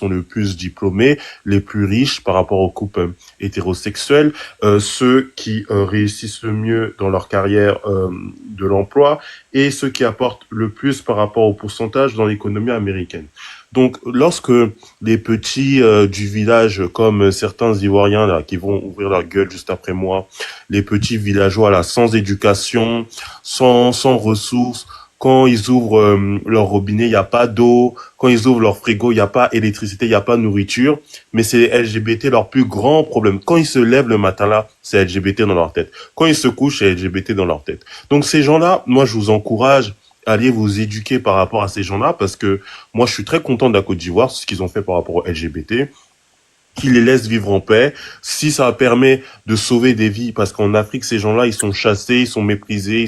sont le plus diplômés, les plus riches par rapport aux couples hétérosexuels, ceux qui réussissent le mieux dans leur carrière de l'emploi et ceux qui apportent le plus par rapport au pourcentage dans l'économie américaine. Donc, lorsque les petits du village, comme certains Ivoiriens là, qui vont ouvrir leur gueule juste après moi, les petits villageois là, sans éducation, sans ressources, quand ils ouvrent leur robinet, il n'y a pas d'eau. Quand ils ouvrent leur frigo, il n'y a pas électricité, il n'y a pas nourriture. Mais c'est LGBT leur plus grand problème. Quand ils se lèvent le matin là, c'est LGBT dans leur tête. Quand ils se couchent, c'est LGBT dans leur tête. Donc ces gens-là, moi je vous encourage allez vous éduquer par rapport à ces gens-là parce que moi je suis très content de la Côte d'Ivoire, ce qu'ils ont fait par rapport aux LGBT, qui les laisse vivre en paix, si ça permet de sauver des vies, parce qu'en Afrique, ces gens-là, ils sont chassés, ils sont méprisés,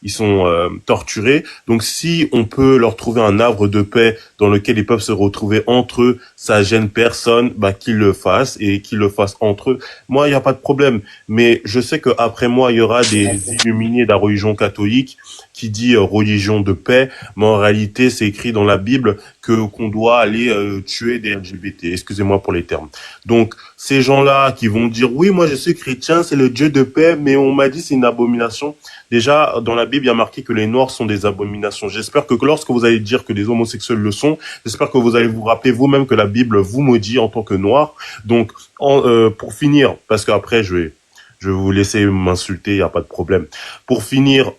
ils sont torturés. Donc, si on peut leur trouver un havre de paix dans lequel ils peuvent se retrouver entre eux, ça gêne personne, bah qu'ils le fassent et qu'ils le fassent entre eux. Moi, il n'y a pas de problème. Mais je sais que après moi, il y aura des illuminés de la religion catholique qui dit religion de paix, mais en réalité, c'est écrit dans la Bible que qu'on doit aller tuer des LGBT. Excusez-moi pour les termes. Donc, ces gens-là qui vont dire, oui, moi je suis chrétien, c'est le Dieu de paix, mais on m'a dit c'est une abomination. Déjà, dans la Bible, il y a marqué que les Noirs sont des abominations. J'espère que lorsque vous allez dire que les homosexuels le sont, j'espère que vous allez vous rappeler vous-même que la Bible vous maudit en tant que Noirs. Donc, pour finir, parce qu'après, je vais vous laisser m'insulter, il n'y a pas de problème. Pour finir,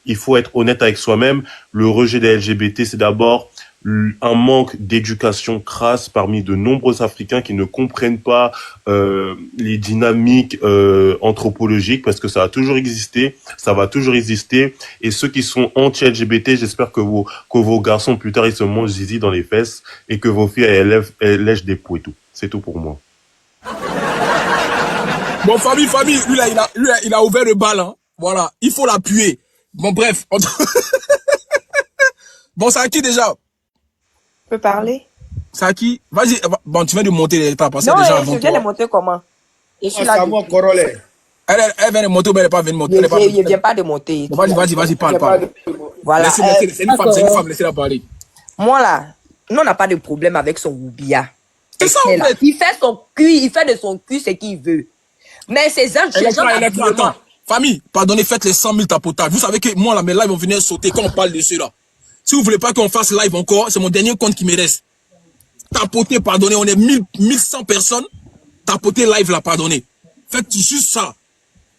il faut être honnête avec soi-même. Le rejet des LGBT, c'est d'abord un manque d'éducation crasse parmi de nombreux Africains qui ne comprennent pas les dynamiques anthropologiques parce que ça a toujours existé, ça va toujours exister. Et ceux qui sont anti-LGBT, j'espère que vos garçons plus tard ils se mangent zizi dans les fesses et que vos filles elles lèchent des poux et tout. C'est tout pour moi. Bon, famille, il a ouvert le bal, hein. Voilà, il faut l'appuyer. Bon, bref. Bon, c'est à qui déjà? Je peux parler? C'est à qui? Vas-y, bon, tu viens de monter les étapes. Non, je viens de monter comment? Je suis là. Elle vient de monter ou elle n'est pas venue monter? Je ne viens pas de monter. Bon, vas-y, parle. Voilà. C'est une femme, laissez-la parler. Moi là, nous on n'a pas de problème avec son Oubia. C'est ça, en fait. Il fait son cul, il fait de son cul ce qu'il veut. Mais ces gens, attends. Famille, pardonnez, faites les 100 000 tapotages. Vous savez que moi, là, mes lives vont venir sauter quand on parle de cela. Si vous voulez pas qu'on fasse live encore, c'est mon dernier compte qui me reste. Tapoter, pardonnez, on est 1100 personnes. Tapoter live là, pardonnez. Faites juste ça.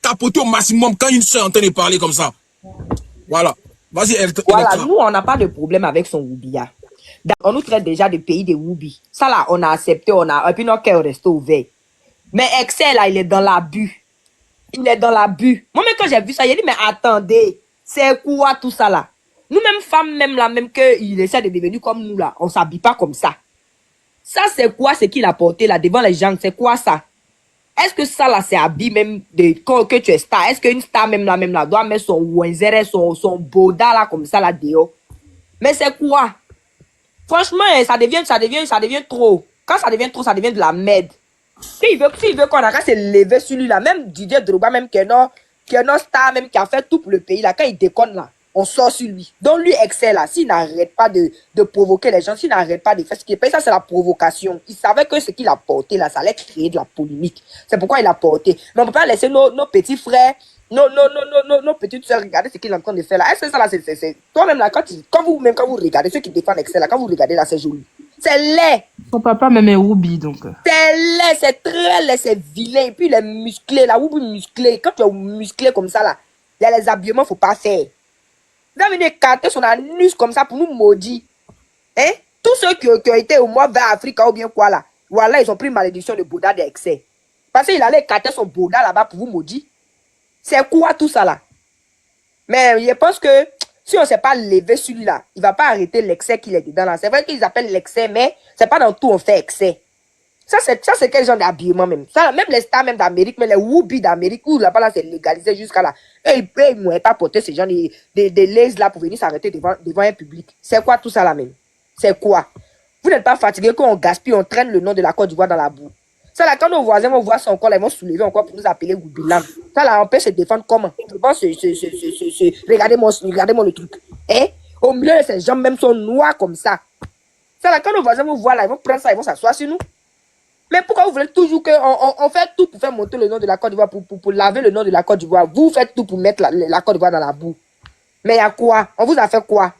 Tapoter au maximum quand une soeur est en train de parler comme ça. Voilà. Vas-y, voilà, nous, on n'a pas de problème avec son Oubia. On nous traite déjà de pays de Woubi. Ça là, on a accepté, et puis notre cœur reste ouvert. Mais Excel là, il est dans l'abus. Il est dans l'abus. Moi-même, quand j'ai vu ça, j'ai dit, mais attendez, c'est quoi tout ça là? Nous-mêmes, femmes, même là, même qu'il essaie de devenir comme nous là, on s'habille pas comme ça. Ça, c'est quoi ce qu'il a porté là devant les gens? C'est quoi ça? Est-ce que ça là, c'est habillé même que tu es star? Est-ce qu'une star même là, doit mettre son ouenzere, son boda là, comme ça là, dehors? Mais c'est quoi? Franchement, ça devient trop. Quand ça devient trop, ça devient de la merde. S'il veut qu'on arrête de se lever sur lui là, même Didier Drogba, même qui est notre star, même qui a fait tout pour le pays là, quand il déconne là, on sort sur lui. Donc lui, Excel là, s'il n'arrête pas de provoquer les gens, s'il n'arrête pas de faire ce qu'il fait, ça c'est la provocation. Il savait que ce qu'il a porté là, ça allait créer de la polémique. C'est pourquoi il a porté. Mais on ne peut pas laisser nos petits frères, nos petites soeurs regarder ce qu'il est en train de faire là. Est-ce que ça là, c'est toi-même là, quand vous regardez ceux qui défendent Excel là, quand vous regardez là, c'est joli. C'est laid. Son papa même est Woubi, donc. C'est laid, c'est très laid, c'est vilain. Et puis il est musclé, là, Woubi musclé. Quand tu es musclé comme ça là, il y a les habillements, faut pas faire. Il va venir écarter son anus comme ça pour nous maudire. Hein? Tous ceux qui ont été au moins vers Afrique ou bien quoi là, voilà, ils ont pris malédiction de Bouddha d'excès. Parce qu'il allait écarter son Bouddha là-bas pour vous maudire. C'est quoi tout ça là? Mais je pense que si on ne s'est pas levé sur lui là, il ne va pas arrêter l'excès qu'il est dedans là. C'est vrai qu'ils appellent l'excès, mais c'est pas dans tout on fait excès. Ça c'est quel genre d'habillement même? Ça, même les stars même d'Amérique, mais les whoopie d'Amérique, où là-bas là c'est légalisé jusqu'à là. Et ils ne m'ont pas porté ces gens de laisse là pour venir s'arrêter devant un public. C'est quoi tout ça là même? C'est quoi? Vous n'êtes pas fatigué quand on gaspille, on traîne le nom de la Côte d'Ivoire dans la boue. Ça là, quand nos voisins vont voir ça encore, là, ils vont soulever encore pour nous appeler Goubilam. Ça là, on peut se défendre comment? Regardez-moi le truc. Hein? Au milieu de ces gens même sont noirs comme ça. Ça là, quand nos voisins vous voient là, ils vont prendre ça, ils vont s'asseoir sur nous. Mais pourquoi vous voulez toujours qu'on fait tout pour faire monter le nom de la Côte d'Ivoire, pour laver le nom de la Côte d'Ivoire? Vous faites tout pour mettre la Côte d'Ivoire dans la boue. Mais il y a quoi? On vous a fait quoi?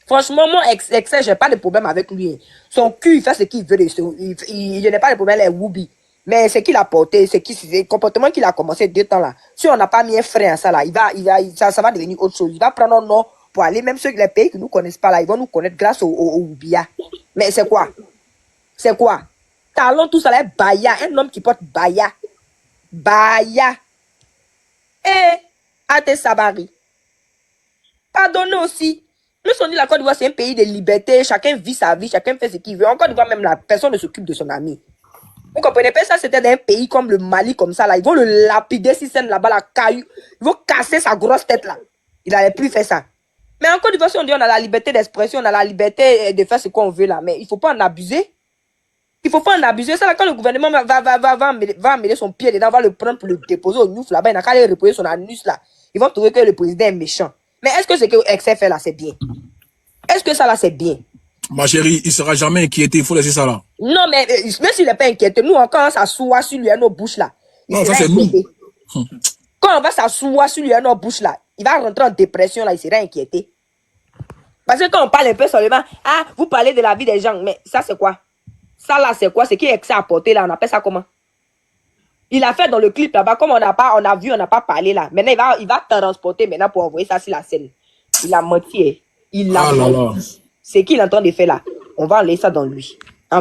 Franchement, moi, Excel, j'ai pas de problème avec lui. Son cul, il fait ce qu'il veut. Je n'ai pas de problème avec Whoopi. Mais ce qu'il a porté, c'est le comportement qu'il a commencé 2 temps là. Si on n'a pas mis un frein à ça là, ça va devenir autre chose. Il va prendre un nom pour aller, même ceux les pays qui ne nous connaissent pas là, ils vont nous connaître grâce au Whoopia. Mais c'est quoi? C'est quoi? Talon, tout ça là, Baya. Un homme qui porte Baya. Baya. Et Ate Sabari. Pardonnez aussi. Nous sommes dit la Côte d'Ivoire, c'est un pays de liberté. Chacun vit sa vie, chacun fait ce qu'il veut. En Côte d'Ivoire, même la personne ne s'occupe de son ami. Vous comprenez pas ça? C'était un pays comme le Mali, comme ça là. Ils vont le lapider si c'est là-bas, la caillou. Ils vont casser sa grosse tête là. Il n'allait plus faire ça. Mais en Côte d'Ivoire, si on dit on a la liberté d'expression, on a la liberté de faire ce qu'on veut là. Mais il ne faut pas en abuser. Il ne faut pas en abuser. Ça là, quand le gouvernement va amener son pied dedans, va le prendre pour le déposer au Nouf là-bas, il n'a qu'à aller reposer son anus là. Ils vont trouver que le président est méchant. Mais est-ce que ce que Excel fait là, c'est bien? Est-ce que ça là, c'est bien? Ma chérie, il sera jamais inquiété, il faut laisser ça là. Non, mais même s'il n'est pas inquiété, nous, quand ça s'assoit sur lui à nos bouches là, non, ça c'est nous. Quand on va s'asseoir sur lui à nos bouches là, il va rentrer en dépression là, il sera inquiété. Parce que quand on parle un peu seulement, ah, vous parlez de la vie des gens, mais ça c'est quoi? Ça là, c'est quoi? C'est qui est apporté là, on appelle ça comment? Il a fait dans le clip là-bas, comme on n'a pas parlé là. Maintenant, il va transporter maintenant pour envoyer ça sur la scène. Il a menti, hein. Il a menti. C'est qu'il est en train de faire là. On va enlever ça dans lui.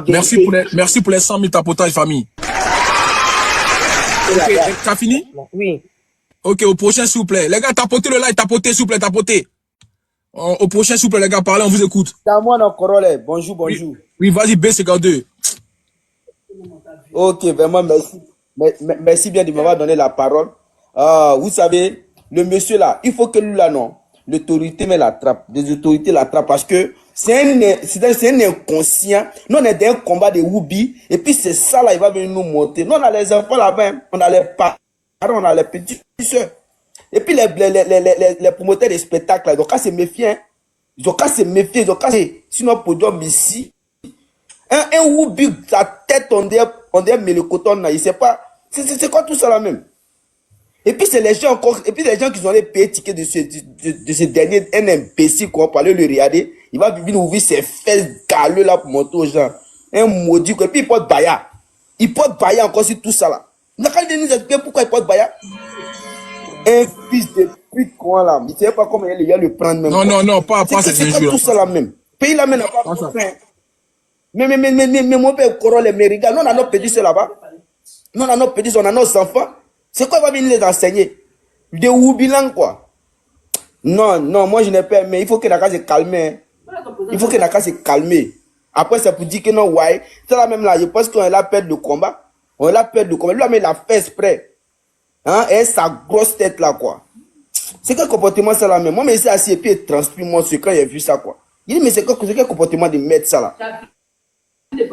Merci pour les 100 000 tapotages, famille. Ok, t'as fini? Oui. Ok, au prochain, s'il vous plaît. Les gars, tapotez le like, tapotez, s'il vous plaît, tapotez. Au prochain, s'il vous plaît, les gars, parlez, on vous écoute. C'est moi, non, Corole. Bonjour, bonjour. Oui, vas-y, B52. Ok, vraiment, merci. Merci bien de m'avoir donné la parole. Vous savez, le monsieur là, il faut que lui là, non, l'autorité me l'attrape. Les autorités l'attrapent parce que c'est un inconscient. Nous, on est dans un combat de Whoopi. Et puis, c'est ça là, il va venir nous monter. Nous, on a les enfants là-bas, on a les parents, on a les petits soeurs. Et puis, les promoteurs des spectacles là, ils ont qu'à se méfier. Hein. Ils ont qu'à se méfier, ils ont qu'à se... Sinon, podium ici. Un Whoopi, sa tête, on dirait mais le coton là, il sait pas. C'est quoi tout ça là même? Et puis c'est les gens encore, et puis les gens qui ont les payés tickets de ce dernier, un imbécile qu'on parlait le regarder, il va venir ouvrir ses fesses galeux là pour monter aux gens. Un maudit, et puis il porte Baya. Il porte Baya encore sur tout ça là. Il n'a qu'à nous expliquer pourquoi il porte Baya. Un fils de pute quoi là, il ne sait pas comment il va le prendre même. Non, pas cette injure. C'est tout ça là même. Pays là même n'a pas fait. Mais mon père Corole, mais regarde, nous on a nos petits là-bas. Nous on a nos petits, on a nos enfants. C'est quoi il va venir les enseigner? De Woubilan quoi. Non, moi je n'ai pas, mais il faut que Naka se calme. Il faut que Naka se calme. Après c'est pour dire que non, ouais. C'est là même là, je pense qu'on a perdu le combat. On a perdu le combat. Lui, il a fait exprès. Hein, et sa grosse tête là quoi. C'est quel comportement ça là même? Moi, mais c'est assis et puis il transpire mon secret, quand il a vu ça quoi. Il dit, mais c'est quel comportement de mettre ça là?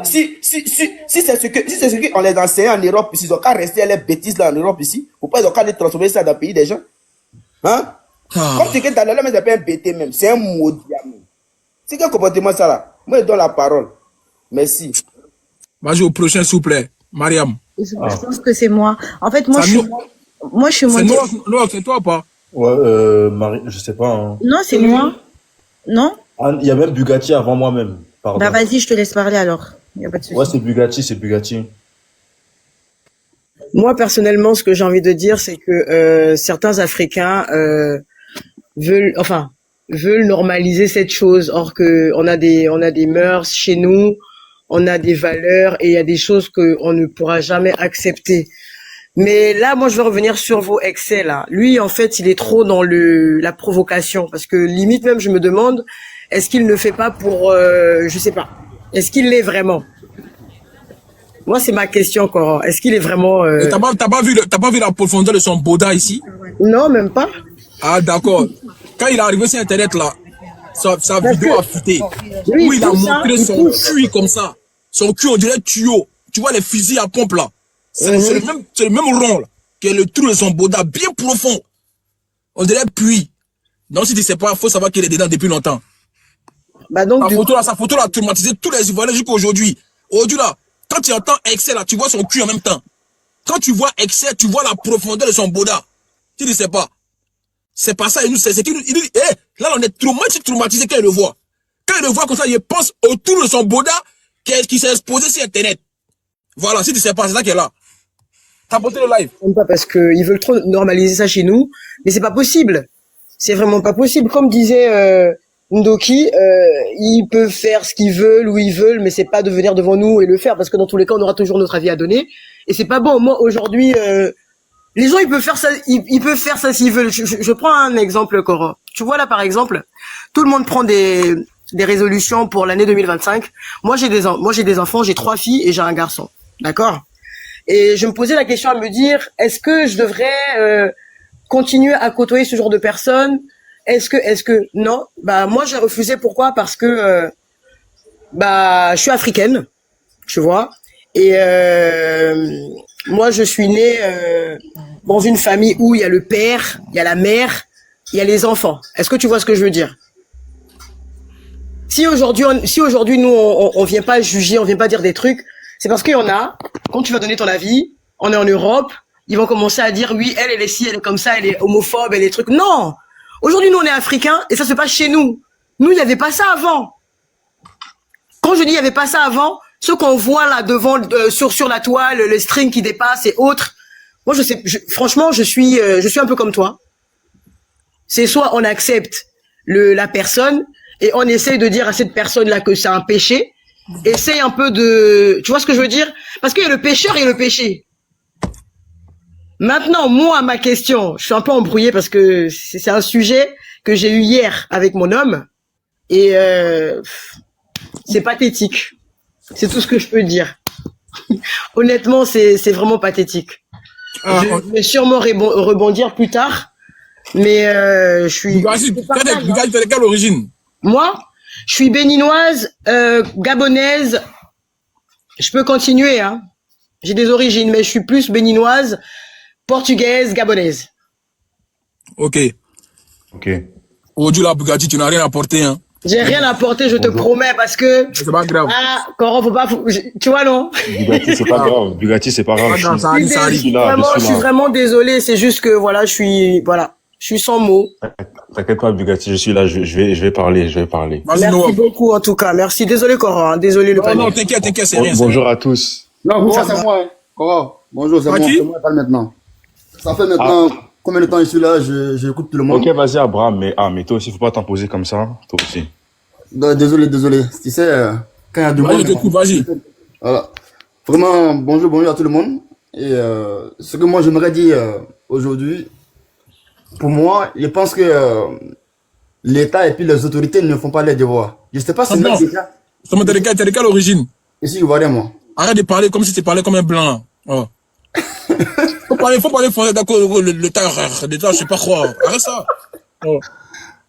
Si c'est ce que on les enseigne en Europe ici, ils ont qu'à rester les bêtises là en Europe ici, ou pas ils ont qu'à les transformer ça dans le pays des gens. Hein? Comme c'est que dans le mais c'est pas un bêté même, c'est un maudit. C'est quel comportement ça là? Moi je donne la parole. Merci. Vas-y au prochain s'il vous plaît. Mariam. Je pense que c'est moi. En fait, moi je suis C'est moi, c'est toi ou pas? Ouais, Marie, je sais pas. Hein. Non, c'est moi. Non? Il y a même Bugatti avant moi-même. Pardon. Bah vas-y, je te laisse parler alors. Y a pas de souci. Ouais, c'est Bugatti. Moi, personnellement, ce que j'ai envie de dire, c'est que certains Africains veulent normaliser cette chose. Or que on a des mœurs chez nous, on a des valeurs et il y a des choses qu'on ne pourra jamais accepter. Mais là, moi, je veux revenir sur vos excès là. Lui, en fait, il est trop dans la provocation parce que limite même, je me demande, est-ce qu'il ne fait pas pour, je sais pas, est-ce qu'il l'est vraiment? Moi, c'est ma question, Cora. Est-ce qu'il est vraiment... T'as pas vu la profondeur de son boda ici? Non, même pas. Ah, d'accord. Quand il est arrivé sur Internet, là, sa vidéo a fuité. Oui, où il a montré son cul comme ça. Son cul, on dirait tuyau. Tu vois les fusils à pompe, là. C'est le même rond, là, qui est le trou de son boda, bien profond. On dirait puits. Donc, si tu sais pas, faut savoir qu'il est dedans depuis longtemps. Bah donc, du coup, Sa photo là a traumatisé tous les Ivoiriens jusqu'à aujourd'hui. Aujourd'hui là, quand tu entends Excel là, tu vois son cul en même temps. Quand tu vois Excel, tu vois la profondeur de son boda. Tu ne sais pas. C'est pas ça, il dit, là on est traumatisé quand il le voit. Quand il le voit comme ça, il pense autour de son boda qui s'est exposé sur Internet. Voilà, si tu sais pas, c'est ça qui est là. T'as porté le live. pas parce que ils veulent trop normaliser ça chez nous, mais c'est pas possible. C'est vraiment pas possible. Comme disait Ndoki, ils peuvent faire ce qu'ils veulent, où ils veulent, mais c'est pas de venir devant nous et le faire, parce que dans tous les cas, on aura toujours notre avis à donner. Et c'est pas bon. Moi, aujourd'hui, les gens, ils peuvent faire ça, ils peuvent faire ça s'ils veulent. Je prends un exemple, Cora. Tu vois là, par exemple, tout le monde prend des résolutions pour l'année 2025. Moi, j'ai des enfants, j'ai 3 filles et j'ai un garçon. D'accord? Et je me posais la question à me dire, est-ce que je devrais continuer à côtoyer ce genre de personnes? Est-ce que non? Bah moi j'ai refusé. Pourquoi? Parce que bah je suis africaine, tu vois. Et moi je suis née dans une famille où il y a le père, il y a la mère, il y a les enfants. Est-ce que tu vois ce que je veux dire? Si aujourd'hui nous on vient pas juger, on vient pas dire des trucs, c'est parce qu'il y en a. Quand tu vas donner ton avis, on est en Europe, ils vont commencer à dire oui, elle est ci, elle est comme ça, elle est homophobe, elle est trucs. Non. Aujourd'hui nous on est africains et ça se passe chez nous. Nous il n'y avait pas ça avant. Quand je dis il n'y avait pas ça avant, ce qu'on voit là devant sur la toile, le string qui dépasse et autres. Moi franchement je suis un peu comme toi. C'est soit on accepte la personne et on essaye de dire à cette personne-là que c'est un péché. Essaye un peu de... Tu vois ce que je veux dire? Parce qu'il y a le pécheur et le péché. Maintenant, moi, ma question, je suis un peu embrouillée parce que c'est un sujet que j'ai eu hier avec mon homme et c'est pathétique. C'est tout ce que je peux dire. Honnêtement, c'est vraiment pathétique. Je vais sûrement rebondir plus tard, mais je suis... Vas-y, t'as quelle origine? Moi, je suis béninoise, gabonaise. Je peux continuer, hein. J'ai des origines, mais je suis plus béninoise, portugaise, gabonaise. Ok. Ok. Aujourd'hui, la Bugatti, tu n'as rien apporté, hein. J'ai rien apporté, je te promets, parce que... C'est pas grave. Ah, Coran, tu vois, non? Bugatti, c'est pas grave. Bugatti, c'est pas grave. Ça arrive, ça arrive. Je suis vraiment désolée, c'est juste que, voilà, je suis sans mots. T'inquiète pas, Bugatti, je suis là, je vais parler. Merci beaucoup, en tout cas. Merci. Désolé, Coran, désolé le Non, t'inquiète, c'est rien. Bonjour à tous. Non, ça c'est moi. Hein. Cora, bonjour, c'est moi. C'est moi, parle maintenant. Ça fait maintenant combien de temps je suis là, j'écoute tout le monde. Ok, vas-y, Abraham, mais toi aussi, faut pas t'imposer comme ça, toi aussi. Désolé. Tu sais, quand il y a du monde... Vas-y. Voilà. Vraiment, bonjour à tout le monde. Et ce que moi j'aimerais dire aujourd'hui, pour moi, je pense que l'État et puis les autorités ne font pas les devoirs. Je sais pas si c'est déjà... T'es de quelle origine? Je suis ivoirien, moi. Arrête de parler comme si tu parlais comme un blanc. Oh. faut parler français, d'accord, l'État, je sais pas quoi. Arrête ça. Oh.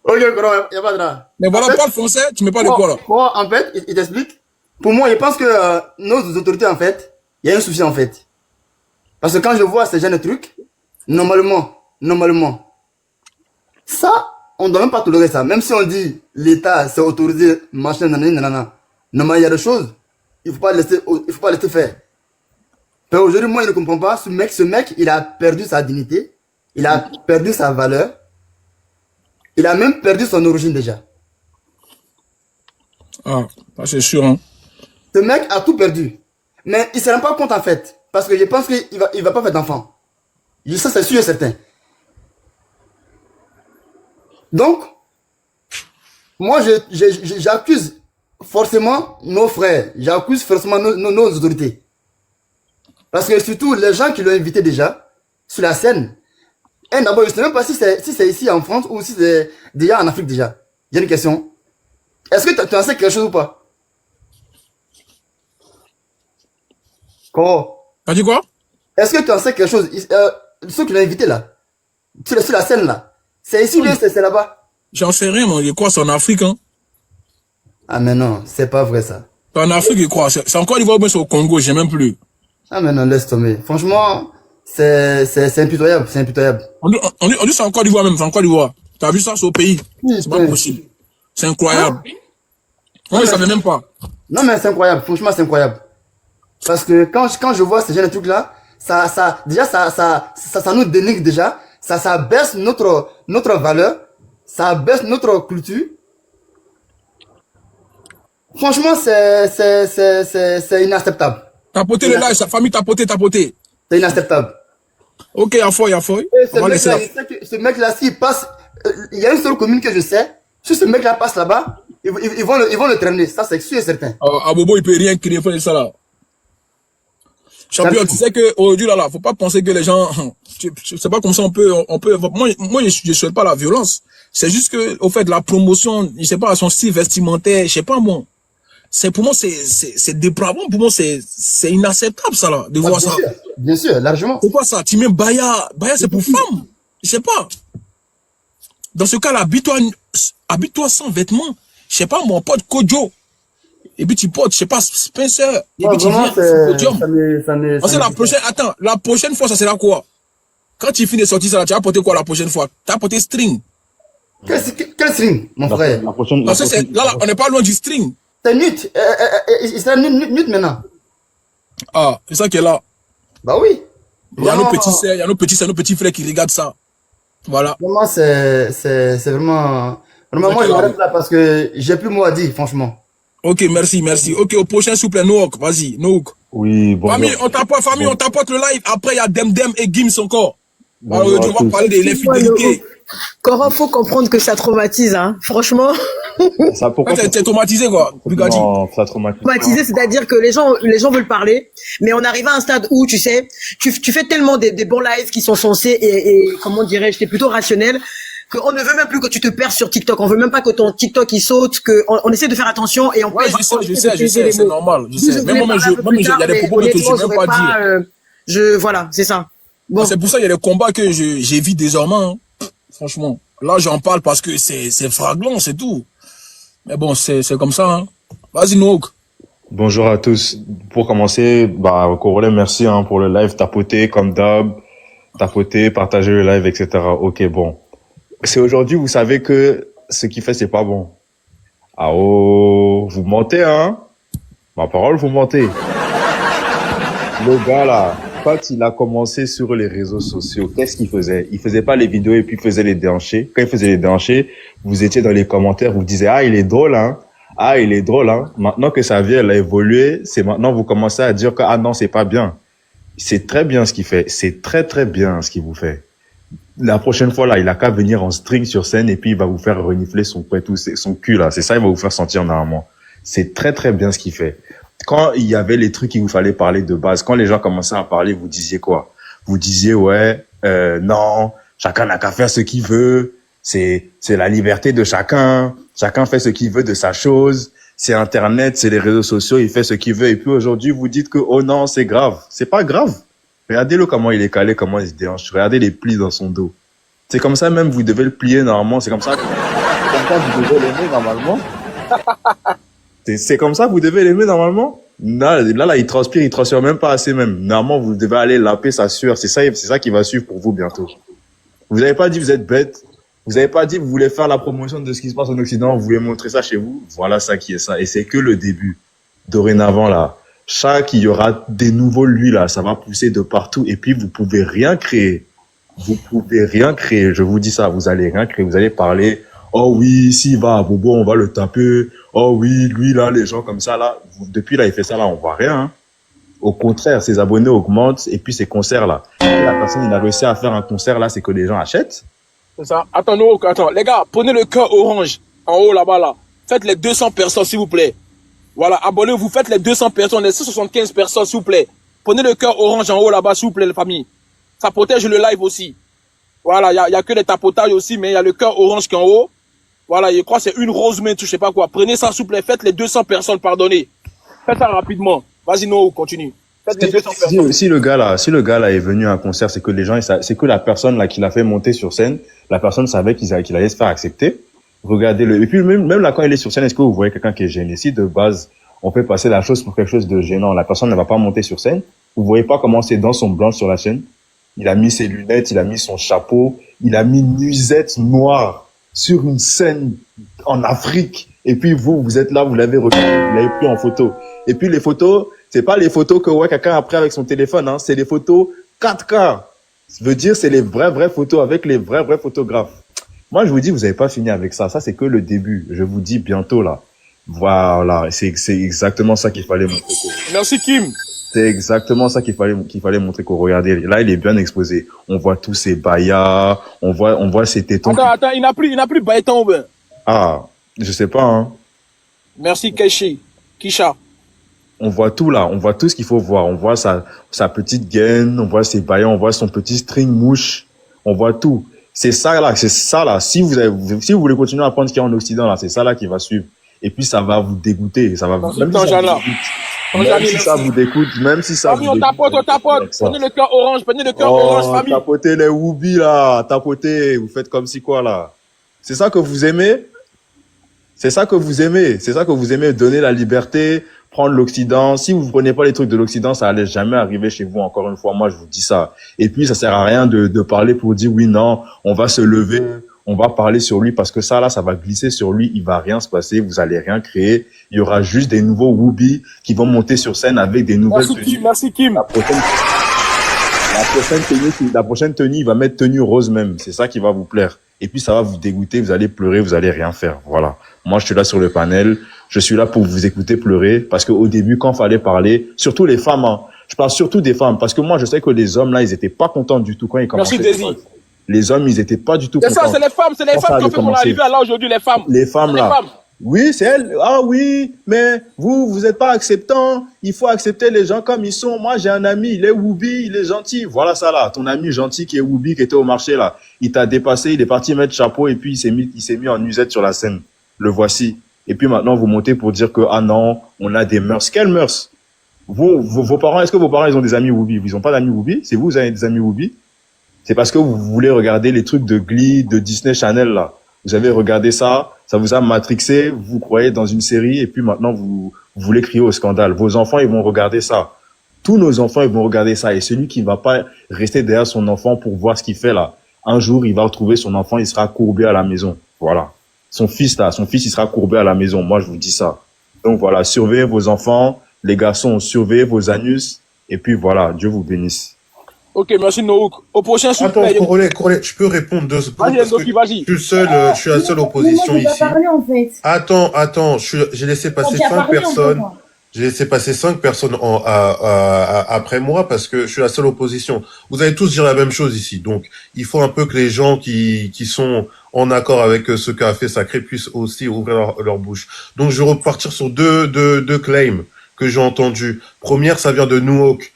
Ok, il n'y a pas de drame. Mais voilà, parle français, tu mets pas de quoi là. En fait, il t'explique. Pour moi, je pense que nos autorités, en fait, il y a un souci, en fait. Parce que quand je vois ces genre de trucs, normalement, ça, on ne doit même pas tolérer ça. Même si on dit l'État, c'est autorisé, machin, nanana. Normalement, il y a des choses, il ne faut pas laisser faire. Mais aujourd'hui, moi, je ne comprends pas. Ce mec, il a perdu sa dignité. Il a perdu sa valeur. Il a même perdu son origine déjà. Ah, c'est sûr, hein. Ce mec a tout perdu. Mais il ne se rend pas compte, en fait. Parce que je pense qu'il va pas faire d'enfant. Ça, c'est sûr et certain. Donc, moi, j'accuse forcément nos frères. J'accuse forcément nos autorités. Parce que surtout, les gens qui l'ont invité déjà, sur la scène, et d'abord, je ne sais même pas si c'est ici en France ou si c'est déjà en Afrique déjà. J'ai une question. Est-ce que tu en sais quelque chose ou pas? Comment? T'as dit quoi? Est-ce que tu en sais quelque chose? Ceux qui l'ont invité là, sur la scène là, c'est ici ou c'est là-bas? J'en sais rien, moi. Je crois que c'est en Afrique, hein. Ah, mais non, c'est pas vrai ça. C'est en Afrique, je crois. C'est encore l'Ivoire, mais c'est au Congo, j'ai même plus. Ah, mais non, laisse tomber. Franchement, c'est impitoyable, c'est impitoyable. On dit c'est en Côte d'Ivoire même, c'est en Côte d'Ivoire. T'as vu ça, c'est au pays. C'est pas possible. C'est incroyable. Moi, je savais même pas. Non, mais c'est incroyable. Franchement, c'est incroyable. Parce que quand je vois ces jeunes trucs-là, ça nous dénigre déjà. Ça baisse notre valeur. Ça baisse notre culture. Franchement, c'est inacceptable. Tapoter le live, sa famille tapoter. C'est inacceptable. Ok, à fond. Et On va laisser là. ce mec-là, s'il passe, il y a une seule commune que je sais. Si ce mec-là passe là-bas, ils vont le traîner. Ça, c'est sûr et certain. Ah, Bobo, il peut rien créer, il faut laisser ça là. Champion, tu sais que aujourd'hui là, faut pas penser que les gens, c'est pas comme ça on peut, moi je souhaite pas la violence. C'est juste que, au fait, la promotion, je sais pas, son style vestimentaire, je sais pas moi. Pour moi, c'est dépravant, pour moi, c'est inacceptable ça là, de voir ça. Bien sûr, largement. C'est quoi ça? Tu mets Baya c'est pour femme. Je sais pas. Dans ce cas-là, habille-toi sans vêtements. Je sais pas, mon pote Kojo. Et puis tu portes, je sais pas, Spencer. Et puis tu viens sur le podium. La prochaine fois, ça sera quoi? Quand tu finis de sortir ça, là, tu vas porter quoi la prochaine fois? Tu vas porter string. Quel string, mon frère? Parce que là, on n'est pas loin du string. C'est nut. Il sera nut maintenant. Ah, c'est ça qui est là. Bah oui. Il y a nos petits sœurs, il y a nos petits frères qui regardent ça. Voilà. Vraiment, c'est vraiment... Vraiment, moi, je m'arrête là parce que j'ai plus mot à dire, franchement. Ok, merci. Ok, au prochain, s'il vous plaît, Nook. Vas-y, Nook. Oui, bon. Famille, on tapote le live. Après, il y a Dem et Gims encore. Alors, on va parler de l'infidélité. Cora, faut comprendre que ça traumatise, hein. Franchement. Ça, pourquoi t'es traumatisé, quoi. Non, ça traumatise. Traumatisé, c'est-à-dire que les gens veulent parler, mais on arrive à un stade où, tu sais, tu fais tellement des bons lives qui sont censés et comment dirais-je, t'es plutôt rationnel, qu'on ne veut même plus que tu te perds sur TikTok. On veut même pas que ton TikTok il saute, on essaie de faire attention et on ouais, je sais, c'est normal. Je sais. Même moi, il y a des propos que je ne veux pas dire. Voilà, c'est ça. Bon. C'est pour ça qu'il y a des combats que j'évite désormais, hein. Franchement. Là, j'en parle parce que c'est fraglant, c'est tout. Mais bon, c'est comme ça, hein. Vas-y, Nook. Bonjour à tous. Pour commencer, Corolet, merci, hein, pour le live, tapoter comme d'hab, tapoter, partager le live, etc. Ok, bon. C'est aujourd'hui, vous savez que ce qu'il fait, c'est pas bon. Ah oh, vous mentez, hein? Ma parole, vous mentez. Le gars, là, quand il a commencé sur les réseaux sociaux, qu'est-ce qu'il faisait? Il faisait pas les vidéos et puis il faisait les déhanchés. Quand il faisait les déhanchés, vous étiez dans les commentaires, vous disiez, ah, il est drôle, hein? Ah, il est drôle, hein? Maintenant que sa vie, elle a évolué, c'est maintenant vous commencez à dire que, ah non, c'est pas bien. C'est très bien ce qu'il fait. C'est très, très bien ce qu'il vous fait. La prochaine fois, là, il a qu'à venir en string sur scène et puis il va vous faire renifler son son cul, là. C'est ça, il va vous faire sentir normalement. C'est très, très bien ce qu'il fait. Quand il y avait les trucs qu'il vous fallait parler de base, quand les gens commençaient à parler, vous disiez quoi? Vous disiez, ouais, non, chacun n'a qu'à faire ce qu'il veut. C'est la liberté de chacun. Chacun fait ce qu'il veut de sa chose. C'est Internet, c'est les réseaux sociaux, il fait ce qu'il veut. Et puis aujourd'hui, vous dites que, oh non, c'est grave. C'est pas grave. Regardez-le comment il est calé, comment il se déhanche. Regardez les plis dans son dos. C'est comme ça même, vous devez le plier normalement. C'est comme ça que vous devez l'aimer normalement. C'est comme ça que vous devez l'aimer normalement. Là, il transpire même pas assez même. Normalement, vous devez aller laper sa sueur. C'est ça qui va suivre pour vous bientôt. Vous n'avez pas dit vous êtes bête. Vous n'avez pas dit vous voulez faire la promotion de ce qui se passe en Occident. Vous voulez montrer ça chez vous. Voilà ça qui est ça. Et c'est que le début. Dorénavant, là. Il y aura des nouveaux lui, là. Ça va pousser de partout. Et puis, vous pouvez rien créer. Vous pouvez rien créer. Je vous dis ça. Vous allez rien créer. Vous allez parler. Oh oui, s'il va à Bobo, on va le taper. Oh oui, lui, là, les gens comme ça, là. Depuis, là, il fait ça, là, on voit rien, hein. Au contraire, ses abonnés augmentent. Et puis, ses concerts, là. Et la personne, il a réussi à faire un concert, là, c'est que les gens achètent. C'est ça. Attends, les gars, prenez le cœur orange. En haut, là-bas, là. Faites les 200 personnes, s'il vous plaît. Voilà, abonnez-vous, faites les 200 personnes, les 175 personnes, s'il vous plaît. Prenez le cœur orange en haut là-bas, s'il vous plaît, les familles. Ça protège le live aussi. Voilà, il y a que les tapotages aussi, mais il y a le cœur orange qui est en haut. Voilà, je crois que c'est une rose main, je sais pas quoi. Prenez ça, s'il vous plaît, faites les 200 personnes, pardonnez. Faites ça rapidement. Vas-y, no, continue. Faites les 200 personnes. Si le gars là est venu à un concert, c'est que les gens, c'est que la personne là qui l'a fait monter sur scène, la personne savait qu'il allait se faire accepter. Regardez-le. Et puis même là, quand il est sur scène, est-ce que vous voyez quelqu'un qui est gêné? Si de base, on peut passer la chose pour quelque chose de gênant, la personne ne va pas monter sur scène. Vous voyez pas comment c'est dans son blanche sur la scène. Il a mis ses lunettes, il a mis son chapeau, il a mis une nuisette noire sur une scène en Afrique. Et puis vous êtes là, vous l'avez regardé, vous l'avez pris en photo. Et puis les photos, c'est pas les photos que ouais, quelqu'un a pris avec son téléphone, hein, c'est les photos 4K. Ça veut dire c'est les vraies photos avec les vrais photographes. Moi, je vous dis, vous n'avez pas fini avec ça. Ça, c'est que le début. Je vous dis bientôt là. Voilà, c'est exactement ça qu'il fallait montrer. Merci Kim. C'est exactement ça qu'il fallait montrer qu'au regardez. Là, il est bien exposé. On voit tous ces baillas, on voit ces tétons. Attends, il n'a plus Baïtan ou bien? Ah, je sais pas, hein. Merci Kisha. On voit tout là, on voit tout ce qu'il faut voir. On voit sa petite gaine, on voit ses baillants, on voit son petit string mouche, on voit tout. C'est ça là. Si vous voulez continuer à apprendre ce qu'il y a en Occident là, c'est ça là qui va suivre. Et puis ça va vous dégoûter, ça va vous. Même si ça vous dégoûte, même si ça vous dégoûte. On tapote. Prenez le cœur orange, famille. Tapotez les whoobie là, tapotez, vous faites comme si quoi là. C'est ça que vous aimez? C'est ça que vous aimez, donner la liberté, prendre l'Occident. Si vous prenez pas les trucs de l'Occident, ça allait jamais arriver chez vous, encore une fois. Moi, je vous dis ça. Et puis, ça sert à rien de parler pour dire oui, non, on va se lever, on va parler sur lui parce que ça, là, ça va glisser sur lui. Il va rien se passer. Vous allez rien créer. Il y aura juste des nouveaux whoobie qui vont monter sur scène avec des nouvelles tenues. Merci Kim. La prochaine tenue, il va mettre tenue rose même. C'est ça qui va vous plaire. Et puis, ça va vous dégoûter. Vous allez pleurer. Vous allez rien faire. Voilà. Moi, je suis là sur le panel. Je suis là pour vous écouter pleurer parce qu'au début, quand fallait parler, surtout les femmes, hein, je parle surtout des femmes parce que moi, je sais que les hommes, là, ils étaient pas contents du tout quand ils commençaient. Merci, Daisy. Les hommes, ils étaient pas du tout contents. C'est ça, c'est les femmes qui ont fait mon arrivée là aujourd'hui, les femmes. Les femmes, là. Oui, c'est elles. Ah oui, mais vous êtes pas acceptant. Il faut accepter les gens comme ils sont. Moi, j'ai un ami, il est whoobie, il est gentil. Voilà ça là. Ton ami gentil qui est whoobie, qui était au marché là. Il t'a dépassé, il est parti mettre chapeau et puis il s'est mis en nuisette sur la scène. Le voici. Et puis maintenant, vous montez pour dire que, ah non, on a des mœurs. Quelles mœurs? Vos parents, est-ce que vos parents, ils ont des amis whoobie? Ils ont pas d'amis whoobie? C'est vous avez des amis whoobie? C'est parce que vous voulez regarder les trucs de Glee, de Disney Channel là. Vous avez regardé ça, ça vous a matrixé, vous croyez dans une série et puis maintenant vous voulez crier au scandale. Vos enfants, ils vont regarder ça. Tous nos enfants, ils vont regarder ça. Et celui qui ne va pas rester derrière son enfant pour voir ce qu'il fait là, un jour, il va retrouver son enfant, il sera courbé à la maison. Voilà. Son fils, il sera courbé à la maison. Moi, je vous dis ça. Donc voilà, surveillez vos enfants, les garçons, surveillez vos anus. Et puis voilà, Dieu vous bénisse. Ok, merci Nouk. Au prochain sujet. Attends, Corolé, je peux répondre 2 secondes. Vas-y. Je suis la seule opposition ici. Parlé, en fait. Attends, j'ai laissé passer 5 personnes. J'ai laissé passer 5 personnes après moi parce que je suis la seule opposition. Vous allez tous dire la même chose ici. Donc, il faut un peu que les gens qui sont en accord avec ce qu'a fait Sacré puissent aussi ouvrir leur bouche. Donc, je vais repartir sur deux claims que j'ai entendus. Première, ça vient de Nuok.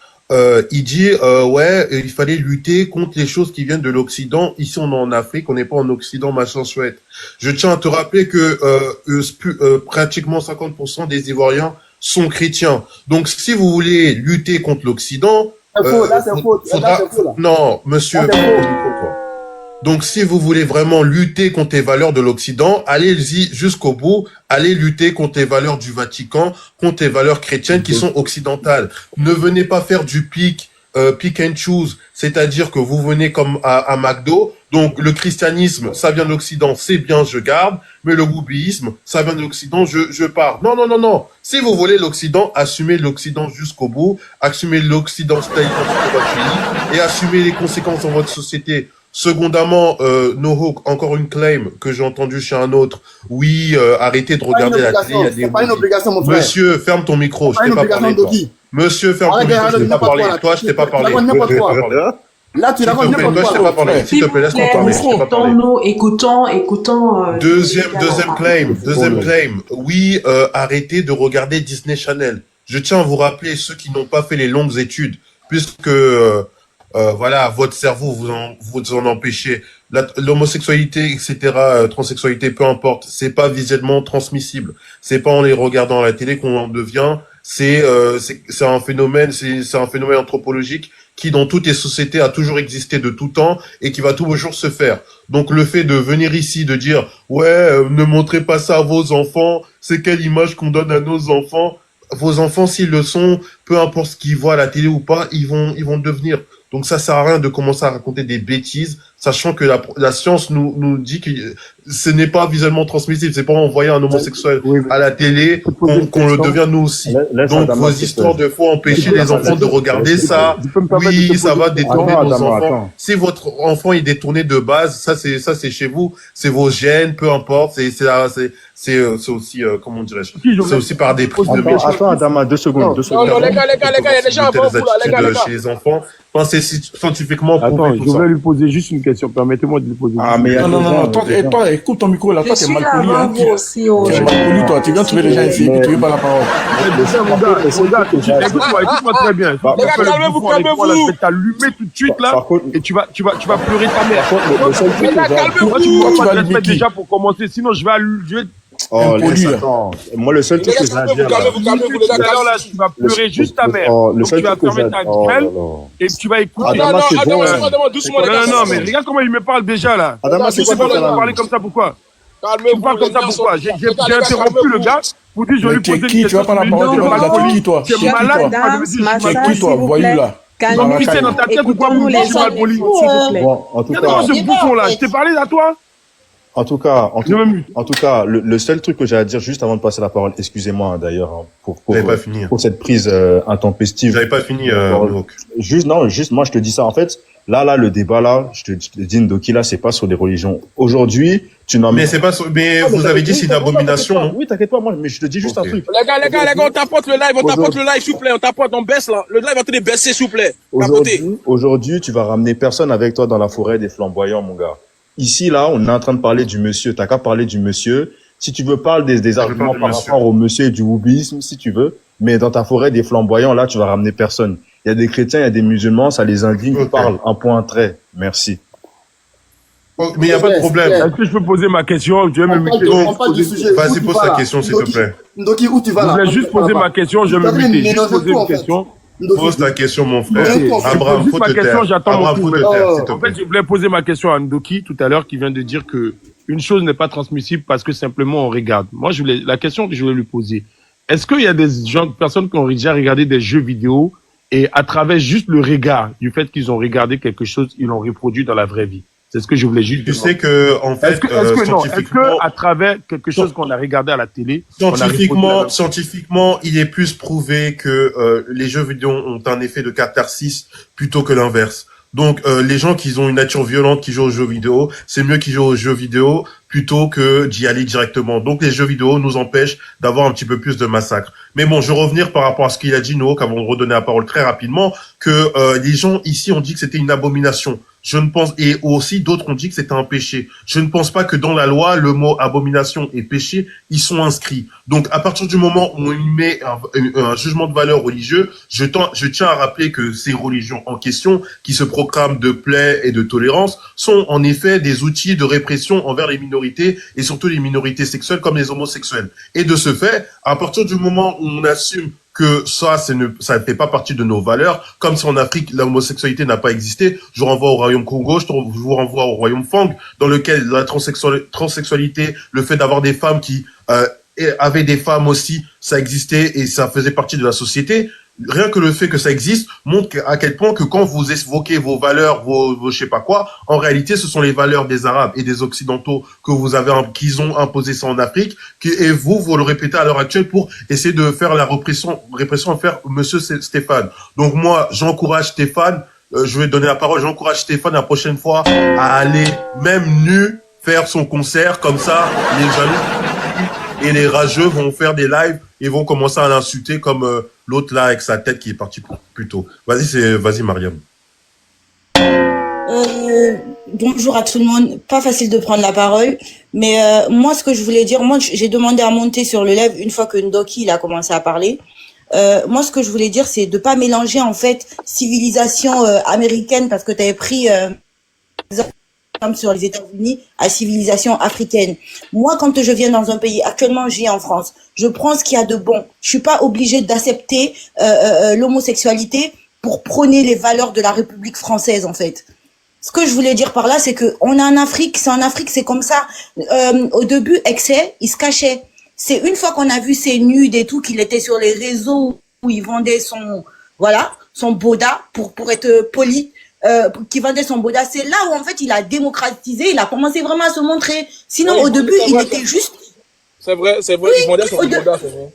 Il dit ouais, il fallait lutter contre les choses qui viennent de l'Occident. Ici, on est en Afrique, on n'est pas en Occident, machin chouette. Je tiens à te rappeler que pratiquement 50% des Ivoiriens sont chrétiens. Donc, si vous voulez lutter contre l'Occident, non, monsieur. Donc, si vous voulez vraiment lutter contre les valeurs de l'Occident, allez-y jusqu'au bout. Allez lutter contre les valeurs du Vatican, contre les valeurs chrétiennes qui sont occidentales. Ne venez pas faire du pick and choose, c'est-à-dire que vous venez comme à McDo. Donc, le christianisme, ça vient de l'Occident, c'est bien, je garde. Mais le whoobisme, ça vient de l'Occident, je pars. Non. Si vous voulez l'Occident, assumez l'Occident jusqu'au bout. Assumez l'Occident style dans votre pays et assumez les conséquences dans votre société. Secondamment, Nohawk, encore une claim que j'ai entendue chez un autre. Oui, arrêtez de regarder la télé. Il y a des c'est pas une obligation, mon frère. Monsieur, ferme ton micro. Je t'ai pas parlé. Toi. Monsieur, ferme ton micro. Je t'ai pas parlé. Toi, je t'ai pas parlé. Là, tu racontes n'importe quoi. Je t'ai pas parlé. S'il te plaît, laisse-moi parler. Je t'ai pas parlé. Écoutons. Deuxième claim. Oui, arrêtez de regarder Disney Channel. Je tiens à vous rappeler ceux qui n'ont pas fait les longues études, puisque voilà, votre cerveau vous en empêchez. L'homosexualité, etc., transsexualité, peu importe, c'est pas visuellement transmissible. C'est pas en les regardant à la télé qu'on en devient. C'est un phénomène, c'est un phénomène anthropologique qui, dans toutes les sociétés, a toujours existé de tout temps et qui va toujours se faire. Donc, le fait de venir ici, de dire, ouais, ne montrez pas ça à vos enfants, c'est quelle image qu'on donne à nos enfants. Vos enfants, s'ils le sont, peu importe ce qu'ils voient à la télé ou pas, ils vont devenir. Donc ça sert à rien de commencer à raconter des bêtises sachant que la science nous dit que ce n'est pas visuellement transmissible. C'est pas en voyant un homosexuel à la télé qu'on le devient nous aussi. Donc vos histoires de fois empêcher les enfants de regarder ça, oui, ça va détourner vos enfants. Si votre enfant est détourné de base, ça c'est chez vous, c'est vos gènes, peu importe. C'est aussi comment dirais-je, c'est aussi par des prises de médecins. Attends, Adama, 2 secondes. Non, les gars, il y a déjà un bon bout, là, les gars. Chez les enfants, pensez scientifiquement. Attends, je voulais lui poser juste une question. Permettez-moi de lui poser. Ah, mais non, attends, écoute ton micro là. Toi, t'es mal poli. T'es mal poli, toi. Tu viens trouver les gens ici, tu veux pas la parole. Écoute-moi très bien. Les gars, calmez-vous. Je vais t'allumer tout de suite là. Et tu vas pleurer ta mère. Les gars, calmez-vous. Tu vas le mettre déjà pour commencer. Sinon, je vais Oh, attends. Moi, le seul truc que j'ai à dire, Calmez-vous, les gars. là, tu vas pleurer juste ta mère. le Donc, seul tu vas truc que fermer ta gueule et tu vas écouter. Adama, c'est bon. Adama, doucement, les gars. Non, mais regarde comment il me parle déjà là. Adama, c'est quoi Tu ton parles comme ça pourquoi? Tu Calmez-vous. parles comme ça pourquoi? J'ai interrompu le gars pour dire je lui posais une question. Tu vas pas la parole, qui toi? Tu es malade. Qui toi, voyou là? Tu vas pisser dans ta tête ou quoi pour dire je suis mal poli? Bon, en tout cas. Ce bouffon là, je t'ai parlé à toi? En tout cas, le seul truc que j'ai à dire juste avant de passer la parole, excusez-moi d'ailleurs pour cette prise intempestive. J'avais pas fini. Juste moi je te dis ça en fait. Là le débat là, je te dis Ndoki là, c'est pas sur les religions. Aujourd'hui, tu n'en mais c'est pas sur, mais vous avez dit c'est une abomination, non? Oui, t'inquiète pas, mais je te dis juste un truc. Les gars, on tapote le live, s'il vous plaît, on tapote, on baisse là. Le live est en train de baisser, s'il vous plaît. Aujourd'hui, tu vas ramener personne avec toi dans la forêt des flamboyants, mon gars. Ici, là, on est en train de parler du monsieur. T'as qu'à parler du monsieur. Si tu veux, parle des arguments par rapport au monsieur et du wubisme, si tu veux. Mais dans ta forêt des flamboyants, là, tu vas ramener personne. Il y a des chrétiens, il y a des musulmans, ça les indigne. Okay. Parle, un point, un trait. Merci. Mais il n'y a pas de problème. Est-ce que je peux poser ma question? Vas-y, pose ta question, s'il te plaît. Ndoki, où tu vas là? Je voulais juste poser ma question, je vais me muter. Juste poser une question. Pose ta question, mon frère. Abraham, faut te taire. J'attends mon tour. En fait, je voulais poser ma question à Ndoki tout à l'heure, qui vient de dire que une chose n'est pas transmissible parce que simplement on regarde. Moi, la question que je voulais lui poser, est-ce qu'il y a des personnes qui ont déjà regardé des jeux vidéo et à travers juste le regard, du fait qu'ils ont regardé quelque chose, ils l'ont reproduit dans la vraie vie? C'est ce que je voulais juste dire. Tu sais que, en fait, est-ce que à travers quelque chose qu'on a regardé à la télé, scientifiquement, il est plus prouvé que les jeux vidéo ont un effet de catharsis plutôt que l'inverse. Donc, les gens qui ont une nature violente qui jouent aux jeux vidéo, c'est mieux qu'ils jouent aux jeux vidéo plutôt que d'y aller directement. Donc, les jeux vidéo nous empêchent d'avoir un petit peu plus de massacres. Mais bon, je vais revenir par rapport à ce qu'il a dit, Nook, avant de redonner la parole très rapidement, que les gens ici ont dit que c'était une abomination. Je ne pense, et aussi d'autres ont dit que c'était un péché. Je ne pense pas que dans la loi, le mot abomination et péché, ils sont inscrits. Donc, à partir du moment où on y met un jugement de valeur religieux, je tiens à rappeler que ces religions en question, qui se proclament de paix et de tolérance, sont en effet des outils de répression envers les minorités, et surtout les minorités sexuelles comme les homosexuels. Et de ce fait, à partir du moment où on assume que ça ne fait pas partie de nos valeurs, comme si en Afrique l'homosexualité n'a pas existé, je vous renvoie au royaume Congo, je vous renvoie au royaume Fang, dans lequel la transsexualité, le fait d'avoir des femmes qui avaient des femmes aussi, ça existait et ça faisait partie de la société. Rien que le fait que ça existe montre à quel point que quand vous évoquez vos valeurs, vos je sais pas quoi, en réalité, ce sont les valeurs des Arabes et des Occidentaux que vous avez, qu'ils ont imposé ça en Afrique, et vous le répétez à l'heure actuelle pour essayer de faire la répression envers Monsieur Stéphane. Donc moi, j'encourage Stéphane, je vais donner la parole, j'encourage Stéphane la prochaine fois à aller même nu faire son concert, comme ça, les jaloux et les rageux vont faire des lives et vont commencer à l'insulter comme l'autre là avec sa tête qui est partie plus tôt. Vas-y Mariam. Bonjour à tout le monde. Pas facile de prendre la parole, mais moi ce que je voulais dire, moi j'ai demandé à monter sur le live une fois que Ndoki il a commencé à parler. Moi ce que je voulais dire c'est de pas mélanger en fait civilisation américaine parce que tu avais pris sur les États-Unis à civilisation africaine. Moi, quand je viens dans un pays, actuellement, je vis en France, je prends ce qu'il y a de bon. Je suis pas obligée d'accepter l'homosexualité pour prôner les valeurs de la République française, en fait. Ce que je voulais dire par là, c'est que on a en Afrique, c'est comme ça. Au début, Excès, il se cachait. C'est une fois qu'on a vu ses nudes et tout, qu'il était sur les réseaux où il vendait son boda, pour être poli. qui vendait son boda. C'est là où en fait il a démocratisé, il a commencé vraiment à se montrer. Sinon Ouais, au début c'est il vrai, était juste. c'est vrai, Oui, il vendait son au de- boda, c'est vrai.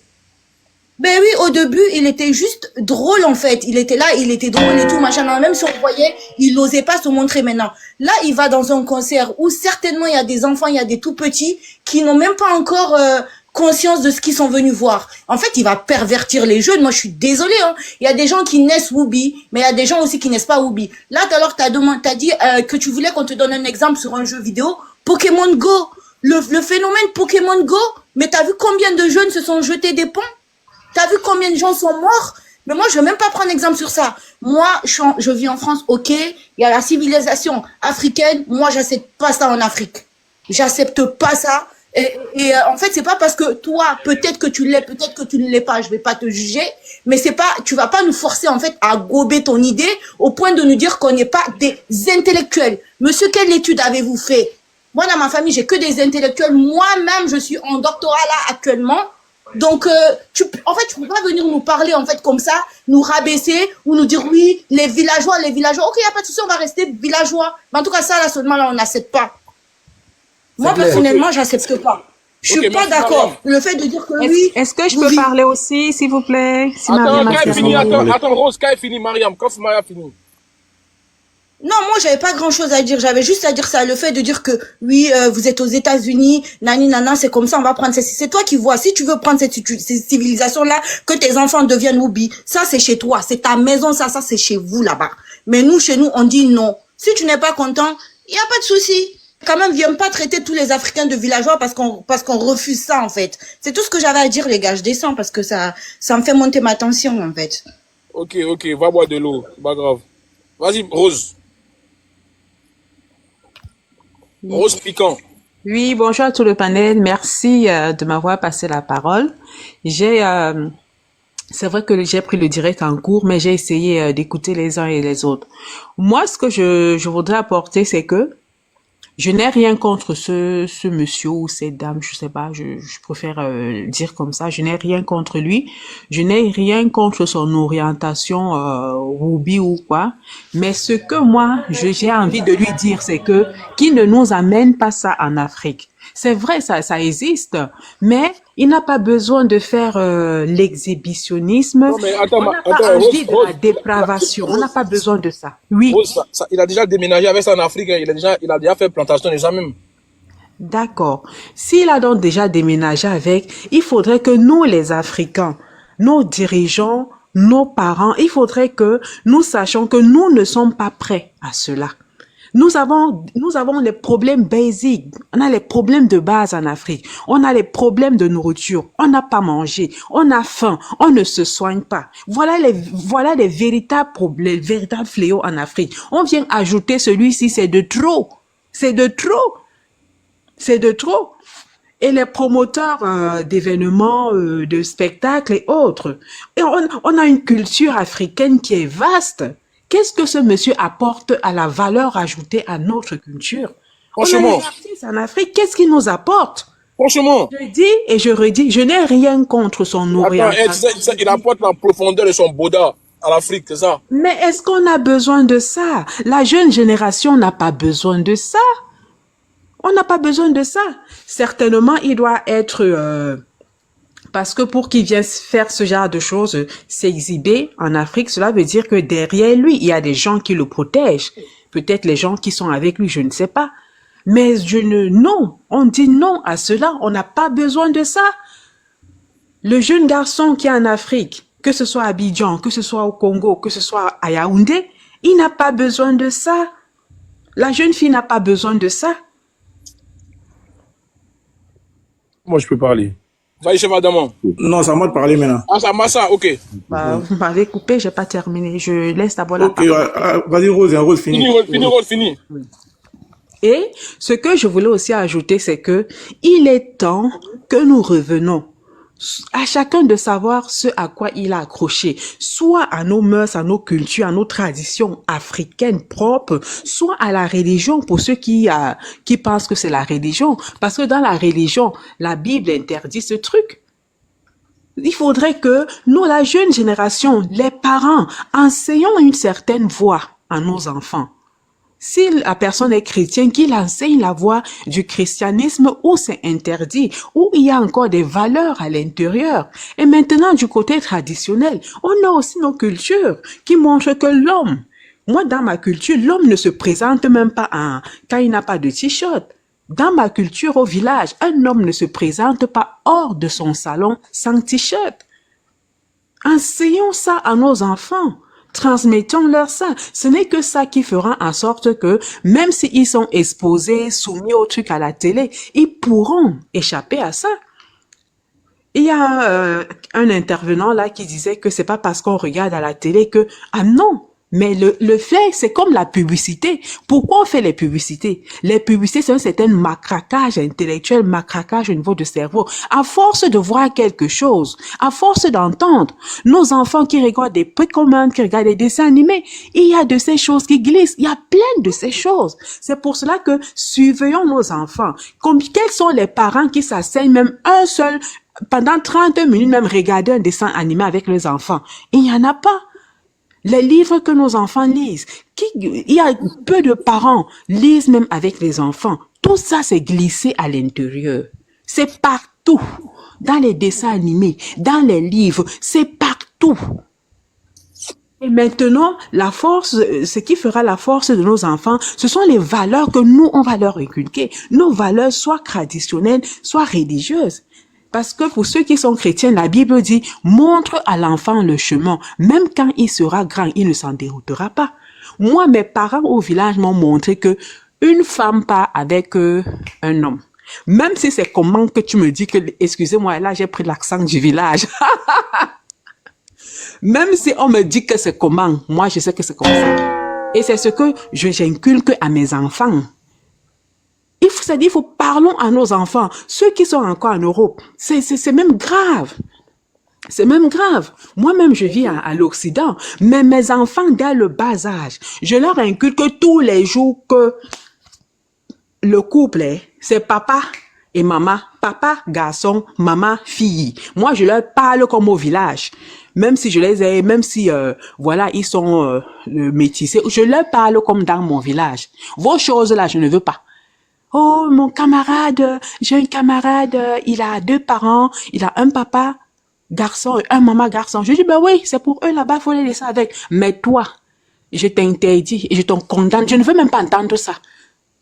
Ben oui, au début, il était juste drôle en fait. Il était là, il était drôle et tout, machin. Non, même si on voyait, il n'osait pas se montrer maintenant. Là, il va dans un concert où certainement il y a des enfants, il y a des tout petits qui n'ont même pas encore conscience de ce qu'ils sont venus voir. En fait, il va pervertir les jeunes. Moi, je suis désolée. Hein. Il y a des gens qui naissent Whoopi, mais il y a des gens aussi qui naissent pas Whoopi. Là, tout à l'heure, t'as dit que tu voulais qu'on te donne un exemple sur un jeu vidéo. Pokémon Go. Le phénomène Pokémon Go. Mais t'as vu combien de jeunes se sont jetés des ponts? T'as vu combien de gens sont morts? Mais moi, je vais même pas prendre exemple sur ça. Moi, je vis en France, ok. Il y a la civilisation africaine. Moi, j'accepte pas ça en Afrique. J'accepte pas ça. Et en fait, c'est pas parce que toi, peut-être que tu l'es, peut-être que tu ne l'es pas. Je vais pas te juger. Mais c'est pas, tu vas pas nous forcer, en fait, à gober ton idée au point de nous dire qu'on n'est pas des intellectuels. Monsieur, quelle étude avez-vous fait? Moi, dans ma famille, j'ai que des intellectuels. Moi-même, je suis en doctorat là, actuellement. Donc, tu peux pas venir nous parler, en fait, comme ça, nous rabaisser ou nous dire, oui, les villageois. Ok, il n'y a pas de souci, on va rester villageois. Mais en tout cas, ça, là, seulement, là, on n'accepte pas. Moi, clair. personnellement, j'accepte pas. Je suis Ok, pas merci, d'accord. Mariam. Le fait de dire que oui. Est-ce que je vous peux vi- parler aussi, s'il vous plaît? Si Attends, Mariam a quand elle finit, terminé. attends, Rose, quand elle finit, Mariam, quand Mariam finit. Non, moi, j'avais pas grand-chose à dire. J'avais juste à dire ça. Le fait de dire que, oui, vous êtes aux États-Unis, nani, nana, c'est comme ça, on va prendre ça. C'est toi qui vois. Si tu veux prendre cette civilisation-là, que tes enfants deviennent Whoopi, ça, c'est chez toi. C'est ta maison, ça, c'est chez vous, là-bas. Mais nous, chez nous, on dit non. Si tu n'es pas content, il n'y a pas de souci. Quand même, viens pas traiter tous les Africains de villageois parce qu'on refuse ça, en fait. C'est tout ce que j'avais à dire, les gars. Je descends parce que ça me fait monter ma tension, en fait. Ok, va boire de l'eau, c'est pas grave. Vas-y, Rose. Rose piquant. Oui, bonjour à tout le panel. Merci de m'avoir passé la parole. C'est vrai que j'ai pris le direct en cours, mais j'ai essayé d'écouter les uns et les autres. Moi, ce que je voudrais apporter, c'est que je n'ai rien contre ce monsieur ou cette dame, je sais pas, je préfère dire comme ça, je n'ai rien contre lui, je n'ai rien contre son orientation Whoopi ou quoi, mais ce que moi, j'ai envie de lui dire, c'est que qu'il ne nous amène pas ça en Afrique. C'est vrai, ça existe, mais il n'a pas besoin de faire l'exhibitionnisme. Non, mais attends, On n'a pas envie de la dépravation, on n'a pas besoin de ça. Oui. Rose, il a déjà déménagé avec ça en Afrique, hein. Il a déjà fait plantation déjà même. D'accord. S'il a donc déjà déménagé avec, il faudrait que nous, les Africains, nos dirigeants, nos parents, il faudrait que nous sachions que nous ne sommes pas prêts à cela. Nous avons les problèmes basiques. On a les problèmes de base en Afrique. On a les problèmes de nourriture. On n'a pas mangé. On a faim. On ne se soigne pas. Voilà les véritables problèmes, véritables fléaux en Afrique. On vient ajouter celui-ci, c'est de trop. C'est de trop. C'est de trop. Et les promoteurs d'événements, de spectacles et autres. Et on a une culture africaine qui est vaste. Qu'est-ce que ce monsieur apporte à la valeur ajoutée à notre culture? Franchement. On a des artistes en Afrique, qu'est-ce qu'il nous apporte? Franchement. Je dis et je redis, je n'ai rien contre son orientation. Attends, il apporte la profondeur de son Bouddha à l'Afrique, c'est ça? Mais est-ce qu'on a besoin de ça? La jeune génération n'a pas besoin de ça. On n'a pas besoin de ça. Certainement, il doit être... parce que pour qu'il vienne faire ce genre de choses, s'exhiber en Afrique, cela veut dire que derrière lui, il y a des gens qui le protègent. Peut-être les gens qui sont avec lui, je ne sais pas. Mais non, on dit non à cela. On n'a pas besoin de ça. Le jeune garçon qui est en Afrique, que ce soit à Abidjan, que ce soit au Congo, que ce soit à Yaoundé, il n'a pas besoin de ça. La jeune fille n'a pas besoin de ça. Moi, je peux parler. Vas-y, chef Adamant. Non, c'est à moi de parler maintenant. Ah, ça massa, ok. Vous m'avez coupé, j'ai pas terminé. Je laisse d'abord la Ok, parole. vas-y Rose, fini. Fini. Et ce que je voulais aussi ajouter, c'est que il est temps que nous revenons à chacun de savoir ce à quoi il a accroché, soit à nos mœurs, à nos cultures, à nos traditions africaines propres, soit à la religion pour ceux qui pensent que c'est la religion. Parce que dans la religion, la Bible interdit ce truc. Il faudrait que nous, la jeune génération, les parents, enseignons une certaine voie à nos enfants. Si la personne est chrétienne, qu'il enseigne la voie du christianisme où c'est interdit, où il y a encore des valeurs à l'intérieur. Et maintenant, du côté traditionnel, on a aussi nos cultures qui montrent que l'homme, moi dans ma culture, l'homme ne se présente même pas quand il n'a pas de t-shirt. Dans ma culture au village, un homme ne se présente pas hors de son salon sans t-shirt. Enseignons ça à nos enfants. Transmettons-leur ça. Ce n'est que ça qui fera en sorte que, même s'ils sont exposés, soumis au truc à la télé, ils pourront échapper à ça. Il y a un intervenant là qui disait que c'est pas parce qu'on regarde à la télé que, ah non, mais le fait, c'est comme la publicité. Pourquoi on fait les publicités? Les publicités, c'est un certain matraquage intellectuel, matraquage au niveau du cerveau. À force de voir quelque chose, à force d'entendre, nos enfants qui regardent des précommandes, qui regardent des dessins animés, il y a de ces choses qui glissent. Il y a plein de ces choses. C'est pour cela que surveillons nos enfants. Quels sont les parents qui s'asseyent même pendant 30 minutes, même regarder un dessin animé avec les enfants? Il n'y en a pas. Les livres que nos enfants lisent, il y a peu de parents lisent même avec les enfants. Tout ça, c'est glissé à l'intérieur. C'est partout. Dans les dessins animés, dans les livres, c'est partout. Et maintenant, ce qui fera la force de nos enfants, ce sont les valeurs que nous, on va leur inculquer. Nos valeurs, soit traditionnelles, soit religieuses. Parce que pour ceux qui sont chrétiens, la Bible dit, montre à l'enfant le chemin. Même quand il sera grand, il ne s'en déroutera pas. Moi, mes parents au village m'ont montré que une femme part avec un homme. Même si c'est comment que tu me dis que, excusez-moi, là, j'ai pris l'accent du village. Même si on me dit que c'est comment, moi, je sais que c'est comme ça. Et c'est ce que j'inculque à mes enfants. Il faut parlons à nos enfants. Ceux qui sont encore en Europe, c'est même grave. C'est même grave. Moi-même, je vis à l'Occident, mais mes enfants, dès le bas âge, je leur inculque tous les jours que le couple, c'est papa et maman. Papa, garçon, maman, fille. Moi, je leur parle comme au village. Même si je les ai, même si, voilà, ils sont métissés, je leur parle comme dans mon village. Vos choses là, je ne veux pas. Oh, mon camarade, j'ai un camarade, il a 2 parents, il a un papa garçon et un maman garçon. Je dis, ben oui, c'est pour eux là-bas, faut les laisser avec. Mais toi, je t'interdis et je t'en condamne. Je ne veux même pas entendre ça.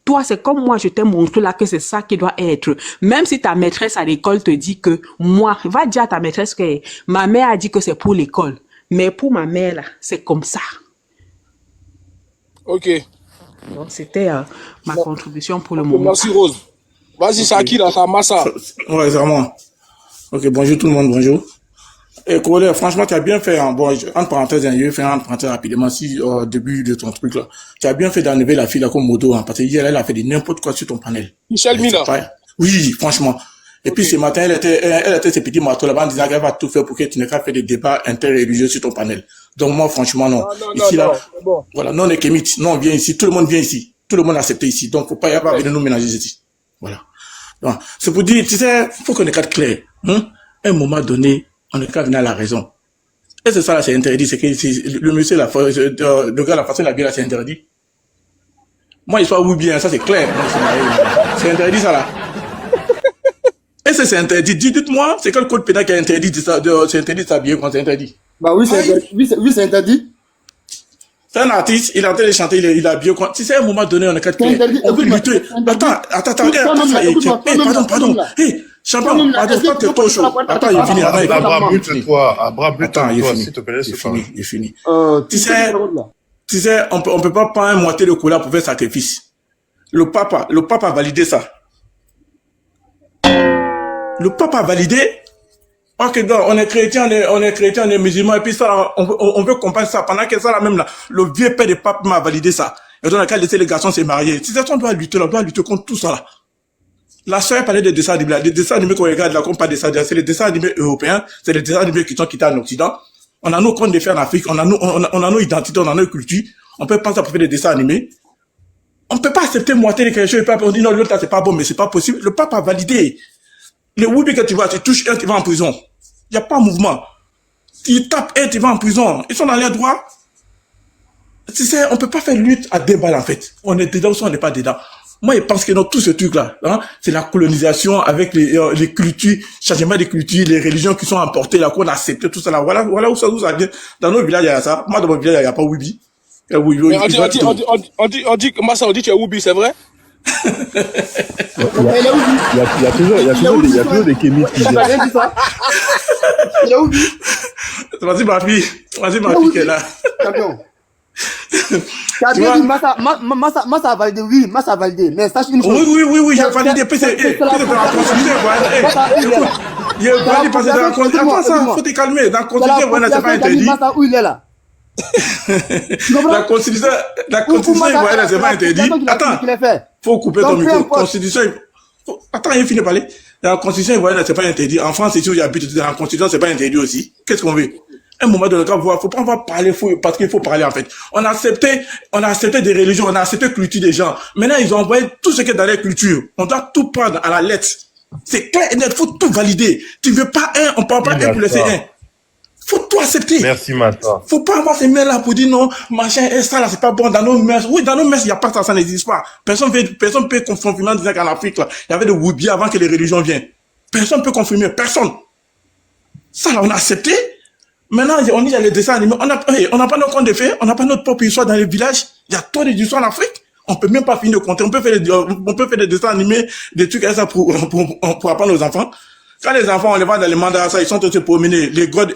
Toi, c'est comme moi, je t'ai montré là que c'est ça qui doit être. Même si ta maîtresse à l'école te dit que moi, va dire à ta maîtresse que ma mère a dit que c'est pour l'école. Mais pour ma mère là, c'est comme ça. Ok. Donc, c'était ma contribution pour le moment. Merci Rose. Vas-y, Saki, là, ça massa. Ouais, c'est à moi. Ok, bonjour tout le monde, bonjour. Et Colère, franchement, tu as bien fait, hein, bon, entre parenthèses, je vais faire entre parenthèses rapidement, si au début de ton truc là, tu as bien fait d'enlever la fille là comme modo, hein, parce que hier, elle a fait de n'importe quoi sur ton panel. Michel Mina. Oui, franchement. Et puis ce matin, elle était ces petits marteaux là-bas en disant qu'elle va tout faire pour que tu n'aies qu'à faire des débats interreligieux sur ton panel. Donc moi, franchement, non. Ici, là, bon. voilà, non, on est kémites. Non, on vient ici. Tout le monde vient ici. Tout le monde a accepté ici. Donc, faut pas y avoir venir nous ménager ici. Voilà. Donc, c'est pour dire, tu sais, faut qu'on ait qu'à être clair. Hein? À un moment donné, on est qu'à venir à la raison. Et c'est ça, là, c'est interdit. C'est que le monsieur, le gars, la façon de la bière, là, c'est interdit. Moi, il soit oui bien, ça, c'est clair. C'est interdit, ça, là. Et c'est interdit. Dites-moi, c'est quel code pénal qui a interdit c'est interdit de s'habiller quand c'est interdit? Bah oui, c'est interdit. C'est un artiste, il est en train de chanter, il a bien quoi. Si c'est à un moment donné, on est quatre clés. On peut lutter. Attends, pardon. Hé, champion, pardon, pas que toi chaud. Attends, il finit. Attends, il finit. Tu sais, on peut pas prendre un moitié de cola pour faire sacrifice. Le pape a validé ça. Le pape a validé. Ok, donc, on est chrétien, on est musulman, et puis ça, on veut comprendre ça. Pendant que ça, là, même là, le vieux père de pape m'a validé ça. Et donc, on a laisser les garçons se marier. Si on doit lutter, contre tout ça, là. La soeur parlait des dessins animés, les dessins animés qu'on regarde là, qu'on parle de ça, c'est les dessins animés européens, c'est les dessins animés qui sont quittés en Occident. On a nos comptes de faire en Afrique, on a nos identités, on a nos cultures. On peut penser à faire des dessins animés. On peut pas accepter moitié de quelque chose, et on dit non, l'autre là, c'est pas bon, mais c'est pas possible. Le pape a validé. Les whoopie que tu vois, tu touches un, tu vas en prison. Il n'y a pas mouvement. Tu tapes un, tu vas en prison. Ils sont dans les droits. tu sais, on peut pas faire lutte à deux balles, en fait. On est dedans ou on n'est pas dedans. Moi, je pense que dans tout ce truc-là, hein, c'est la colonisation avec les cultures, changement des cultures, les religions qui sont importées, là, qu'on accepte, tout ça, là. Voilà où ça vient. Dans nos villages, il y a ça. Moi, dans mon village, il n'y a pas Wibi. Mais on dit, Massa, on dit que tu es Woubi, c'est vrai? Il y a toujours des kémites qui T'as viennent. rien dit ça? Il a oublié. Vas-y, ma fille qui est là. Champion. T'as bien dit, Massa a validé, oui, Massa a validé. Mais sache une chose. Oui, j'ai validé. Puis c'est la constitution, il est validé parce que dans la constitution, attends ça, faut te calmer. Dans la constitution, voilà, c'est pas interdit. Massa, où il est là? La constitution, voilà, c'est pas interdit. Attends, faut couper ton micro. Constitution, attends, il finit de parler. Dans la constitution, voilà, c'est pas interdit. En France, ici où j'habite, dans la constitution, c'est pas interdit aussi. Qu'est-ce qu'on veut? Un moment donné, faut pas avoir parler, parce qu'il faut parler, en fait. On a accepté des religions, on a accepté la culture des gens. Maintenant, ils ont envoyé tout ce qui est dans les cultures. On doit tout prendre à la lettre. C'est clair et net, faut tout valider. Tu veux pas un, on parle pas un pour laisser un. Faut tout accepter. Merci, Massa. Faut pas avoir ces mains-là pour dire non, machin, et ça là, c'est pas bon dans nos mœurs. Oui, dans nos mœurs, il y a pas ça n'existe pas. Personne peut confirmer en disant qu'en Afrique, là, il y avait des Woubi avant que les religions viennent. Personne peut confirmer, personne. Ça là, on a accepté. Maintenant, on dit, il y a les dessins animés. On n'a pas nos comptes de faits, on n'a pas notre propre histoire dans les villages. Il y a trop d'histoires en Afrique. On peut même pas finir de compter. On peut faire des dessins animés, des trucs comme ça pour apprendre aux enfants. Quand les enfants, on les voit dans les mandats, ça, ils sont en train de se promener. Les godes,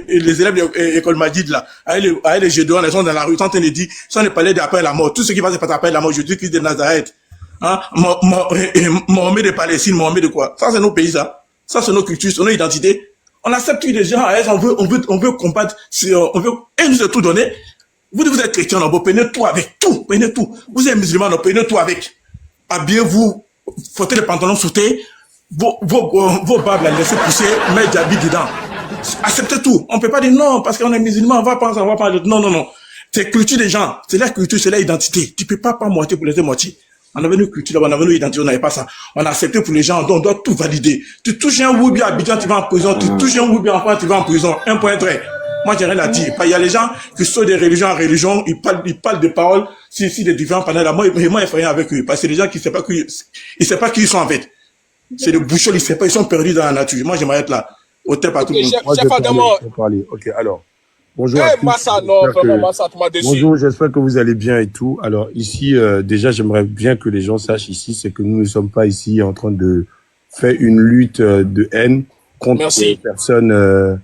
les élèves de l'école Madid, là, avec les jeux d'or, ils sont dans la rue, ils sont en train de dire, sans les parler d'après la mort. Tout ce qui va se passer après la mort, Jésus Christ de Nazareth. Hein? Mohamed de Palestine, Mohamed de quoi? Ça, c'est nos pays, ça. Ça, c'est nos cultures, c'est nos identités. On accepte les gens, on veut combattre, on veut, et nous a tout donné. Vous êtes chrétien, on prenez tout avec, tout, prenez tout. Vous êtes musulman, on prenez tout avec. Habillez-vous, frottez les pantalons sautés, vos babes, là, laissez pousser, mettez des habits dedans. Acceptez tout. On peut pas dire non, parce qu'on est musulman, on va pas dire non. C'est culture des gens, c'est la culture, c'est leur identité. Tu peux pas moitié pour laisser moitié. On avait nos cultures, on avait nos identités, on n'avait pas ça. On a accepté pour les gens, on doit tout valider. Tu touches un Woubi à Abidjan, tu vas en prison. Tu touches un Woubi en France, tu vas en prison. Un point trait. Moi, j'ai rien à dire. Il y a les gens qui sont de religion en religion, ils parlent de paroles, si des différents panels là. Moi, il fait rien avec eux. Parce que c'est des gens qui savent pas qui ils sont en fait. C'est des bouchons, ils savent pas, ils sont perdus dans la nature. Moi, j'aimerais être là. Au thème à tout le monde. Moi, je vais parler. Ok, alors. Bonjour à tous. Massa, non, vraiment, Massa, tu m'as déçu. Bonjour, j'espère que vous allez bien et tout. Alors ici, déjà, j'aimerais bien que les gens sachent ici, c'est que nous ne sommes pas ici en train de faire une lutte de haine contre les personnes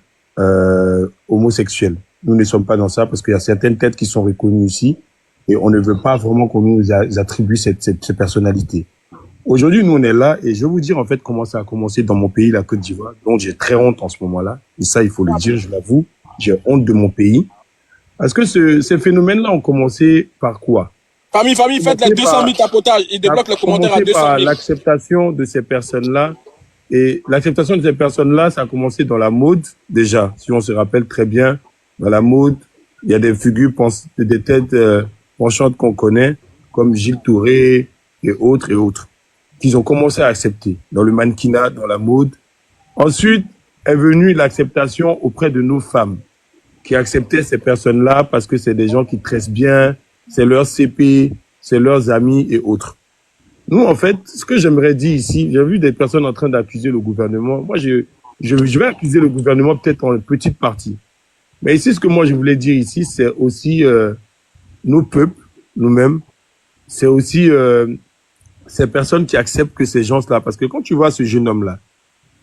homosexuelles. Nous ne sommes pas dans ça parce qu'il y a certaines têtes qui sont reconnues ici et on ne veut pas vraiment qu'on nous attribue cette personnalité. Aujourd'hui, nous, on est là et je vais vous dire en fait comment ça a commencé dans mon pays, la Côte d'Ivoire, dont j'ai très honte en ce moment-là. Et ça, il faut le dire, je l'avoue. J'ai honte de mon pays. Parce que ces phénomènes-là ont commencé par quoi? Famille, faites les 200 000 tapotages. Ils débloquent les commentaires à 200 000. L'acceptation de ces personnes-là. Et l'acceptation de ces personnes-là, ça a commencé dans la mode, déjà. Si on se rappelle très bien, dans la mode, il y a des figures, des têtes penchantes qu'on connaît, comme Gilles Touré et autres, qu'ils ont commencé à accepter dans le mannequinat, dans la mode. Ensuite est venue l'acceptation auprès de nos femmes, qui acceptaient ces personnes-là parce que c'est des gens qui tressent bien, c'est leurs CP, c'est leurs amis et autres. Nous, en fait, ce que j'aimerais dire ici, j'ai vu des personnes en train d'accuser le gouvernement. Moi, je vais accuser le gouvernement peut-être en petite partie. Mais ici, ce que moi, je voulais dire ici, c'est aussi nos peuples, nous-mêmes. C'est aussi ces personnes qui acceptent que ces gens-là, parce que quand tu vois ce jeune homme-là,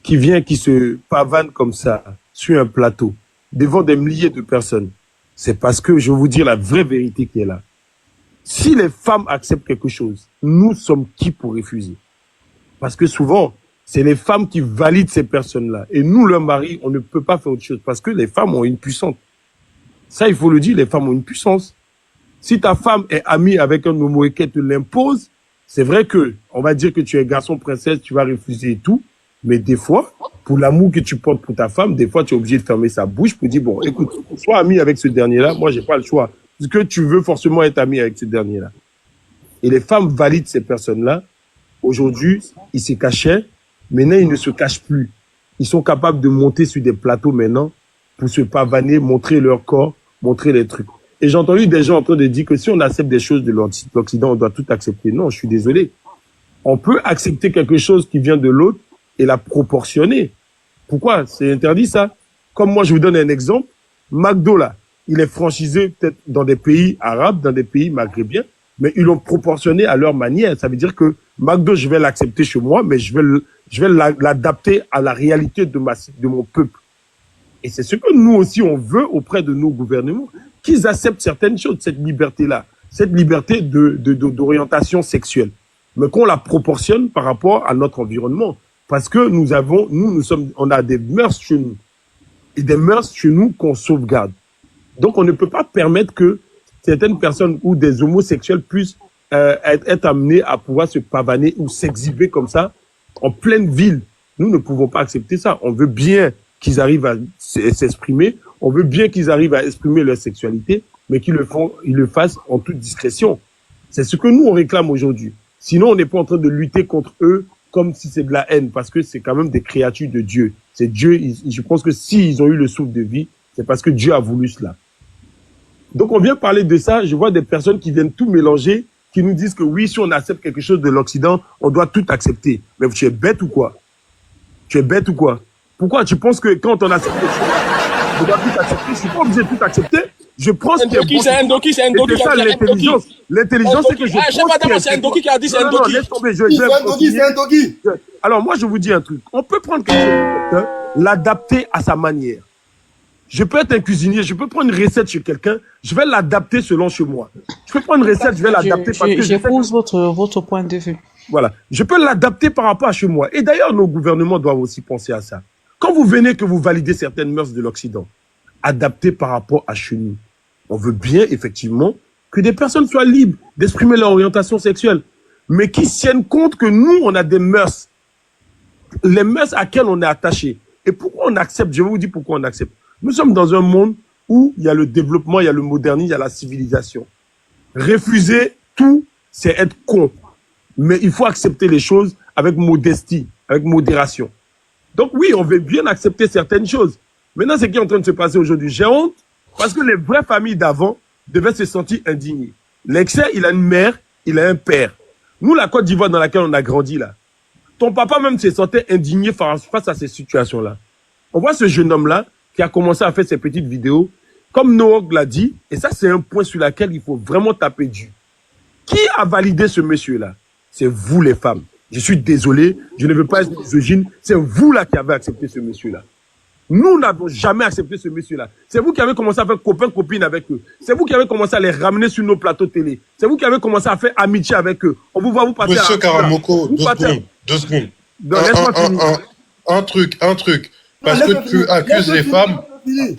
qui vient, qui se pavane comme ça, sur un plateau, devant des milliers de personnes, c'est parce que je vais vous dire la vraie vérité qui est là. Si les femmes acceptent quelque chose, nous sommes qui pour refuser? Parce que souvent, c'est les femmes qui valident ces personnes-là. Et nous, leurs maris, on ne peut pas faire autre chose. Parce que les femmes ont une puissance. Ça, il faut le dire, les femmes ont une puissance. Si ta femme est amie avec un homo et qu'elle te l'impose, c'est vrai que, on va dire que tu es garçon princesse, tu vas refuser et tout. Mais des fois, pour l'amour que tu portes pour ta femme, des fois, tu es obligé de fermer sa bouche pour dire, bon, écoute, sois ami avec ce dernier-là. Moi, j'ai pas le choix. Parce que tu veux forcément être ami avec ce dernier-là. Et les femmes valident ces personnes-là. Aujourd'hui, ils se cachaient. Maintenant, ils ne se cachent plus. Ils sont capables de monter sur des plateaux maintenant pour se pavaner, montrer leur corps, montrer les trucs. Et j'ai entendu des gens en train de dire que si on accepte des choses de l'Occident, on doit tout accepter. Non, je suis désolé. On peut accepter quelque chose qui vient de l'autre et la proportionner. Pourquoi? C'est interdit, ça. Comme moi, je vous donne un exemple. McDo, là, il est franchisé peut-être dans des pays arabes, dans des pays maghrébiens, mais ils l'ont proportionné à leur manière. Ça veut dire que McDo, je vais l'accepter chez moi, mais je vais l'adapter à la réalité de mon peuple. Et c'est ce que nous aussi, on veut auprès de nos gouvernements, qu'ils acceptent certaines choses, cette liberté-là, cette liberté d'orientation sexuelle, mais qu'on la proportionne par rapport à notre environnement. Parce que on a des mœurs chez nous. Et des mœurs chez nous qu'on sauvegarde. Donc, on ne peut pas permettre que certaines personnes ou des homosexuels puissent être amenés à pouvoir se pavaner ou s'exhiber comme ça en pleine ville. Nous ne pouvons pas accepter ça. On veut bien qu'ils arrivent à s'exprimer. On veut bien qu'ils arrivent à exprimer leur sexualité, mais qu'ils le fassent en toute discrétion. C'est ce que nous, on réclame aujourd'hui. Sinon, on n'est pas en train de lutter contre eux comme si c'est de la haine, parce que c'est quand même des créatures de Dieu. C'est Dieu, je pense que s'ils ont eu le souffle de vie, c'est parce que Dieu a voulu cela. Donc on vient parler de ça, je vois des personnes qui viennent tout mélanger, qui nous disent que oui, si on accepte quelque chose de l'Occident, on doit tout accepter. Mais tu es bête ou quoi? Tu es bête ou quoi? Pourquoi tu penses que quand on accepte quelque chose, on doit tout accepter? Je suis pas obligé de tout accepter. Je prends ce qui est bon. C'est un doki qui a dit l'intelligence. L'intelligence, c'est que je prends c'est un doki qui a dit c'est un non, doki. laisse tomber, C'est un doki. Alors moi, je vous dis un truc. On peut prendre quelque chose de quelqu'un, l'adapter à sa manière. Je peux être un cuisinier, je peux prendre une recette chez quelqu'un, je vais l'adapter selon chez moi. Je peux prendre une recette, je vais l'adapter parce que j'épouse votre point de vue. Voilà. Je peux l'adapter par rapport à chez moi. Et d'ailleurs, nos gouvernements doivent aussi penser à ça. Quand vous venez que vous validez certaines mœurs de l'Occident, adaptées par rapport à chez nous. On veut bien, effectivement, que des personnes soient libres d'exprimer leur orientation sexuelle, mais qui tiennent compte que nous, on a des mœurs. Les mœurs à quelles on est attaché. Et pourquoi on accepte? Je vais vous dire pourquoi on accepte. Nous sommes dans un monde où il y a le développement, il y a le modernisme, il y a la civilisation. Refuser tout, c'est être con. Mais il faut accepter les choses avec modestie, avec modération. Donc oui, on veut bien accepter certaines choses. Maintenant, ce qui est en train de se passer aujourd'hui, j'ai honte parce que les vraies familles d'avant devaient se sentir indignées. L'excès, il a une mère, il a un père. Nous, la Côte d'Ivoire dans laquelle on a grandi là, ton papa même se sentait indigné face à ces situations-là. On voit ce jeune homme-là qui a commencé à faire ses petites vidéos. Comme Noog l'a dit, et ça c'est un point sur lequel il faut vraiment taper du. Qui a validé ce monsieur-là? C'est vous les femmes. Je suis désolé, je ne veux pas être misogyne. C'est vous là qui avez accepté ce monsieur-là. Nous n'avons jamais accepté ce monsieur-là. C'est vous qui avez commencé à faire copain-copine avec eux. C'est vous qui avez commencé à les ramener sur nos plateaux télé. C'est vous qui avez commencé à faire amitié avec eux. On vous voit vous passer Monsieur Karamoko, deux secondes. Un truc. Parce que tu accuses les femmes.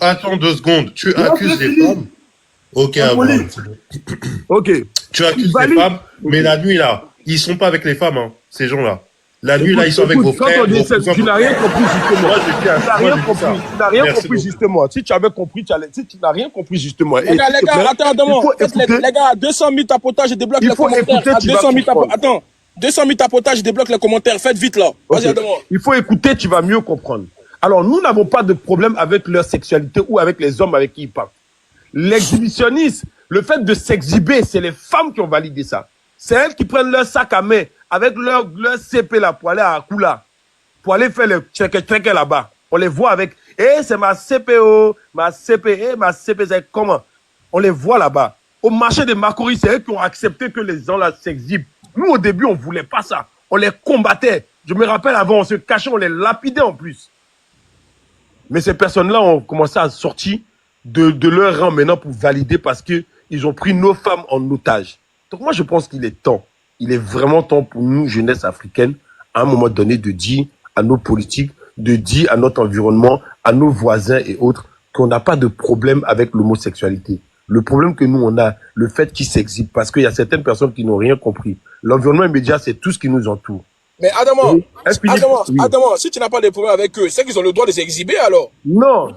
Attends 2 secondes. Tu accuses les femmes. Ok, Abraham. Ok. Tu accuses les femmes, mais la nuit là, ils sont pas avec les femmes, hein, ces gens-là. La nuit là, ils sont avec vos frères. Tu n'as rien compris justement. Tu n'as rien compris justement. Si tu avais compris, tu n'as rien compris justement. Les gars, attends, les gars, 200 000 tapotages, je débloque les commentaires. 200 000 tapotages. Attends, 200 000 tapotages, je débloque les commentaires. Faites vite là. Vas-y, attends-moi. Il faut écouter, tu vas mieux comprendre. Alors, nous n'avons pas de problème avec leur sexualité ou avec les hommes avec qui ils parlent. L'exhibitionnisme, le fait de s'exhiber, c'est les femmes qui ont validé ça. C'est elles qui prennent leur sac à main avec leur CP là pour aller à Kula, pour aller faire le check là-bas. On les voit avec, c'est ma CPO, ma CP, ma CP, c'est comment? On les voit là-bas. Au marché des Makori, c'est eux qui ont accepté que les gens là s'exhibent. Nous, au début, on voulait pas ça. On les combattait. Je me rappelle avant, on se cachait, on les lapidait en plus. Mais ces personnes-là ont commencé à sortir de leur rang maintenant pour valider parce que ils ont pris nos femmes en otage. Donc moi, je pense qu'il est temps. Il est vraiment temps pour nous, jeunesse africaine, à un moment donné, de dire à nos politiques, de dire à notre environnement, à nos voisins et autres, qu'on n'a pas de problème avec l'homosexualité. Le problème que nous, on a, le fait qu'ils s'exhibent, parce qu'il y a certaines personnes qui n'ont rien compris. L'environnement immédiat, c'est tout ce qui nous entoure. Mais Adama, si tu n'as pas de problème avec eux, c'est qu'ils ont le droit de s'exhiber alors? Non.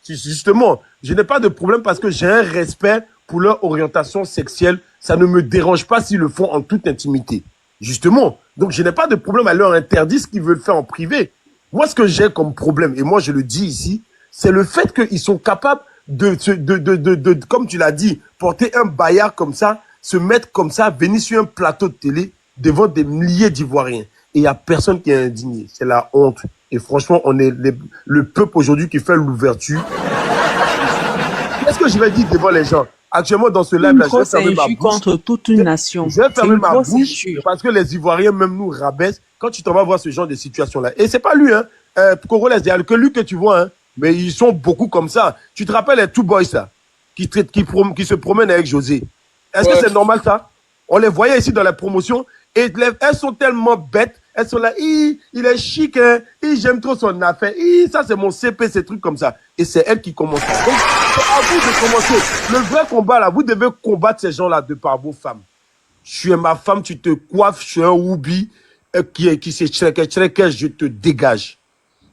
Justement, je n'ai pas de problème parce que j'ai un respect pour leur orientation sexuelle. Ça ne me dérange pas s'ils le font en toute intimité. Justement. Donc, je n'ai pas de problème à leur interdire ce qu'ils veulent faire en privé. Moi, ce que j'ai comme problème, et moi je le dis ici, c'est le fait qu'ils sont capables comme tu l'as dit, porter un baillard comme ça, se mettre comme ça, venir sur un plateau de télé devant des milliers d'Ivoiriens. Et il n'y a personne qui est indigné. C'est la honte. Et franchement, on est le peuple aujourd'hui qui fait l'ouverture. Qu'est-ce que je vais dire devant les gens? Actuellement, dans ce live-là, je vais fermer ma bouche. Contre toute une nation. Je vais fermer ma bouche parce que les Ivoiriens, même nous, rabaissent quand tu t'en vas voir ce genre de situation-là. Et c'est pas lui, hein. Corolla, il y a que lui que tu vois, hein. Mais ils sont beaucoup comme ça. Tu te rappelles les Two Boys, là, qui se promènent avec José. Est-ce que c'est normal, ça? On les voyait ici dans la promotion et elles sont tellement bêtes. Elles sont là, il est chic, hein. J'aime trop son affaire. Ça, c'est mon CP, ces trucs comme ça. Et c'est elle qui commence. Donc, c'est à vous de commencer. Le vrai combat, là, vous devez combattre ces gens-là de par vos femmes. Tu es ma femme, tu te coiffes, je suis un Woubi qui s'est tchèque, je te dégage.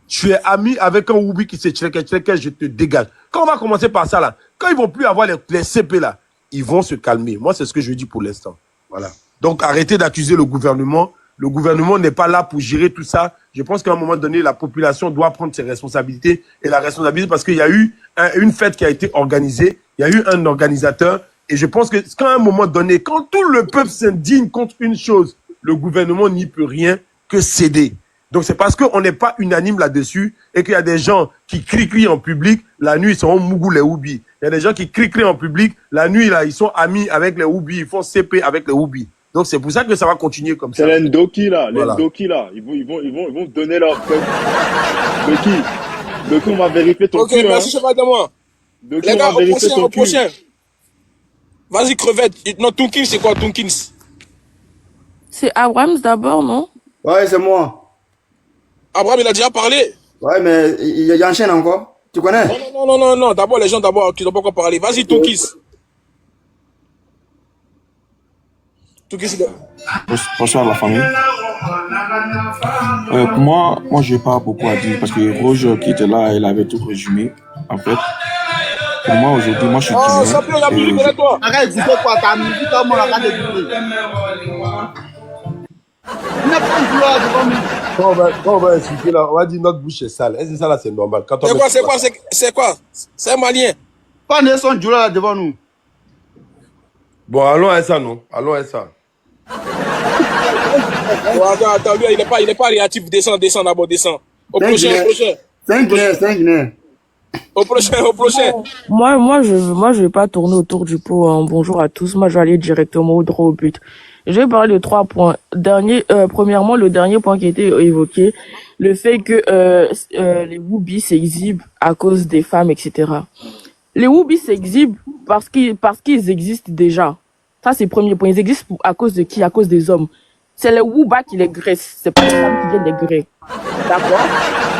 Tu es ami avec un Woubi qui s'est tchèque, je te dégage. Quand on va commencer par ça, là, quand ils vont plus avoir les CP, là, ils vont se calmer. Moi, c'est ce que je dis pour l'instant. Voilà. Donc, arrêtez d'accuser le gouvernement. Le gouvernement n'est pas là pour gérer tout ça. Je pense qu'à un moment donné, la population doit prendre ses responsabilités. Et la responsabilité, parce qu'il y a eu une fête qui a été organisée, il y a eu un organisateur. Et je pense que qu'à un moment donné, quand tout le peuple s'indigne contre une chose, le gouvernement n'y peut rien que céder. Donc c'est parce qu'on n'est pas unanime là-dessus et qu'il y a des gens qui crient en public, la nuit ils sont Mougou les Woubi. Il y a des gens qui crient en public, la nuit là ils sont amis avec les Woubi, ils font CP avec les Woubi. Donc c'est pour ça que ça va continuer comme ça. C'est les Ndoki là, Voilà. les Ndoki là, ils vont donner leur Ndoki, on va vérifier ton Ok, cul. merci, cheval de moi. Ndoki, Les on gars, va vérifier ton au cul. prochain. Vas-y, crevette. Non, Tonkins, c'est quoi, Tonkins? C'est Abrams d'abord, non? Ouais, c'est moi. Abraham, il a déjà parlé. Ouais, mais il enchaîne encore. Tu connais? Non. D'abord, les gens, qui n'ont pas encore parlé. Vas-y, Tonkins. Bonsoir la famille. Moi, je n'ai pas beaucoup à dire parce que Roger qui était là, il avait tout résumé. En fait, pour moi aujourd'hui, moi je suis Oh, champion, la musique, toi. Arrête, tu sais quoi, ta musique, comment on a regardé Quand on va insulter là, on va dire notre bouche est sale. Est-ce que ça là c'est normal? Quand on C'est quoi? C'est un malien. Pas Nelson Djoula là devant nous. Bon, allons à ça, non? Allons à ça. Attends, lui, il n'est pas réactif. Descends d'abord, descends. Au prochain. C'est un Guinéen. Au prochain. Moi, je vais pas tourner autour du pot. Hein. Bonjour à tous. Moi, je vais aller directement droit au but. Je vais parler de 3 points. Premièrement, le dernier point qui a été évoqué, le fait que les Woubi s'exhibent à cause des femmes, etc. Les Woubi s'exhibent parce qu'ils existent déjà. Ça, c'est le premier point. Ils existent à cause de qui? À cause des hommes. C'est les Wouba qui les graissent. C'est pas les femmes qui viennent les graisser. D'accord?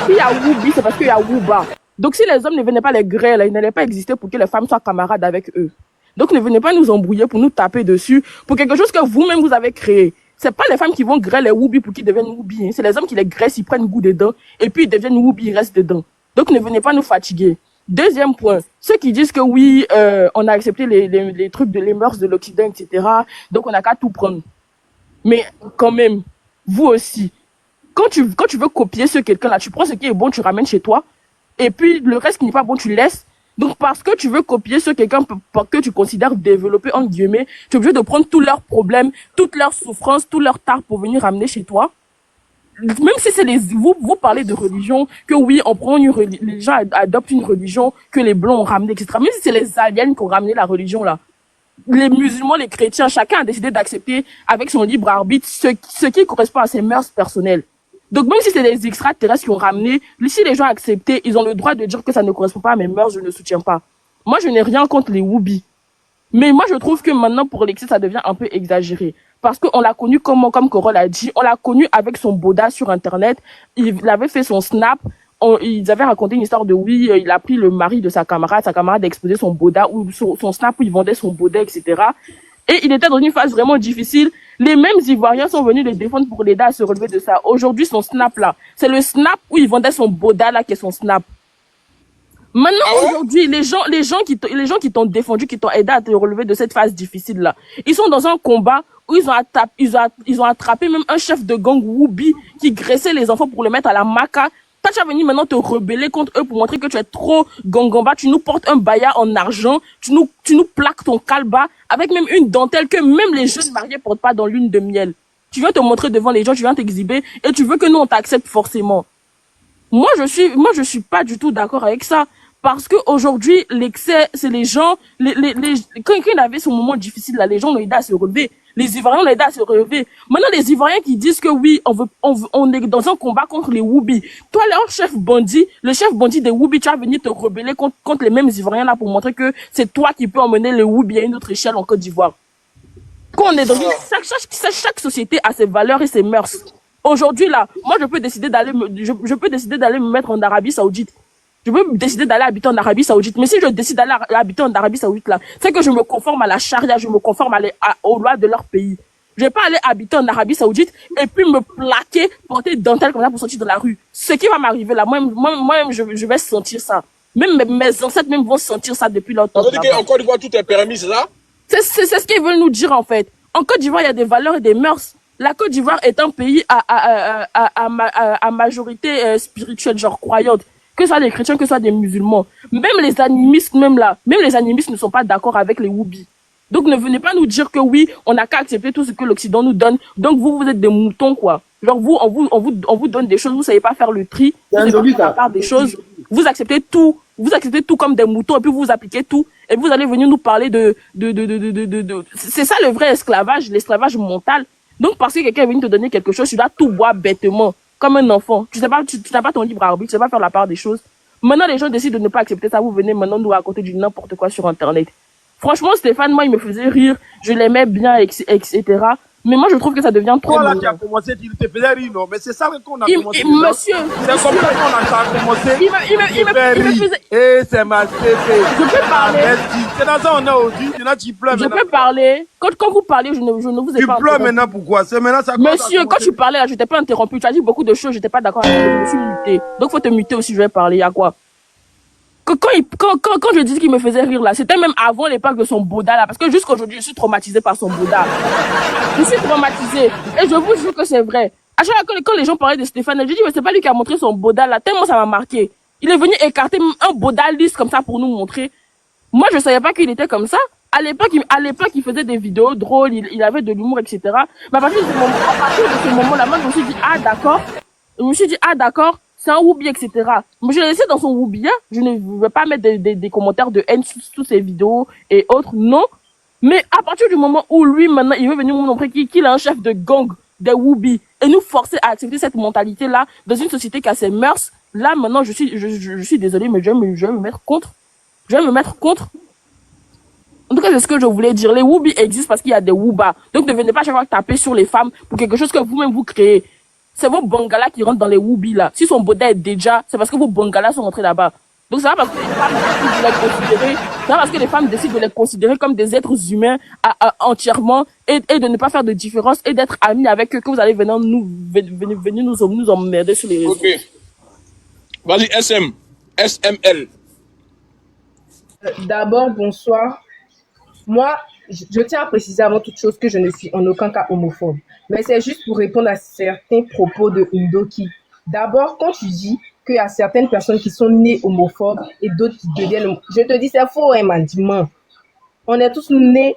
S'il y a Woubi, c'est parce qu'il y a Wouba. Donc, si les hommes ne venaient pas les graiser, là, ils n'allaient pas exister pour que les femmes soient camarades avec eux. Donc, ne venez pas nous embrouiller pour nous taper dessus pour quelque chose que vous-même vous avez créé. C'est pas les femmes qui vont graiser les Woubi pour qu'ils deviennent Woubi. Hein. C'est les hommes qui les graissent, ils prennent goût dedans et puis ils deviennent Woubi, ils restent dedans. Donc, ne venez pas nous fatiguer. Deuxième point, ceux qui disent que oui, on a accepté les trucs de les mœurs de l'Occident, etc. Donc, on n'a qu'à tout prendre. Mais quand même, vous aussi, quand tu veux copier ce quelqu'un-là, tu prends ce qui est bon, tu ramènes chez toi, et puis le reste qui n'est pas bon, tu laisses. Donc, parce que tu veux copier ce quelqu'un que tu considères développé, entre guillemets, tu es obligé de prendre tous leurs problèmes, toutes leurs souffrances, tous leurs tares pour venir ramener chez toi. Même si c'est vous parlez de religion, que oui, on prend les gens adoptent une religion que les blancs ont ramené, etc. Même si c'est les aliens qui ont ramené la religion, là. Les musulmans, les chrétiens, chacun a décidé d'accepter avec son libre arbitre ce qui correspond à ses mœurs personnelles. Donc même si c'est des extraterrestres qui ont ramené, si les gens ont accepté, ils ont le droit de dire que ça ne correspond pas à mes mœurs, je ne soutiens pas. Moi, je n'ai rien contre les Woubi. Mais moi, je trouve que maintenant, pour l'excès, ça devient un peu exagéré. Parce qu'on l'a connu comme Corolla a dit, on l'a connu avec son boda sur Internet. Il avait fait son snap. Ils avaient raconté une histoire de oui, il a pris le mari de sa camarade a exposé son boda ou son snap où il vendait son boda, etc. Et il était dans une phase vraiment difficile. Les mêmes Ivoiriens sont venus le défendre pour l'aider à se relever de ça. Aujourd'hui, son snap là, c'est le snap où il vendait son boda là qui est son snap. Maintenant, aujourd'hui, les gens qui t'ont défendu, qui t'ont aidé à te relever de cette phase difficile là, ils sont dans un combat où ils ont attrapé même un chef de gang Woubi qui graissait les enfants pour le mettre à la maca. Toi, tu vas venir maintenant te rebeller contre eux pour montrer que tu es trop gangamba. Tu nous portes un baya en argent. Tu nous plaques ton calba avec même une dentelle que même les jeunes mariés portent pas dans lune de miel. Tu viens te montrer devant les gens, tu viens t'exhiber et tu veux que nous, on t'accepte forcément. Moi, je suis pas du tout d'accord avec ça. Parce que aujourd'hui, l'excès, c'est les gens, quand il avait son moment difficile, là, les gens l'ont aidé à se relever. Les Ivoiriens l'ont aidé à se relever. Maintenant, les Ivoiriens qui disent que oui, on est dans un combat contre les Woubi. Toi, le chef bandit des Woubi, tu vas venir te rebeller contre les mêmes Ivoiriens là pour montrer que c'est toi qui peux emmener les Woubi à une autre échelle en Côte d'Ivoire. Quand on est dans chaque société a ses valeurs et ses mœurs. Aujourd'hui, là, moi, je peux décider d'aller me mettre en Arabie Saoudite. Je peux décider d'aller habiter en Arabie Saoudite. Mais si je décide d'aller habiter en Arabie Saoudite, là, c'est que je me conforme à la charia, je me conforme aux lois de leur pays. Je vais pas aller habiter en Arabie Saoudite et puis me plaquer, porter dentelle comme ça pour sortir de la rue. Ce qui va m'arriver là, moi-même, je vais sentir ça. Même mes ancêtres même vont sentir ça depuis longtemps. Ça veut dire qu'en Côte d'Ivoire, tout est permis, c'est ça? C'est ce qu'ils veulent nous dire, en fait. En Côte d'Ivoire, il y a des valeurs et des mœurs. La Côte d'Ivoire est un pays à majorité spirituelle, genre croyante. Que ce soit des chrétiens, que ce soit des musulmans. Même les animistes, même les animistes ne sont pas d'accord avec les Woubi. Donc ne venez pas nous dire que oui, on n'a qu'à accepter tout ce que l'Occident nous donne. Donc vous êtes des moutons, quoi. Genre on vous donne des choses, vous savez pas faire le tri, vous savez pas faire la part des choses. Vous acceptez tout comme des moutons et puis vous appliquez tout et vous allez venir nous parler de c'est ça le vrai esclavage, l'esclavage mental. Donc parce que quelqu'un est venu te donner quelque chose, tu dois tout boire bêtement. Comme un enfant. Tu n'as pas ton libre arbitre, tu sais pas faire la part des choses. Maintenant, les gens décident de ne pas accepter ça. Vous venez maintenant nous raconter du n'importe quoi sur Internet. Franchement, Stéphane, moi, il me faisait rire. Je l'aimais bien, etc. Mais moi, je trouve que ça devient trop... Toi, là, qui a commencé, il te faisait rire, non? Mais c'est ça qu'on a commencé. Monsieur, c'est comme ça qu'on a commencé. Il me faisait... Eh, c'est ma CP. Je peux parler. C'est dans ça on est aujourd'hui. Maintenant, tu pleures. Je peux parler. Quand vous parlez, je ne vous ai pas... Tu pleures maintenant, pourquoi? C'est maintenant ça. Monsieur, quand tu parlais, là, je t'ai pas interrompu. Tu as dit beaucoup de choses, je n'étais pas d'accord avec toi. Je me suis muté. Donc, faut te muter aussi, je vais parler. Il y a quoi? Quand je dis qu'il me faisait rire là, c'était même avant l'époque de son Bouddha là, parce que jusqu'aujourd'hui, je suis traumatisée par son Bouddha. Je suis traumatisée. Et je vous jure que c'est vrai. À chaque fois quand les gens parlaient de Stéphane, je dis, mais c'est pas lui qui a montré son Bouddha là, tellement ça m'a marqué. Il est venu écarter un Bouddha lisse comme ça pour nous montrer. Moi, je savais pas qu'il était comme ça. À l'époque, il faisait des vidéos drôles, il avait de l'humour, etc. Mais à partir de ce moment-là, moi, je me suis dit, ah, d'accord. C'est un Woubi, etc. Mais je l'ai laissé dans son Woubia. Je ne vais pas mettre des commentaires de haine sous ses vidéos et autres. Non. Mais à partir du moment où lui, maintenant, il veut venir nous montrer qu'il est un chef de gang des Woubi et nous forcer à accepter cette mentalité-là dans une société qui a ses mœurs, là, maintenant, je suis désolée, mais je vais me mettre contre. Je vais me mettre contre. En tout cas, c'est ce que je voulais dire. Les Woubi existent parce qu'il y a des Wouba. Donc, ne venez pas à chaque fois taper sur les femmes pour quelque chose que vous-même vous créez. C'est vos bangalas qui rentrent dans les Woubi là. Si son Bouddha est déjà, c'est parce que vos bangalas sont rentrés là-bas. Donc c'est pas parce que les femmes décident de les considérer comme des êtres humains entièrement et de ne pas faire de différence et d'être amis avec eux que vous allez venir nous emmerder sur les réseaux. Ok. Vas-y, SML. D'abord, bonsoir. Moi, je tiens à préciser avant toute chose que je ne suis en aucun cas homophobe. Mais c'est juste pour répondre à certains propos de Ndoki. D'abord, quand tu dis qu'il y a certaines personnes qui sont nées homophobes et d'autres qui deviennent... Je te dis, c'est faux, hein, man. On est tous nés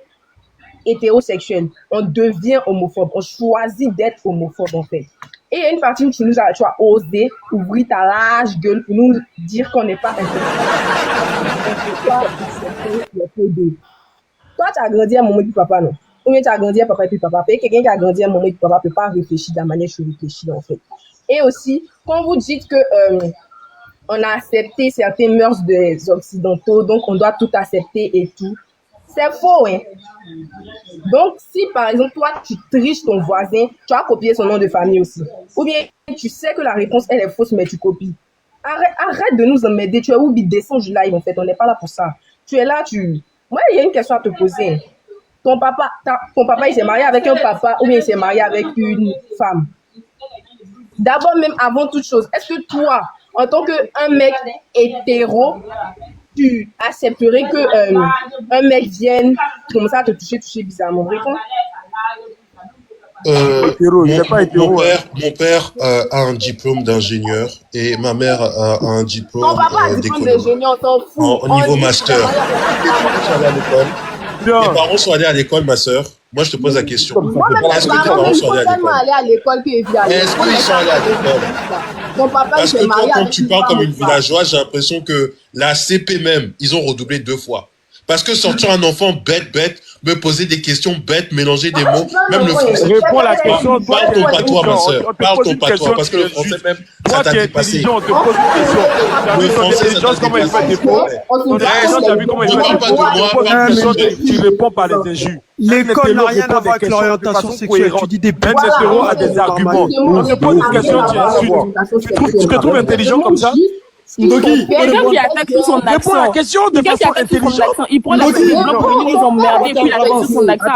hétérosexuels. On devient homophobe. On choisit d'être homophobe, en fait. Et il y a une partie où tu as osé ouvrir ta large gueule pour nous dire qu'on n'est pas intéressé. Toi, tu as grandi à maman et puis papa, non? Ou bien tu as grandi à papa et puis papa. Et quelqu'un qui a grandi à maman et puis papa ne peut pas réfléchir de la manière que je réfléchis, en fait. Et aussi, quand vous dites que on a accepté certaines mœurs des Occidentaux, donc on doit tout accepter et tout, c'est faux, hein. Donc, si par exemple, toi, tu triches ton voisin, tu as copié son nom de famille aussi. Ou bien, tu sais que la réponse, elle est fausse, mais tu copies. Arrête de nous emmerder. Tu es Woubi, descends du live, en fait. On n'est pas là pour ça. Tu es là, Moi, il y a une question à te poser. Ton papa, il s'est marié avec un papa ou bien il s'est marié avec une femme. D'abord, même avant toute chose, est-ce que toi, en tant qu'un mec hétéro, tu accepterais que un mec vienne comme ça te toucher bizarrement? Réponds. Hétéro, il n'est pas hétéro. Mon père a un diplôme d'ingénieur et ma mère a un diplôme Ton papa a diplôme d'ingénieur, on s'en fout. au niveau master. Mes parents sont allés à l'école, ma sœur. Moi, je te pose la question. Moi-même, Est-ce mes que tes parents parents ne sont sont allés à tellement l'école? allés à l'école qu'ils vivent à l'école. Est-ce qu'ils sont allés à l'école? Mon papa, il Parce que s'est toi, marié quand avec tu une parles femme comme au une Ghana. villageoise, j'ai l'impression que la CP même, ils ont redoublé 2 fois. Parce que sortir un enfant bête, me poser des questions bêtes, mélanger des mots, même le français. Réponds à la question. Parle ton patois, ma sœur. Parle ton patois, parce que le français même, ça t'a dépassé. On te pose une question. Tu as vu son intelligence, comment il fait des mots? Ton intelligence, tu as vu comment il fait des mots? Tu poses une question, tu réponds par les injures. L'école n'a rien à voir avec l'orientation sexuelle. Tu dis des Même l'hétéro a des arguments. On te pose une question, tu insultes. Tu te trouves intelligent comme ça? Quelqu'un qui attaque sur son accent. Réponds à la question de Quelqu'un qui façon attaque sur son intelligente. accent. Il prend l'accent des blancs pour venir nous emmerder, puis il attaque sur son accent.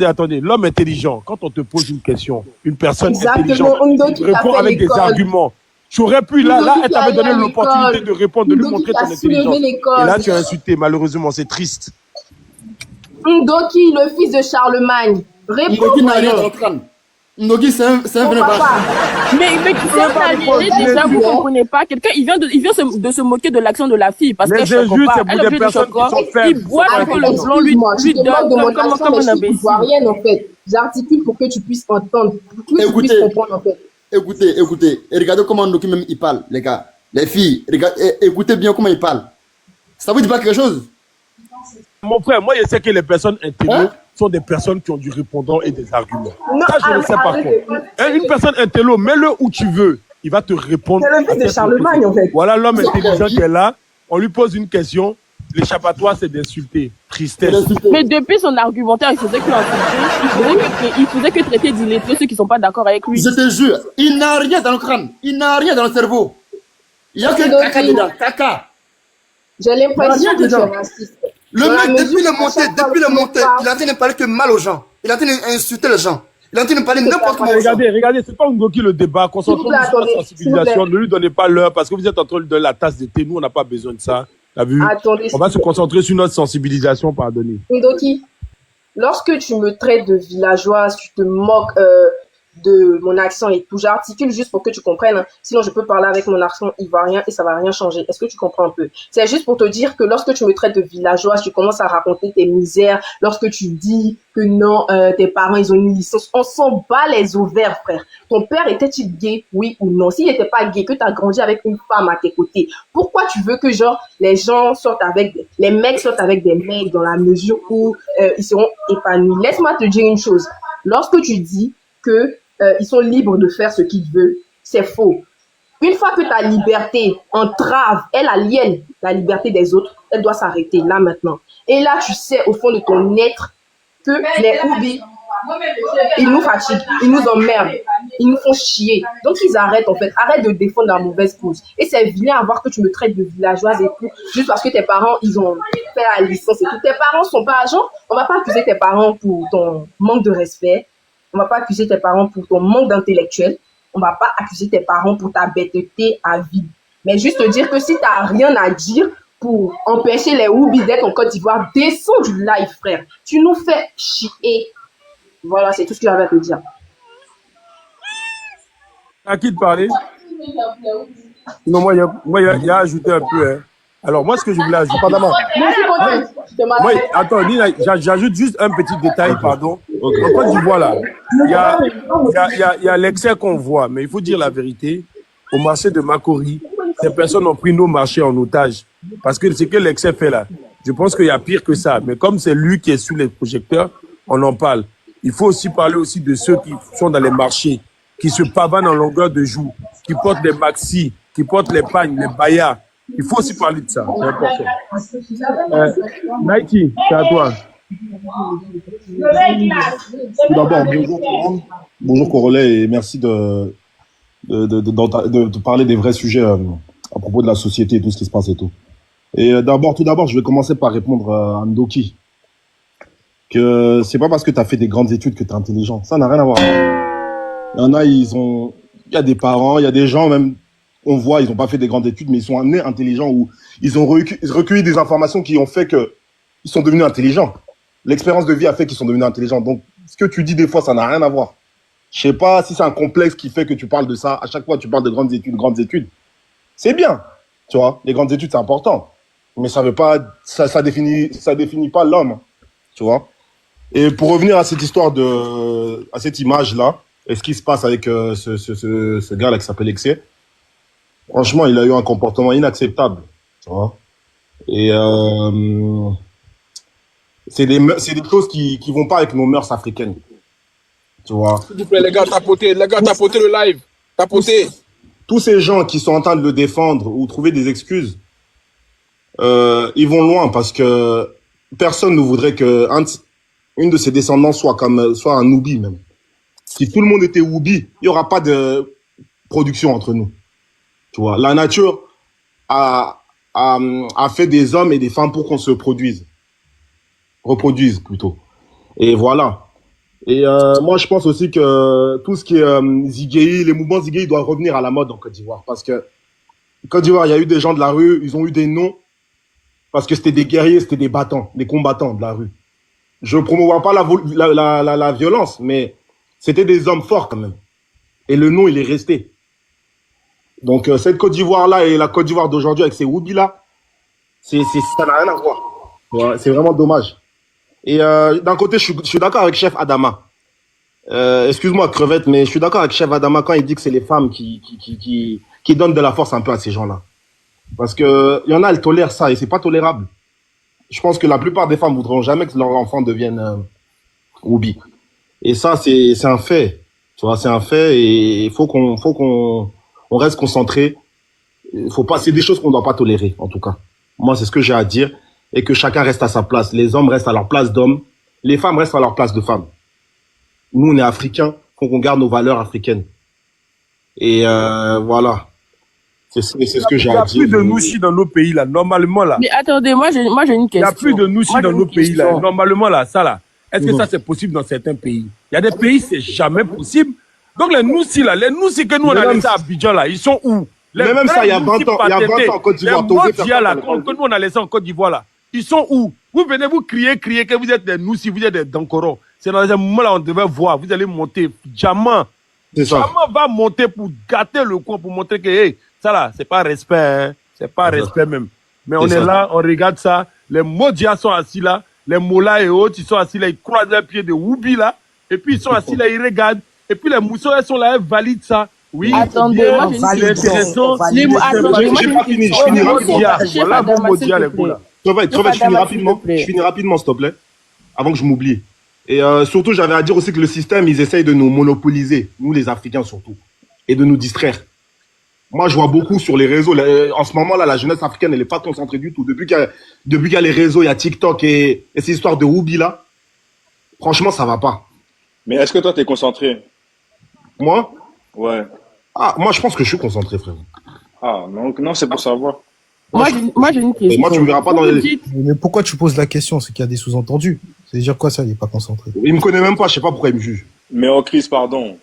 Attendez. L'homme intelligent, quand on te pose une question, une personne Exactement. intelligente, Ndoki tu qui a réponds fait avec des l'école. arguments. Tu aurais pu, là, Ndoki elle qui a t'avait donné allé à l'opportunité l'école. de répondre, de lui Ndoki montrer qui a ton soulevé intelligence. l'école. Et là, tu as insulté. Malheureusement, c'est triste. Ndoki, le fils de Charlemagne. Réponds. Ndoki n'a rien dans le crâne. Ndoki, c'est un vrai bâche. Mais tu sais, déjà, vous comprenez pas. Quelqu'un, il vient de se moquer de l'action de la fille parce qu'elle choque pas. Elle est obligée de choquer. Il boit un peu le blanc, lui donne comme un imbécile. Je vois rien en fait. J'articule pour que tu puisses entendre, pour que tu puisses comprendre en fait. Écoutez. Et regardez comment Ndoki même il parle, les gars. Les filles, écoutez bien comment il parle. Ça vous dit pas quelque chose? Mon frère, moi, je sais que les personnes intello sont des personnes qui ont du répondant et des arguments. Non, ça, je le sais par contre. Une personne intello, mets-le où tu veux. Il va te répondre. C'est le fils de Charlemagne, en fait. Voilà l'homme intelligent qui est là. On lui pose une question. L'échappatoire, c'est d'insulter. Tristesse. Mais depuis son argumentaire, il faisait que insulter. Il faisait que traiter d'illettrés ceux qui sont pas d'accord avec lui. Je te jure, il n'a rien dans le crâne. Il n'a rien dans le cerveau. Il n'y a que caca dedans. Caca. J'ai l'impression que tu es raciste. Le mec, depuis le monté, il est en train de parler que mal aux gens. Il est en train d'insulter les gens. Il est en train de parler n'importe comment aux gens. Regardez, c'est pas Ndoki le débat. Concentrons-nous sur la sensibilisation. Ne lui donnez pas l'heure parce que vous êtes en train de donner la tasse de thé. Nous, on n'a pas besoin de ça. T'as vu? On va se concentrer sur notre sensibilisation, pardonnez. Ndoki, lorsque tu me traites de villageoise, tu te moques de mon accent et tout, j'articule juste pour que tu comprennes, hein. Sinon je peux parler avec mon accent ivoirien et ça va rien changer. Est-ce que tu comprends un peu? C'est juste pour te dire que lorsque tu me traites de villageoise, tu commences à raconter tes misères, lorsque tu dis que non, tes parents ils ont une licence, on s'en bat les ovaires, frère. Ton père était-il gay, oui ou non? S'il n'était pas gay, que tu as grandi avec une femme à tes côtés, pourquoi tu veux que genre les gens sortent avec, les mecs sortent avec des mecs dans la mesure où ils seront épanouis? Laisse-moi te dire une chose, lorsque tu dis que ils sont libres de faire ce qu'ils veulent, c'est faux. Une fois que ta liberté entrave, elle aliène la liberté des autres, elle doit s'arrêter là maintenant. Et là, tu sais au fond de ton être que les Oubis, ils nous fatiguent, ils nous emmerdent, ils nous font chier. Donc ils arrêtent en fait, arrête de défendre la mauvaise cause. Et c'est vilain à voir que tu me traites de villageoise et tout, juste parce que tes parents, ils ont fait la licence et tout. Tes parents sont pas agents, on va pas accuser tes parents pour ton manque de respect. On va pas accuser tes parents pour ton manque d'intellectuel. On va pas accuser tes parents pour ta bêteté à vide. Mais juste te dire que si tu n'as rien à dire pour empêcher les Oubis d'être en Côte d'Ivoire, descends du live, frère. Tu nous fais chier. Voilà, c'est tout ce que j'avais à te dire. À qui de parler? Non, moi, il y a ajouté un peu. Hein. Alors, moi, ce que je voulais ajouter. Moi, attends, j'ajoute juste un petit détail, pardon. En Côte d'Ivoire, là, il y a l'excès qu'on voit, mais il faut dire la vérité. Au marché de Makori, ces personnes ont pris nos marchés en otage. Parce que c'est que l'excès fait là. Je pense qu'il y a pire que ça. Mais comme c'est lui qui est sous les projecteurs, on en parle. Il faut aussi parler aussi de ceux qui sont dans les marchés, qui se pavanent en longueur de joue, qui portent des maxis, qui portent les pagnes, les bayas. Il faut aussi parler de ça. C'est important. Nike, c'est à toi. Tout d'abord, bonjour tout le monde. Bonjour Corolet et merci de parler des vrais sujets à propos de la société et tout ce qui se passe et tout. Et tout d'abord, je vais commencer par répondre à Ndoki. Que c'est pas parce que tu as fait des grandes études que tu es intelligent. Ça n'a rien à voir. Il y en a, il y a des parents, il y a des gens même, on voit, ils n'ont pas fait des grandes études, mais ils sont nés intelligents ou ils ont recueilli des informations qui ont fait que ils sont devenus intelligents. L'expérience de vie a fait qu'ils sont devenus intelligents. Donc, ce que tu dis des fois, ça n'a rien à voir. Je sais pas si c'est un complexe qui fait que tu parles de ça. À chaque fois, tu parles de grandes études, grandes études. C'est bien, tu vois. Les grandes études, c'est important. Mais ça veut pas, ça définit pas l'homme, tu vois. Et pour revenir à cette histoire à cette image-là, et ce qui se passe avec ce gars-là qui s'appelle Excès, franchement, il a eu un comportement inacceptable, tu vois. Et c'est des choses qui vont pas avec nos mœurs africaines, tu vois. S'il vous plaît, les gars, tapotez le live. Tapotez. Tous ces gens qui sont en train de le défendre ou trouver des excuses, ils vont loin parce que personne ne voudrait que une de ses descendants soit un Woubi même. Si tout le monde était Woubi, il y aura pas de production entre nous. Tu vois, la nature a fait des hommes et des femmes pour qu'on se reproduise plutôt. Et voilà. Et moi, je pense aussi que tout ce qui est Zigueï, les mouvements Zigueï doivent revenir à la mode en Côte d'Ivoire. Parce que Côte d'Ivoire, il y a eu des gens de la rue, ils ont eu des noms parce que c'était des guerriers, c'était des battants, des combattants de la rue. Je ne promouvois pas la violence, mais c'était des hommes forts quand même. Et le nom, il est resté. Donc cette Côte d'Ivoire-là et la Côte d'Ivoire d'aujourd'hui avec ces Woubi-là, ça n'a rien à voir. Ouais, c'est vraiment dommage. Et d'un côté, je suis d'accord avec Chef Adama. Excuse-moi, crevette, mais je suis d'accord avec Chef Adama quand il dit que c'est les femmes qui donnent de la force un peu à ces gens-là. Parce que il y en a, elles tolèrent ça et c'est pas tolérable. Je pense que la plupart des femmes voudront jamais que leurs enfants deviennent Woubi. Et ça, c'est un fait. Tu vois, c'est un fait et il faut qu'on reste concentré. C'est des choses qu'on ne doit pas tolérer, en tout cas. Moi, c'est ce que j'ai à dire. Et que chacun reste à sa place. Les hommes restent à leur place d'hommes. Les femmes restent à leur place de femmes. Nous, on est africains. Faut qu'on garde nos valeurs africaines. Et voilà. C'est ce que j'ai à dire. Il n'y a plus de nouchi dans nos pays, là, normalement, là. Mais attendez, moi j'ai une question. Il n'y a plus de nouchi dans nos pays, là. Normalement, là, ça, là. Est-ce que ça, c'est possible dans certains pays? Il y a des pays, c'est jamais possible. Donc, les noussis, là, les noussis que nous, on a laissés à Abidjan, là, ils sont où? Mais même ça, il y a 20 ans, en Côte d'Ivoire. Les Modia, là, que nous, on a laissés en Côte d'Ivoire, là, ils sont où? Vous venez vous crier que vous êtes des noussis, vous êtes des dankoros. C'est dans un moment là, on devait voir. Vous allez monter. Diamant. Diamant va monter pour gâter le coin, pour montrer que, hey, ça là, c'est pas respect, hein. C'est pas respect même. Mais on est là, on regarde ça. Les Modia sont assis là. Les Mola et autres, ils sont assis là, ils croisent les pieds de Woubi là. Et puis ils sont assis là, ils regardent. Et puis les Moussons, elles sont là, elles valident ça. Oui, attendez, moi c'est intéressant. J'ai pas fini, je finis rapidement. Voilà vos Modia, les gars là. Je finis rapidement, s'il te plaît, avant que je m'oublie. Et surtout, j'avais à dire aussi que le système, ils essayent de nous monopoliser, nous les Africains surtout, et de nous distraire. Moi, je vois beaucoup sur les réseaux. En ce moment-là, la jeunesse africaine, elle n'est pas concentrée du tout. Depuis qu'il y a les réseaux, il y a TikTok et ces histoires de Woubi là, franchement, ça va pas. Mais est-ce que toi, t'es concentré? Moi? Ouais. Ah, moi, je pense que je suis concentré, frère. Ah, donc, non, c'est pour savoir. Moi, j'ai une question. Moi, tu me verras pas dans les... Mais pourquoi tu poses la question? C'est qu'il y a des sous-entendus. Ça veut dire quoi, ça? Il est pas concentré. Il me connaît même pas, je sais pas pourquoi il me juge. Mais oh, Chris, pardon.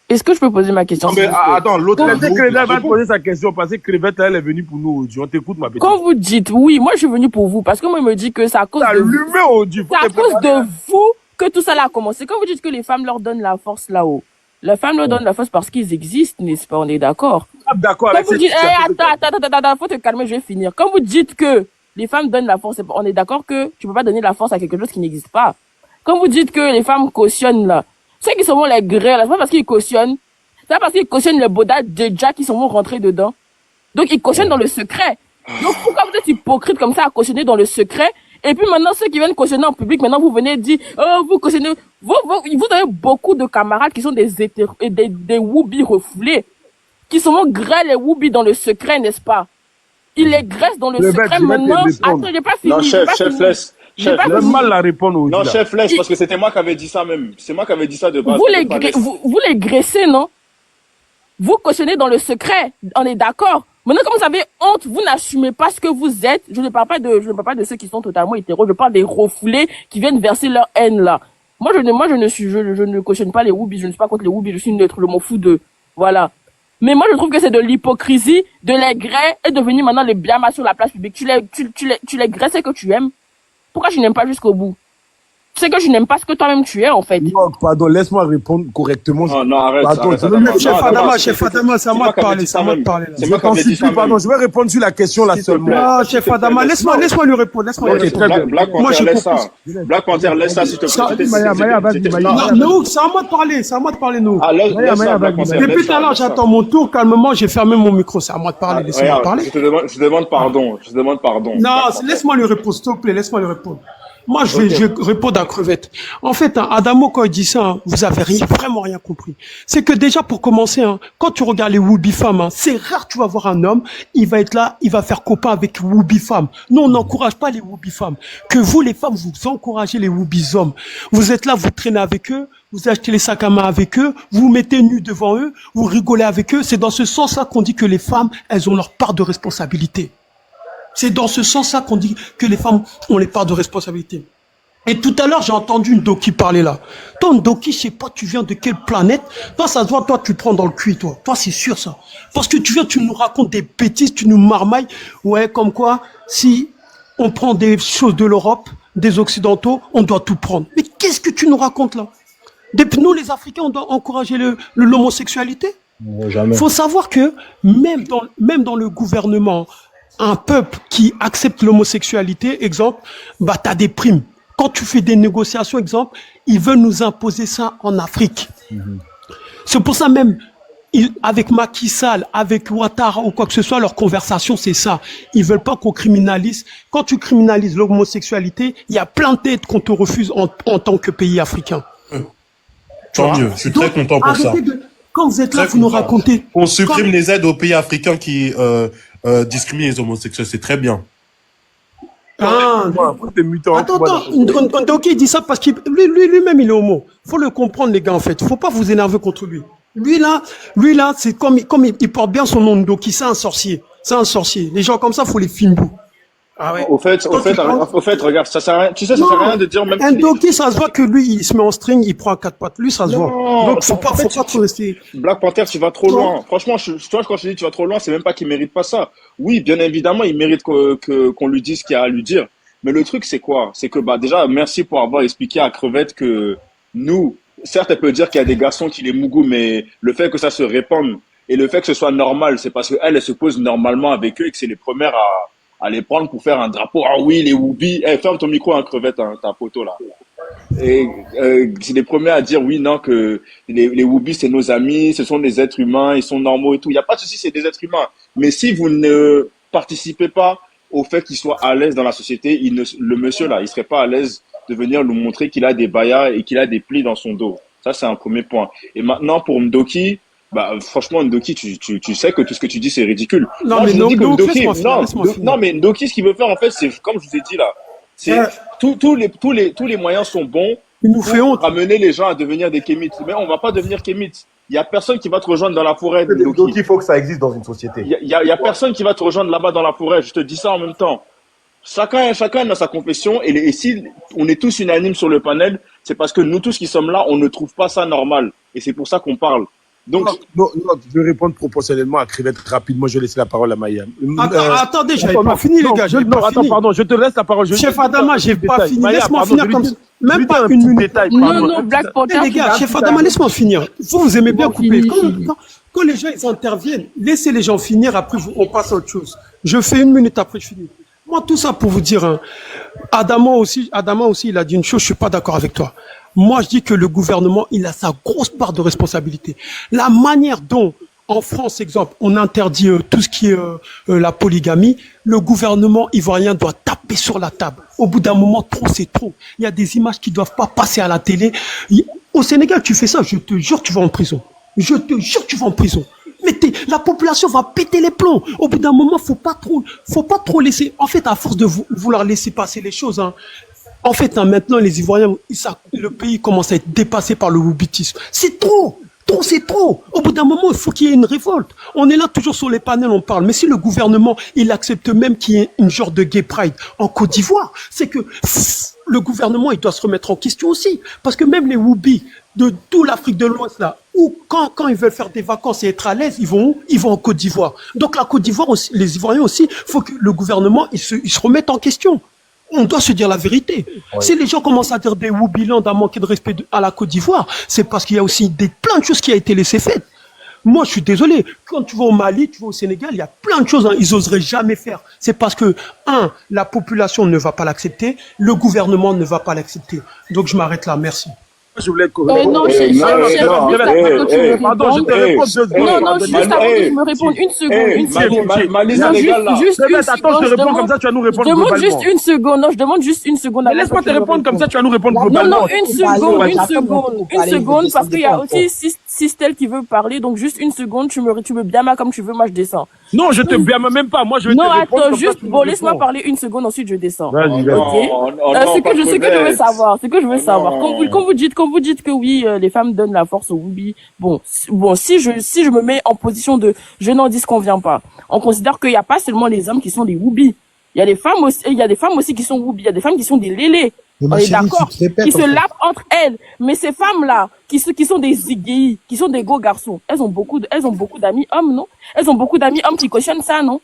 Est-ce que je peux poser ma question? Non, mais attends, l'autre... Crevette va te poser sa question parce que Crevette, elle est venue pour nous aujourd'hui. On t'écoute, ma petite. Quand vous dites, oui, moi, je suis venu pour vous, parce que moi, il me dit que c'est à cause de vous que tout ça là a commencé. Quand vous dites que les femmes leur donnent la force là-haut, les femmes leur donnent la force parce qu'ils existent, n'est-ce pas? On est d'accord. D'accord. Quand vous dites, attends, faut te calmer, je vais finir. Quand vous dites que les femmes donnent la force, on est d'accord que tu peux pas donner la force à quelque chose qui n'existe pas. Quand vous dites que les femmes cautionnent là, ceux qui sont les grès là, c'est pas parce qu'ils cautionnent, c'est pas parce qu'ils cautionnent les bodas déjà qui sont rentrés dedans. Donc ils cautionnent dans le secret. Donc pourquoi vous êtes hypocrite comme ça à cautionner dans le secret? Et puis maintenant, ceux qui viennent cautionner en public, maintenant vous venez dire, oh, vous cautionnez, vous avez beaucoup de camarades qui sont des Woubi refoulés, qui sont grès les Woubi dans le secret, n'est-ce pas? Ils les graissent dans le secret maintenant. Attends, j'ai pas fini. Non, chef, laisse. Chef, j'ai mal la répondre. Non, chef, laisse, parce que c'était moi qui avais dit ça même. C'est moi qui avais dit ça de base. Vous les graissez, non? Vous cautionnez dans le secret. On est d'accord. Maintenant, comme vous avez honte, vous n'assumez pas ce que vous êtes. Je ne parle pas de ceux qui sont totalement hétéros. Je parle des refoulés qui viennent verser leur haine là. Moi, je ne cautionne pas les Woubi. Je ne suis pas contre les Woubi. Je suis neutre. Je m'en fous d'eux. Voilà. Mais moi, je trouve que c'est de l'hypocrisie de les grès et de venir maintenant les blâmer sur la place publique. Tu les graisses que tu aimes. Pourquoi tu n'aimes pas jusqu'au bout? c'est que je n'aime pas ce que toi-même tu es, en fait. Non, pardon, laisse-moi répondre correctement. Non, non, arrête. Pardon, Chef Adama, c'est à moi de parler, c'est à moi de parler. C'est Je moi qui t'en avais dit ça supplie, pardon, même. je vais répondre sur la question là seulement. Non, chef Adama, laisse-moi lui répondre, laisse-moi lui Ok, répondre. très bien. Black Moi, Panther, j'ai laisse ça. compris. Black Panther, laisse ça, s'il te plaît. Maya, vas-y, Maya. Non, Nouk, c'est à moi de parler, c'est à moi de parler, Nouk. Ah, laisse ça, Black Panther. Depuis tout à l'heure, j'attends mon tour, calmement, j'ai fermé mon micro, c'est à moi de parler, laissez-moi Regarde, parler. je demande pardon. Je demande pardon. Non, laisse-moi lui répondre, s'il te plaît, laisse-moi lui répondre. Moi, je vais répondre à Crevette. En fait, hein, Adamo, quand il dit ça, hein, vous avez vraiment rien compris. C'est que déjà, pour commencer, hein, quand tu regardes les Whoopi femmes, hein, c'est rare que tu vas voir un homme, il va être là, il va faire copain avec Whoopi femmes. Nous, on n'encourage pas les Whoopi femmes. Que vous, les femmes, vous encouragez les Whoopi hommes. Vous êtes là, vous traînez avec eux, vous achetez les sacs à main avec eux, vous vous mettez nus devant eux, vous rigolez avec eux. C'est dans ce sens-là qu'on dit que les femmes, elles ont leur part de responsabilité. C'est dans ce sens-là qu'on dit que les femmes ont les parts de responsabilité. Et tout à l'heure, j'ai entendu une Ndoki parler là. Toi, Ndoki, je sais pas, tu viens de quelle planète? Toi, ça se voit, toi, tu te prends dans le cul, toi. Toi, c'est sûr, ça. Parce que tu viens, tu nous racontes des bêtises, tu nous marmailles. Ouais, comme quoi, si on prend des choses de l'Europe, des Occidentaux, on doit tout prendre. Mais qu'est-ce que tu nous racontes là? Depuis nous, les Africains, on doit encourager l'homosexualité? Jamais. Faut savoir que même dans le gouvernement, un peuple qui accepte l'homosexualité, exemple, bah, t'as des primes. Quand tu fais des négociations, exemple, ils veulent nous imposer ça en Afrique. C'est pour ça même, avec Macky Sall, avec Ouattara ou quoi que ce soit, leur conversation, c'est ça. Ils veulent pas qu'on criminalise. Quand tu criminalises l'homosexualité, il y a plein d'aides qu'on te refuse en tant que pays africain. Tant mieux, je suis très content pour ça. Quand vous êtes là, vous nous racontez. On supprime les aides aux pays africains qui discriminent les homosexuels, c'est très bien. Ah, attends, Ndoki dit ça parce qu'il lui-même il est homo. Faut le comprendre les gars en fait. Faut pas vous énerver contre lui. Lui là, c'est comme il porte bien son nom Ndoki, c'est un sorcier. C'est un sorcier. Les gens comme ça, faut les filmer. Ah ouais. Au fait, regarde, ça sert à rien. Tu sais, ça sert à rien de dire même. Ndoki, ça se voit que lui, il se met en string, il prend à quatre pattes. Lui, ça se voit. Donc faut pas trop rester. Black Panther, tu vas trop loin. Franchement, toi, quand je dis tu vas trop loin, c'est même pas qu'il mérite pas ça. Oui, bien évidemment, il mérite qu'on lui dise ce qu'il y a à lui dire. Mais le truc, c'est quoi? C'est que, bah, déjà, merci pour avoir expliqué à Crevette que nous, certes, elle peut dire qu'il y a des garçons qui les mougou, mais le fait que ça se répande et le fait que ce soit normal, c'est parce qu'elle, elle se pose normalement avec eux et que c'est les premières à les prendre pour faire un drapeau. Ah oui, les Whoopi. Ferme ton micro, hein, Crevette, hein, ta photo, là. Et c'est les premiers à dire oui, non, que les Whoopi, c'est nos amis, ce sont des êtres humains, ils sont normaux et tout. Il n'y a pas de souci, c'est des êtres humains. Mais si vous ne participez pas au fait qu'il soit à l'aise dans la société, le monsieur là, il serait pas à l'aise de venir nous montrer qu'il a des baillas et qu'il a des plis dans son dos. Ça, c'est un premier point. Et maintenant, pour Ndoki, bah, franchement, Ndoki, tu sais que tout ce que tu dis, c'est ridicule. Non, mais non, mais Ndoki, ce qu'il veut faire, en fait, c'est, comme je vous ai dit là, c'est, tous les moyens sont bons pour ramener les gens à devenir des kémites. Mais on va pas devenir kémites. Il y a personne qui va te rejoindre dans la forêt. Donc il faut que ça existe dans une société. Il y a personne qui va te rejoindre là-bas dans la forêt. Je te dis ça en même temps. Chacun a sa confession et si on est tous unanimes sur le panel, c'est parce que nous tous qui sommes là, on ne trouve pas ça normal et c'est pour ça qu'on parle. Donc, non, je vais répondre proportionnellement à Crevette rapidement. Je vais laisser la parole à Maya. Attendez, j'avais pas fini, les gars. Attends, pardon, je te laisse la parole. Chef Adama, j'ai pas fini. Laisse-moi finir comme ça. Même pas une minute. Non, Black Panther. Les gars, Chef Adama, laisse-moi finir. Vous aimez bien couper. Quand les gens ils interviennent, laissez les gens finir. Après, on passe à autre chose. Je fais une minute après, je finis. Moi, tout ça pour vous dire, hein, Adama aussi, il a dit une chose, je suis pas d'accord avec toi. Moi, je dis que le gouvernement, il a sa grosse part de responsabilité. La manière dont, en France, exemple, on interdit tout ce qui est la polygamie, le gouvernement ivoirien doit taper sur la table. Au bout d'un moment, trop, c'est trop. Il y a des images qui doivent pas passer à la télé. Au Sénégal, tu fais ça, je te jure, tu vas en prison. Je te jure, tu vas en prison. Mais la population va péter les plombs. Au bout d'un moment, faut pas trop laisser. En fait, à force de vouloir laisser passer les choses, hein, en fait, hein, maintenant, les Ivoiriens, le pays commence à être dépassé par le woubitisme. C'est trop. C'est trop. Au bout d'un moment, il faut qu'il y ait une révolte. On est là toujours sur les panels, on parle. Mais si le gouvernement, il accepte même qu'il y ait une genre de gay pride en Côte d'Ivoire, c'est que le gouvernement, il doit se remettre en question aussi. Parce que même les Woubi de toute l'Afrique de l'Ouest, là, où quand ils veulent faire des vacances et être à l'aise, ils vont en Côte d'Ivoire. Donc la Côte d'Ivoire aussi, les Ivoiriens aussi, faut que le gouvernement, il se remette en question. On doit se dire la vérité. Oui. Si les gens commencent à dire des Woubiland à manquer de respect à la Côte d'Ivoire, c'est parce qu'il y a aussi plein de choses qui ont été laissées faites. Moi, je suis désolé. Quand tu vas au Mali, tu vas au Sénégal, il y a plein de choses, hein, ils oseraient jamais faire. C'est parce que, la population ne va pas l'accepter, le gouvernement ne va pas l'accepter. Donc, je m'arrête là. Merci. Je voulais non, pardon, je te réponds 2 secondes. Non, juste avant que tu me répondes, une seconde. Mali, Sénégal, là. Juste une Attends, seconde. je te réponds comme ça, tu vas nous répondre Je demande globalement. juste une seconde. Non, je demande juste une seconde. Laisse-moi te répondre comme ça, tu vas nous répondre Non, globalement. non, une seconde, parce qu'il y a aussi Sistel qui veut parler, donc juste une seconde, tu me bien mal comme tu veux, moi je descends. Non, je te blâme même pas, moi je vais te Non, répondre. attends, comme ça, juste, tu me bon, laisse-moi réponds. parler une seconde, ensuite je descends. Vas-y, Ok. Ce que je veux savoir, quand vous dites que oui, les femmes donnent la force au Woubi, bon, si je me mets en position de, je n'en dis qu'on vient pas. On considère qu'il n'y a pas seulement les hommes qui sont des Woubi. Il y a des femmes aussi qui sont Woubi, il y a des femmes qui sont des lélés. Mais On ma est chérie, d'accord. tu te répètes, Qui se en fait. lavent entre elles. Mais ces femmes-là, qui sont des zigéis, qui sont des gros garçons, elles ont beaucoup d'amis hommes, non? Elles ont beaucoup d'amis hommes qui cautionnent ça, non?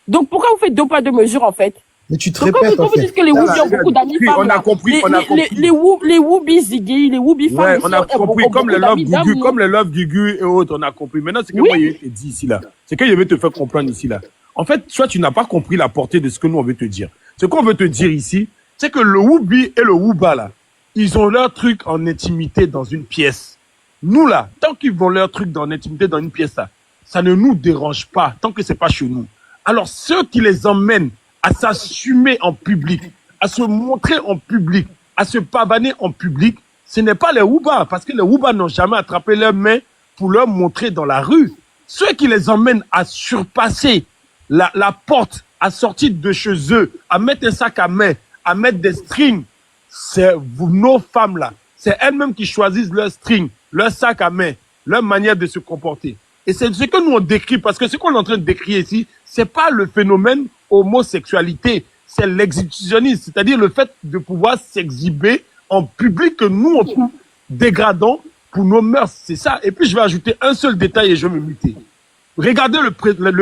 Donc pourquoi vous faites 2 poids 2 mesures, en fait? Mais tu te Donc, répètes, quand en vous fait. dites que les Woubi ont beaucoup d'amis femmes, on a compris, on a compris. les Woubi zigéis, les Woubi femmes, Ouais, ici, on a ont compris, comme beaucoup le love d'amis dames, Gugu, non? comme le love Gugu et autres, on a compris. Maintenant, c'est que Oui. moi, je te dis ici, là. C'est que je vais te faire comprendre ici, là. En fait, soit tu n'as pas compris la portée de ce que nous, on veut te dire. Ce qu'on veut te dire ici, c'est que le Woubi et le Wouba, là, ils ont leur truc en intimité dans une pièce. Nous, là, tant qu'ils ont leur truc en intimité dans une pièce, là, ça ne nous dérange pas, tant que c'est pas chez nous. Alors, ceux qui les emmènent à s'assumer en public, à se montrer en public, à se pavaner en public, ce n'est pas les Wouba, parce que les Wouba n'ont jamais attrapé leurs mains pour leur montrer dans la rue. Ceux qui les emmènent à surpasser la porte, à sortir de chez eux, à mettre un sac à main, à mettre des strings, c'est nos femmes-là. C'est elles-mêmes qui choisissent leur string, leur sac à main, leur manière de se comporter. Et c'est ce que nous on décrit, parce que ce qu'on est en train de décrire ici, c'est pas le phénomène homosexualité, c'est l'exhibitionnisme, c'est-à-dire le fait de pouvoir s'exhiber en public que nous on trouve dégradant pour nos mœurs, c'est ça. Et puis je vais ajouter un seul détail et je vais me muter. Regardez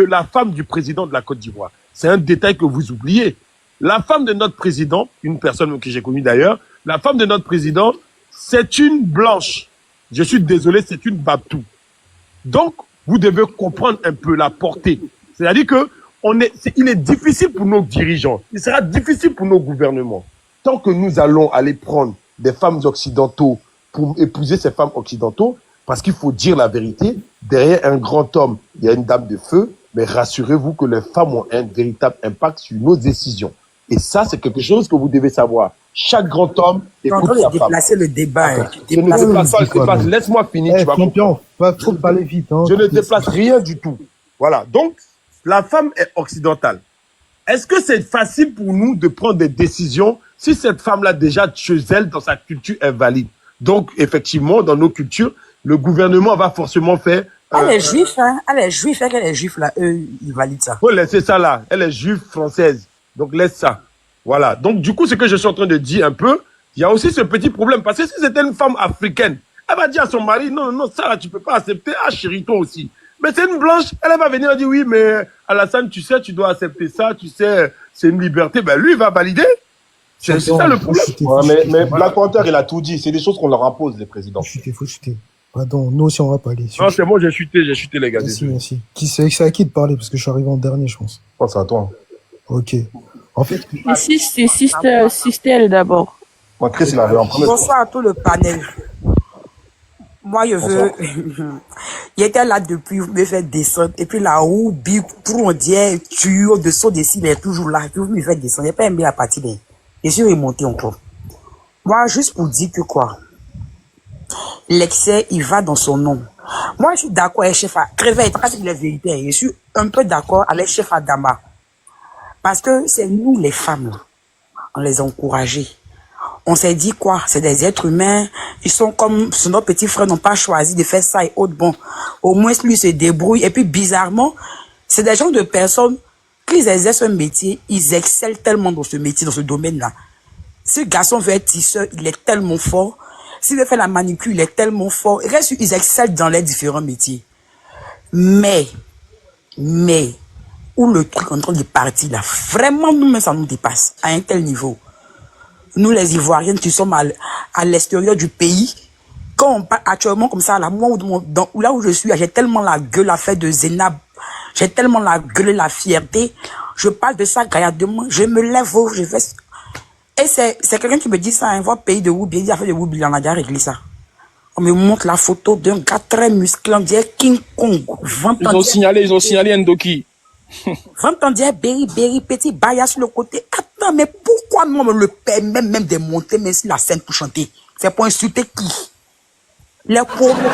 la femme du président de la Côte d'Ivoire. C'est un détail que vous oubliez. La femme de notre président, une personne que j'ai connue d'ailleurs, la femme de notre président, c'est une blanche. Je suis désolé, c'est une Babtou. Donc, vous devez comprendre un peu la portée. C'est-à-dire que il est difficile pour nos dirigeants, il sera difficile pour nos gouvernements. Tant que nous allons aller prendre des femmes occidentaux pour épouser ces femmes occidentaux, parce qu'il faut dire la vérité, derrière un grand homme, il y a une dame de feu, mais rassurez-vous que les femmes ont un véritable impact sur nos décisions. Et ça, c'est quelque chose que vous devez savoir. Chaque grand homme écoute sa femme. Déplacer le débat. Hein. Je ne déplace pas, je déplace. Laisse-moi finir. Tu vas champion, pas trop parler vite. Hein, je ne déplace rien du tout. Voilà. Donc, la femme est occidentale. Est-ce que c'est facile pour nous de prendre des décisions si cette femme-là, déjà, chez elle, dans sa culture, est valide? Donc, effectivement, dans nos cultures, le gouvernement va forcément faire... Elle est juive, hein. Elle est juive, elle est juive, là. Eux, ils valident ça. Faut laisser ça là. Elle est juive française. Donc, laisse ça. Voilà. Donc, du coup, ce que je suis en train de dire un peu, il y a aussi ce petit problème. Parce que si c'était une femme africaine, elle va dire à son mari, non, non, ça là, tu peux pas accepter. Ah, chérie, toi aussi. Mais c'est une blanche, elle va venir et dire, oui, mais Alassane, tu sais, tu dois accepter ça, tu sais, c'est une liberté. Ben, lui, il va valider. C'est ça le problème. Ouais, mais Black Panther, il a tout dit. C'est des choses qu'on leur impose, les présidents. Faut chuter. Pardon, nous aussi, on va parler. Non, c'est bon, j'ai chuté, les gars. Merci, merci. C'est à qui de parler? Parce que je suis arrivé en dernier, je pense. Je pense c'est à toi. Ok. En fait. Ici, c'est Sistel d'abord. Moi, Chris, il avait en premier. Bonsoir à tout le panel. Moi, je veux... Il était là depuis, vous me faites descendre. Et puis là où, pour on dit, tu au dessous des cibles, il est toujours là. Puis vous me faites descendre. Il n'a pas aimé la partie, mais je suis remonté encore. Moi, juste pour dire que quoi, l'excès, il va dans son nom. Moi, je suis d'accord avec Chef Créveil, parce que la vérité, je suis un peu d'accord avec Chef Adama. Parce que c'est nous, les femmes, là. On les a encouragés. On s'est dit quoi? C'est des êtres humains. Ils sont comme nos petits frères n'ont pas choisi de faire ça et autres. Bon, au moins lui se débrouille. Et puis bizarrement, c'est des gens de personnes qui exercent un métier, ils excellent tellement dans ce métier, dans ce domaine-là. Ce garçon veut être tisseur, il est tellement fort. S'il veut faire la manucure, il est tellement fort. Et ils excellent dans les différents métiers. Mais, où le truc est en train de partir là, vraiment, nous-mêmes, ça nous dépasse à un tel niveau. Nous, les Ivoiriens, qui sommes à l'extérieur du pays, quand on parle actuellement comme ça, là, moi, là où je suis, j'ai tellement la gueule à faire de Zénab, j'ai tellement la gueule et la fierté, je parle de ça gaillardement, je me lève, je vais... Et c'est quelqu'un qui me dit ça, hein, votre pays de Woubi, il a fait de Woubi, il en a déjà réglé ça. On me montre la photo d'un gars très musclé, on dirait King Kong. Ils ont signalé Ndoki. 20 ans, dirait Berry, petit Baya sur le côté. Attends, mais pourquoi nous, on me le permet même de monter, même si la scène pour chanter? C'est pour insulter qui? Les promoteurs.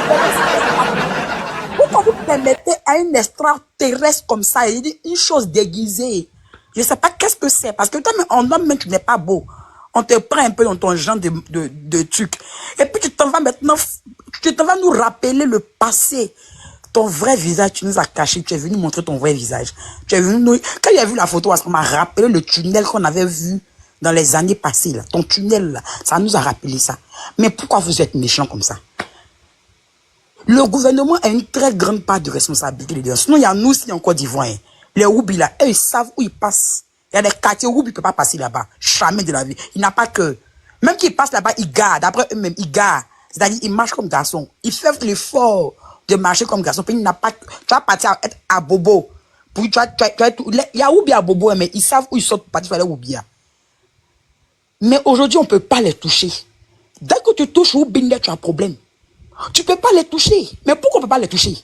Pourquoi vous permettez à une extraterrestre comme ça, il dit une chose déguisée? Je ne sais pas qu'est-ce que c'est, parce que toi, en homme, même, tu n'es pas beau. On te prend un peu dans ton genre de truc. Et puis tu t'en vas maintenant, tu t'en vas nous rappeler le passé. Ton vrai visage, tu nous as caché, tu es venu montrer ton vrai visage. Tu es venu nous... Quand il a vu la photo, ça m'a rappelé le tunnel qu'on avait vu dans les années passées, là. Ton tunnel, là, ça nous a rappelé ça. Mais pourquoi vous êtes méchants comme ça? Le gouvernement a une très grande part de responsabilité dedans. Sinon, il y a nous aussi en Côte d'Ivoire. Hein. Les Woubi, là, eux, ils savent où ils passent. Il y a des quartiers où Woubi ne peut pas passer là-bas. Jamais de la vie. Il n'a pas que... Même qu'ils passent là-bas, ils gardent. Après eux-mêmes, ils gardent. C'est-à-dire, ils marchent comme garçons. Ils font l'effort de marcher comme garçon. Puis il n'a pas... Tu vas partir à Bobo. Puis il y a Woubi à Bobo, mais ils savent où ils sortent pour partir faire les Woubi. Mais aujourd'hui, on ne peut pas les toucher. Dès que tu touches Woubi, tu as un problème. Tu ne peux pas les toucher. Mais pourquoi on ne peut pas les toucher?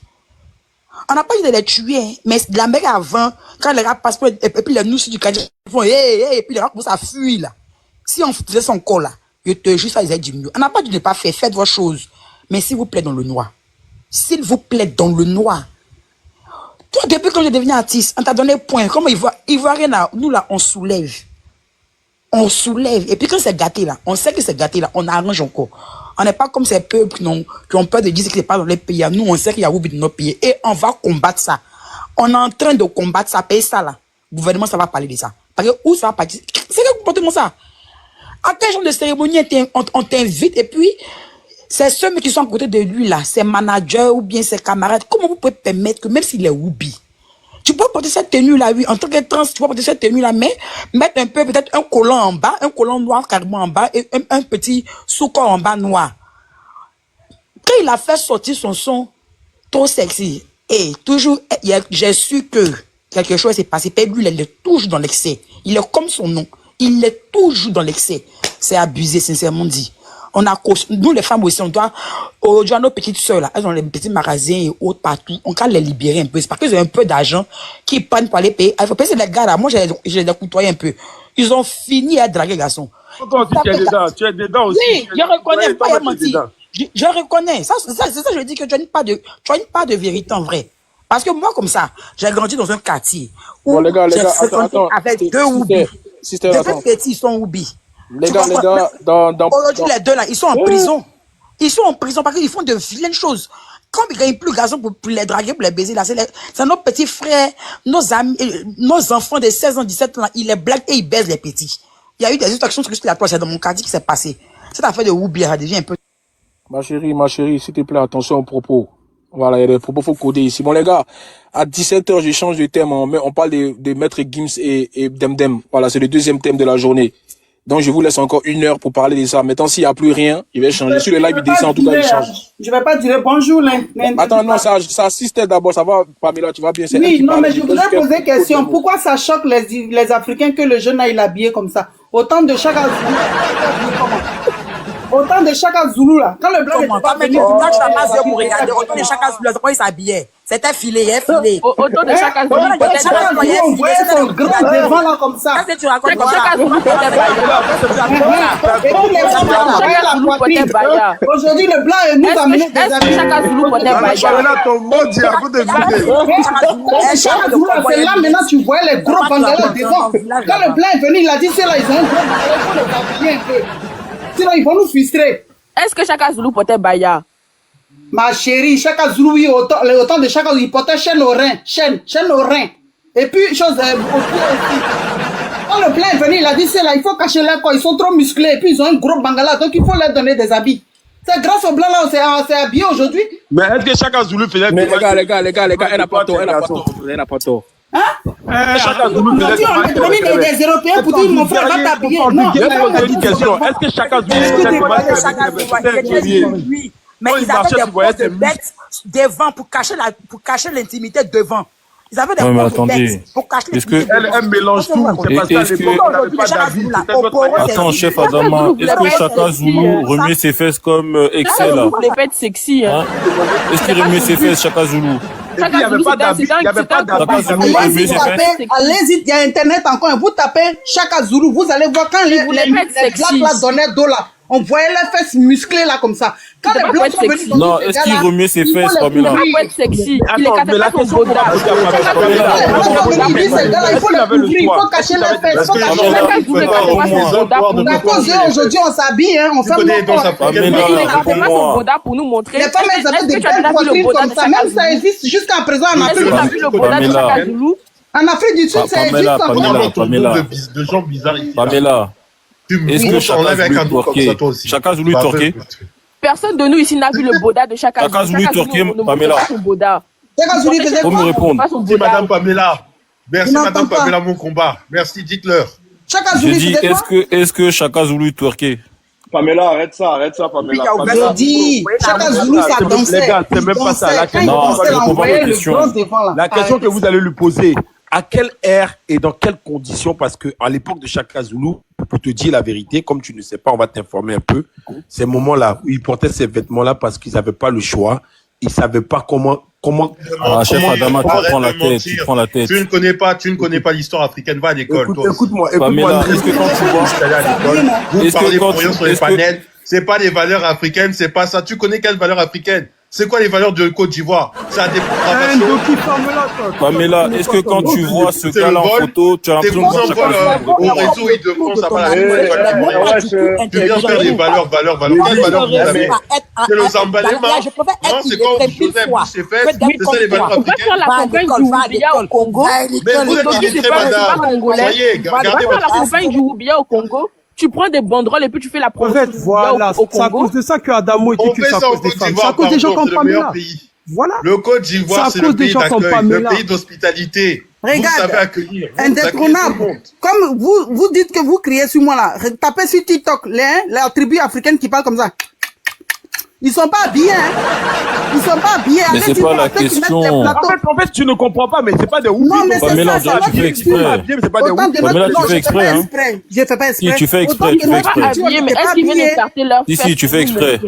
On n'a pas dit de les tuer, hein. Mais de la mer avant, quand les gars passent, et puis les nous du quartier, ils font, et puis les gars commencent à fuir, là. Si on faisait son corps, là, je te jure, ça les a diminué. On n'a pas dit de ne pas faire, faites vos choses. Mais s'il vous plaît, dans le noir. S'il vous plaît, dans le noir. Toi, depuis que je devenu artiste, on t'a donné point. Comme il voit rien là, nous, là, on soulève. On soulève. Et puis quand c'est gâté, là, on sait que c'est gâté, là, on arrange encore. On n'est pas comme ces peuples qui ont peur de dire que ce n'est pas dans les pays. Nous, on sait qu'il y a Woubi dans nos pays. Et on va combattre ça. On est en train de combattre ça. Payer ça, là. Le gouvernement, ça va parler de ça. Parce que où ça va partir? C'est que comportement ça. À quel genre de cérémonie on t'invite? Et puis, c'est ceux qui sont à côté de lui, là, ses managers ou bien ses camarades. Comment vous pouvez permettre que même s'il est Woubi, tu peux porter cette tenue-là, oui, en tant que trans, tu peux porter cette tenue-là, mais mettre un peu, peut-être un collant en bas, un collant noir carrément en bas, et un petit sous-corps en bas noir. Quand il a fait sortir son son trop sexy, et toujours, j'ai su que quelque chose s'est passé, puis lui, il est toujours dans l'excès. Il est comme son nom. Il est toujours dans l'excès. C'est abusé, sincèrement dit. Nous, les femmes aussi, on doit, aujourd'hui, nos petites sœurs, là, elles ont les petits magasins et autres partout. On peut les libérer un peu. C'est parce qu'ils ont un peu d'argent qui prennent pour aller payer. Il faut payer les gars, là. Moi, je les ai côtoyés un peu. Ils ont fini à draguer les garçons. Toi aussi, tu es dedans aussi. Oui, je reconnais, pas mentir. Je reconnais. C'est ça, je dis que tu as une part de vérité en vrai. Parce que moi, comme ça, j'ai grandi dans un quartier où bon, les gars, attends. Avec deux Woubi. Deux petits, ils sont Woubi. Les gars, aujourd'hui, les deux là, ils sont en prison. Ils sont en prison parce qu'ils font de vilaines choses. Quand ils ne gagnent plus garçon pour les draguer, pour les baiser, là, c'est nos petits frères, nos amis, nos enfants de 16 ans, 17 ans, là, ils les blaguent et ils baisent les petits. Il y a eu des actions circulatoires, c'est dans mon quartier qui s'est passé. Cette affaire de Woubi, ça devient un peu... Ma chérie, s'il te plaît, attention aux propos. Voilà, il y a des propos, faut coder ici. Bon, les gars, à 17h, je change de thème. On parle de Maître Gims et Demdem. Voilà, c'est le deuxième thème de la journée. Donc, je vous laisse encore 1 heure pour parler de ça. Maintenant, s'il n'y a plus rien, il va changer. Sur le live, il descend, en tout cas, il change. Je vais pas dire bonjour, Attends, non, ça assiste d'abord, ça va, Pamela, tu vas bien. Oui, non, mais je voudrais poser une question. Pourquoi ça choque les Africains que le jeune aille habillé comme ça? Autant de chaque Autant de Chaka Zulu là. Quand le blanc n'était pas venu, pour regarder. Autant de Chaka Zulu, comment il s'habillait? C'était filé, il est filé. Autant de Chaka Zulu, on voyait son grand devant là comme ça. Qu'est-ce que tu racontes comme ça? Aujourd'hui, le blanc nous a mené des amis. Chaka Zulu portait Baïa. Là, ton mot dit à vous de Chaka Zulu, c'est là maintenant tu vois les gros bangalas devant. Quand le blanc est venu, il a dit c'est là, ils ont un gros bangalas, il faut les habiller un peu. Sinon, ils vont nous frustrer. Est-ce que Chaka Zulu portait Baïa? Ma chérie, Chaka Zulu, oui, autant de Chaka Zulu, il portait chaîne au rein, chaîne au rein. Et puis, chose, au pied aussi. Quand le plein est venu, il a dit, c'est là, il faut cacher leur corps, ils sont trop musclés, et puis ils ont un gros bangala, donc il faut leur donner des habits. C'est grâce au blanc là, on s'est habillé aujourd'hui. Mais est-ce que Chaka Zulu faisait... Mais les gars, elle n'a pas tort, elle n'a pas tort. Chaka Zulu Aujourd'hui, on est devenu des Européens pour dire mon frère va t'habiller. Non, une question. Est-ce que Chaka Zulu oui, mais ils avaient des postes de bêtes devant pour cacher l'intimité devant. Ils avaient des postes de bêtes pour cacher l'intimité. Elle mélange tout. C'est parce qu'à l'époque, on n'avait pas d'avis. Attends, chef Adama, est-ce que Chaka Zulu remet ses fesses comme Excel là? Les fêtes sexy. Est-ce qu'il remet ses fesses, Chaka Zulu? Et puis, il n'y avait pas d'avis. Il n'y avait pas d'avis. Allez-y, il y a Internet encore. Vous tapez Chaka Zulu, vous allez voir quand les blacks là donnaient dos là. On voyait les fesses musclées là comme ça. Quand les blancs sont venus dans non, est-ce qu'il remet ses fesses, Pamela? Il faut être sexy. Il est Attends, mais la question il faut le couvrir, il faut cacher les fesses. À cause d'eux, aujourd'hui, on s'habille, on fait le pour nous montrer. Les femmes, elles avaient des belles poitrines comme ça. Même ça existe jusqu'à présent en Afrique. En Afrique du Sud, ça existe encore. De gens bizarres ici. Pamela. Est-ce que Chaka Zulu twerké? Personne de nous ici n'a vu le boda de Chaka Zulu. Chaka Zulu twerké, Pamela. Faut me répondre. Merci Madame Pamela. Merci Madame Pamela, mon combat. Merci, dites-leur. Je dis, est-ce que Chaka Zulu twerké? Pamela, arrête ça, Pamela. Je dis, Chaka Zulu, ça dansait. Les gars, c'est même pas ça. La question que vous allez lui poser, à quelle ère et dans quelles conditions, parce que à l'époque de Chaka Zulu, pour te dire la vérité, comme tu ne sais pas, on va t'informer un peu, ces moments-là où ils portaient ces vêtements-là parce qu'ils n'avaient pas le choix, ils savaient pas comment. Ah, chef Adama, tu prends la tête. Tu ne connais pas l'histoire africaine, va à l'école. Écoute-moi. Est-ce que quand tu vois, vous parlez pour rien sur les panels, c'est pas des valeurs africaines, c'est pas ça. Tu connais quelles valeurs africaines? C'est quoi les valeurs de Côte d'Ivoire? C'est la dépravation. Pamela, est-ce que quand tu vois ce gars-là en photo, tu as l'impression de voir Chaka Zulu? Au réseau, il demande ça va la tu viens faire des valeurs. Quelles valeurs vous avez? C'est le Zambalema. Non, c'est quand Joseph s'est fait. C'est ça les valeurs africaines. On va faire la campagne du Oubia au Congo. Mais vous êtes illettrés, madame. Soyez, gardez votre. On va faire la campagne du Oubia au Congo. Tu prends des banderoles et puis tu fais la promotion. En fait, voilà, c'est à cause de ça que Adamo dit que c'est à cause des femmes. C'est à cause des gens comme Pamela. Voilà. Le Côte d'Ivoire, c'est le pays d'accueil, le pays d'hospitalité. Vous savez accueillir. Indétrônable. Comme vous dites que vous criez sur moi là, tapez sur TikTok, les tribus africaines qui parlent comme ça. Ils sont pas bien. Mais c'est pas la question. En fait, tu ne comprends pas, mais c'est pas des oublis. Non, mais c'est ça. Tu fais exprès. C'est pas des oublis. Pamela, tu fais exprès, hein. Je fais pas exprès. Si, tu fais exprès, Mais est-ce qu'ils viennent écarter leur fesses? Si, tu fais exprès.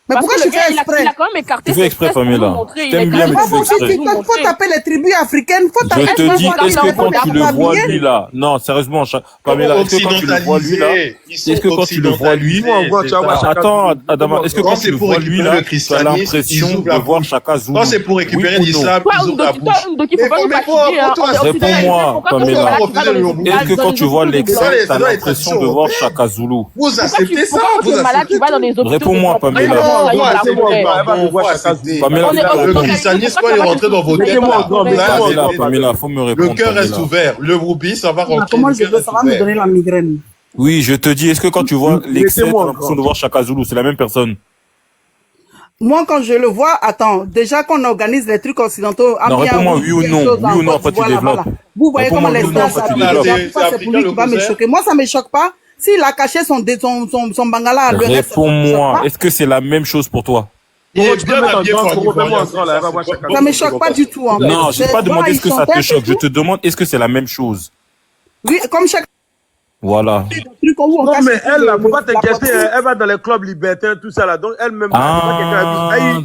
Mais pourquoi je fais exprès? Il a quand même écarté. Tu fais exprès, Pamela. T'aimes bien, mais tu fais exprès. Faut taper les tribus africaines. Je te dis, est-ce que quand tu le vois lui là, non, sérieusement, Pamela, est-ce que quand tu le vois lui là, est-ce que quand tu le vois lui, attends, Adama, est-ce que quand tu le vois lui là, tu as l'impression de voir Chaka Zulu? Non, c'est pour récupérer l'islam, ils ouvrent la bouche. Réponds-moi, Pamela. Est-ce que quand tu vois l'excès, tu as l'impression de voir Chaka Zulu? Vous acceptez ça? Réponds-moi, Pamela. Le christianisme, quand il est rentré dans vos têtes, Pamela, faut me répondre. le cœur reste ouvert. Le Ruby, ça va rentrer. Comment je veux, ça va me donner la migraine. Oui, je te dis, est-ce que quand tu vois l'excès, tu as l'impression de voir Chaka Zulu? C'est la même personne. Moi, quand je le vois, attends, déjà qu'on organise les trucs occidentaux. Non, réponds-moi oui ou non. Oui ou non, après tu développes. Vous voyez comment les gens s'habillent. C'est pour lui qui va me choquer. Moi, ça me choque pas. S'il a caché son bangala, réponds-moi, est-ce que c'est la même chose pour toi? Ça me choque pas du tout. Non, je n'ai pas demandé est-ce que ça te choque. Je te demande est-ce que c'est la même chose? Oui, comme chaque. Voilà. Non, mais elle, là, faut pas t'inquiéter, elle va dans les clubs libertains, tout ça, là. Donc, elle-même,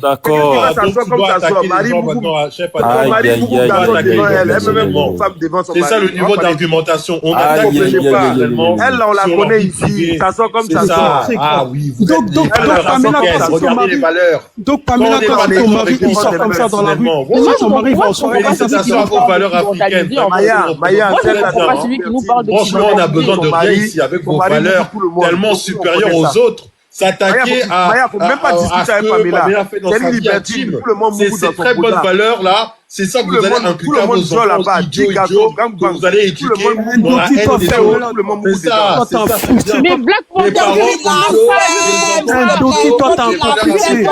d'accord. C'est ça le niveau d'argumentation. On attaque elle, là, on la connaît ici. Ça sort comme ça. Ah oui, regardez les valeurs. Donc, Pamela, quand ton mari, il sort comme ça dans la rue, déjà, ton mari va en soirée. Félicitations à vos valeurs africaines. Maya, franchement, on a besoin de rien ici avec vos valeurs tellement supérieures aux autres. S'attaquer à faut même pas discuter avec Pamela. Fait dans sa vie intime. Ces très bonnes valeurs là, c'est ça que vous allez inculquer à vos enfants idiots que vous allez éduquer dans la haine des autres. C'est ça. Mais Black Panther, Doki, toi, t'as un complexé.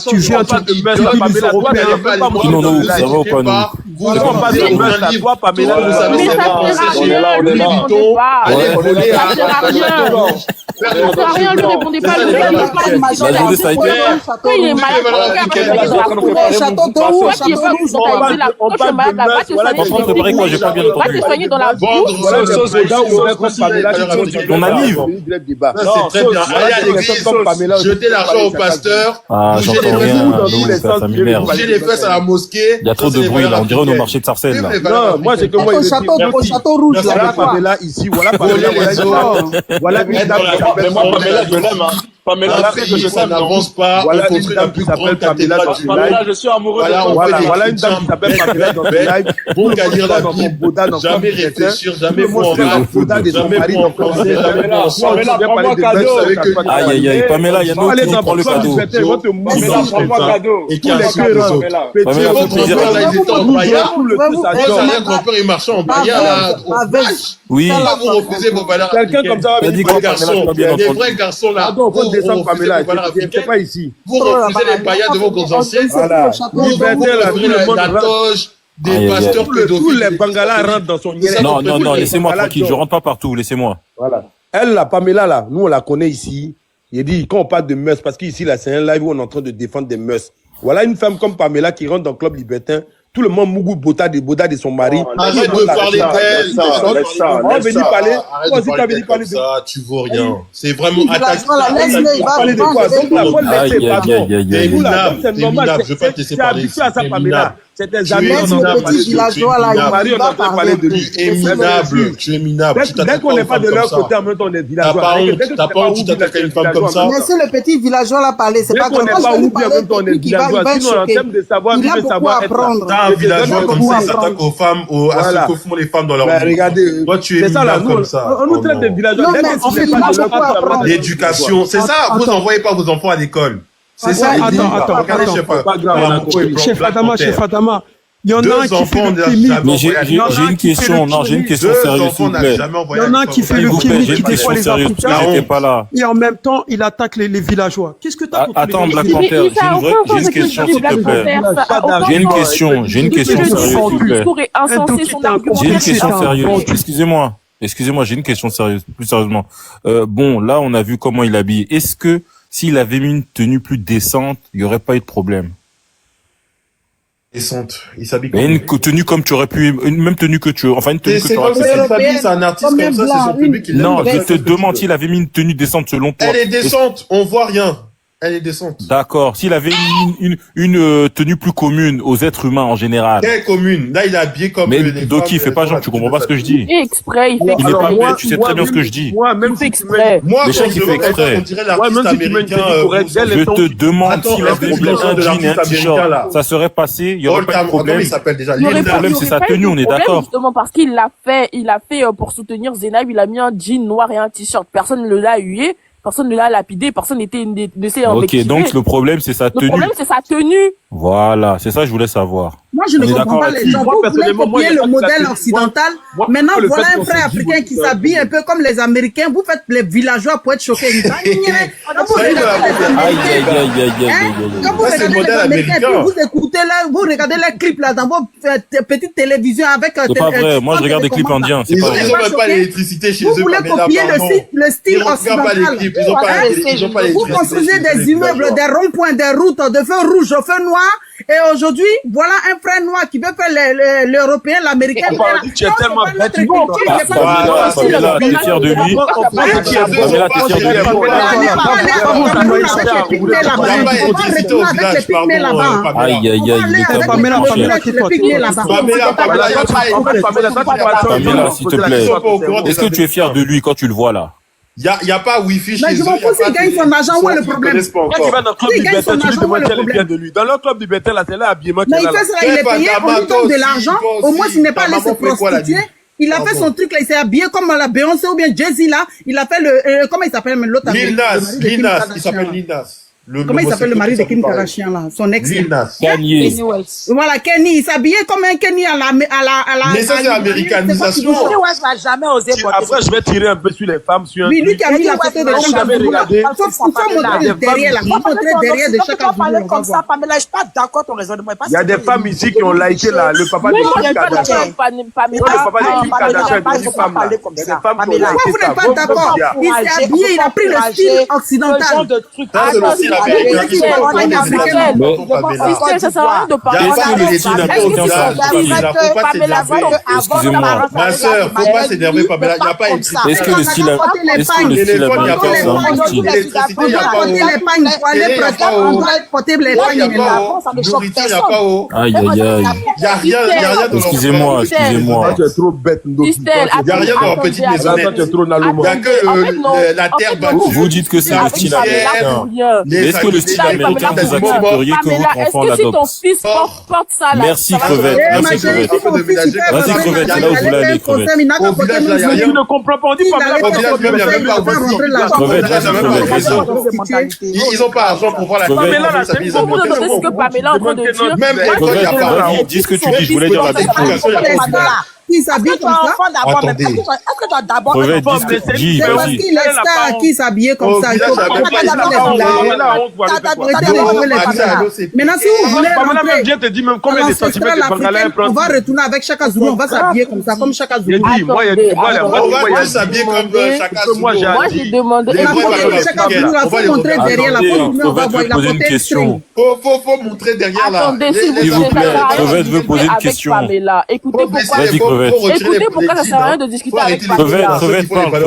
Tu viens, tu dis les Européens. Non, non, ça va ou pas, nous? Vous savez, rien, lui répondez pas. Il est malade. Quoi, j'ai pas bien entendu. Dans la Ton livre. C'est très bien. Jeter l'argent au pasteur. Ah, j'entends rien. Bouger les fesses à la mosquée. Il y a trop de bruit, là. On dirait au marché de Sarcelles, là. Non, moi, j'ai que moi. Au château rouge, Voilà Pamela ici. Voilà Pamela. Voilà une dame qui s'appelle Pamela, je l'aime, hein. Pamela, ça n'avance pas. Voilà on construit la plus grande cathédrale du Pamela, je suis amoureux de toi. Voilà une dame qui s'appelle Pamela dans le live. Bon qu'à lire la Bible, jamais réfléchir, jamais voir jamais penser, jamais penser. Pamela, prends-moi cadeau. Aïe, aïe, aïe. Pamela, il y a un autre qui prend le cadeau. Pamela, prends-moi cadeau. Et qui a un cadeau. Pamela, Mon grand-père, là, ils étaient en paillard. Moi, j'avais un grand-père, il marchait en paillard, là. Oui. Là, vous refusez vos valeurs. Quelqu'un comme ça va dit vrais garçons, les vrais garçons, là. descendre Pamela, c'est pas ici. Vous refusez les paillards de vos anciens. Voilà. Vous la toge des pasteurs pédophiles. Tous les Bangalas rentrent dans son Non, non, non, laissez-moi tranquille, je rentre pas partout, laissez-moi. Voilà. Elle, la Pamela, là, nous, on la connaît ici. Il dit, quand on parle de mœurs, parce qu'ici, là, c'est un live où on est en train de défendre des mœurs. Voilà une femme comme Pamela qui rentre dans le club libertin. Tout le monde mougou Boda de son mari. Arrête de parler d'elle. On va venir parler. Arrête de parler comme ça, tu vaux rien. C'est vraiment attaqué. Parler de quoi? Donc la bonne laisser, pardon. C'est minable, c'est minable. Je vais pas te laisser parler. C'est habitué à ça, Pamela. C'est des amis. Le petit villageois là, il va parler de lui. Tu es minable. Tu es minable. Dès qu'on n'est pas de leur côté, en même temps, on est villageois. T'as pas honte, tu t'attaques à une femme comme ça. Laissez le petit villageois là parler, c'est pas grave. Dès qu'on n'est pas ouvert, en même temps, on est villageois. Sinon, en termes de savoir, il veut savoir être un villageois comme ça, il s'attaque aux femmes, à ce que font les femmes dans leur vie. Regardez, toi, tu es minable comme ça. On nous traite de villageois. L'éducation, c'est ça. Vous envoyez pas vos enfants à l'école. C'est ça. Attends. Chef Adama. Il y en a un qui fait le chimie. Mais j'ai une question, non, j'ai une question sérieuse, s'il vous plaît. Il y en a un qui fait le chimie, qui défend les Africains. Pas là. Et en même temps, il attaque les villageois. Qu'est-ce que t'as contre Attends, Black Panther, j'ai une question, s'il te plaît. J'ai une question sérieuse, s'il vous plaît. J'ai une question sérieuse. Excusez-moi, j'ai une question sérieuse, plus sérieusement. Bon, là, on a vu comment il habille. Est-ce que s'il avait mis une tenue plus décente, il n'y aurait pas eu de problème? Décente. Il s'habille comme une tenue comme tu aurais pu, une même tenue que tu, enfin une tenue que tu aurais pu. C'est un artiste comme ça, c'est son public qui l'aime. Non, je te demande s'il avait mis une tenue décente selon toi. Elle est décente, on voit rien. Elle est décente. D'accord. S'il avait une tenue plus commune aux êtres humains en général. Quelle commune? Là, il est habillé comme. Mais Doki, il fait pas genre, tu comprends pas ce que je dis. Il fait exprès, il fait exprès. Il est pas bête, tu sais très bien ce que je dis. Moi, même si exprès. Moi, quand je fait exprès. On dirait l'artiste américain. Je te demande s'il avait mis un jean et un t-shirt. Ça serait passé, il y aurait pas de problème. Il s'appelle déjà. Le problème, c'est sa tenue, on est d'accord. Justement, parce qu'il l'a fait pour soutenir Zeynab, il a mis un jean noir et un t-shirt. Personne ne l'a hué. Personne ne l'a lapidé, personne ne s'est Ok, donc le problème c'est sa tenue. Le problème c'est sa tenue. Voilà, c'est ça que je voulais savoir. Moi je ne comprends pas les gens. Vous voulez copier le modèle occidental. Maintenant voilà un frère africain qui s'habille un peu comme les Américains. Vous faites les villageois pour être choqués. Quand vous regardez les Américains, vous écoutez là, vous regardez les clips là dans vos petites télévisions avec. C'est pas vrai. Moi je regarde des clips indiens. Ils n'ont même pas l'électricité chez eux. Vous voulez copier le style occidental. Vous construisez des immeubles, des ronds-points, des routes de feu rouge au feu noir. Et aujourd'hui, voilà un frère noir qui veut faire l'Européen, l'Américain. Tu es tellement bête. Pamela, t'es fier de lui. Pamela, t'es fier de lui. Aïe, aïe, aïe. Pamela, s'il te plaît. Est-ce que tu es fier de lui quand tu le vois là? Il y a pas Wi-Fi chez eux. Mais je m'en fous s'il gagne son argent, où est le problème? Quand tu vas dans le club du Bétel, tu lui demandes quel est bien de lui. Dans leur club du Bétel, là, c'est là habillement qui est là. Mais il fait ça, il est payé, on lui donne de l'argent. Au moins, s'il n'est pas allé se prostituer. Il a fait son truc là, il s'est habillé comme la Beyoncé ou bien Jay-Z là. Il a fait comment il s'appelle l'autre? Lil Nas, il s'appelle Lil Nas. Comment il s'appelle le mari de Kim Kardashian là? Son ex. Kanye. Voilà, Kenny. Il s'habillait comme un Kenny à la. Mais ça, c'est américanisation. Kanye West va jamais oser porter. Après, je vais tirer un peu sur les femmes. Oui, lui qui a mis la photo de Vous avez regardé. Il faut montrer derrière là. Il faut montrer derrière de chaque parler comme ça, Pamela, je suis pas d'accord ton raisonnement. Il y a des femmes ici qui ont liké le papa de Kim Kardashian. Le papa de Kim Kardashian est une femme là. Il y a des femmes qui ont liké ça. Pourquoi vous n'êtes pas d'accord? Il s'est habillé, il a pris le style occidental. Ça, c'est le style américain. Ça sert à rien de parler. Excusez-moi. Ma soeur, faut pas s'énerver, Pamela. Il n'y a pas une Est-ce que le style américain, c'est un style? L'électricité, il n'y a pas On doit porter les pagnes. Nourriture, il n'y a pas eau. Aïe, aïe, aïe. Il n'y a rien dans Excusez-moi. Tu es trop bête, Ndoki. Il n'y a rien dans la petite maisonnette. Tu es trop nalomo. Il n'y a que la terre battue. Vous dites que c'est le style américain. Est-ce que le style américain, vous accepteriez que votre enfant Est-ce que si ton l'adopte? fils porte ça là? Merci, Crevette. Merci, Crevette. Vas-y, Crevette, c'est là où vous l'allez, Crevette. Au village, là, il n'y a rien. Tu ne comprends pas. On dit Pamela. Au village, même, il n'y a même pas ils n'ont pas argent pour voir la Pamela, là, c'est pour vous demander ce que Pamela est en train de dire. Même l'école, il n'y a pas. Dis ce que tu dis, je voulais dire la même chose. Qui s'habille comme ça? Attendez. Crevette, dis, C'est parce vas-y. qu'il est star qui s'habillait comme ça. Il faut pas Maintenant, si vous voulez Pamela même rentrer vient te dire même combien de centimètres de Bangala elle prend. on va retourner avec Chaka Zulu, on va s'habiller comme ça, comme Chaka Zulu. J'ai dit, moi, il y a On va tous s'habiller comme Chaka Zulu. Moi, j'ai demandé. La photo de Chaka Zulu, il faut montrer derrière la photo, on va voir, il a poser une porté un question. string. Faut montrer derrière là. Attendez, s'il S'il vous plaît, Crevette veut poser une question. Écoutez pourquoi. Vas-y, Crevette. Écoutez pourquoi ça sert à rien de discuter avec Pamela. Crevette parle.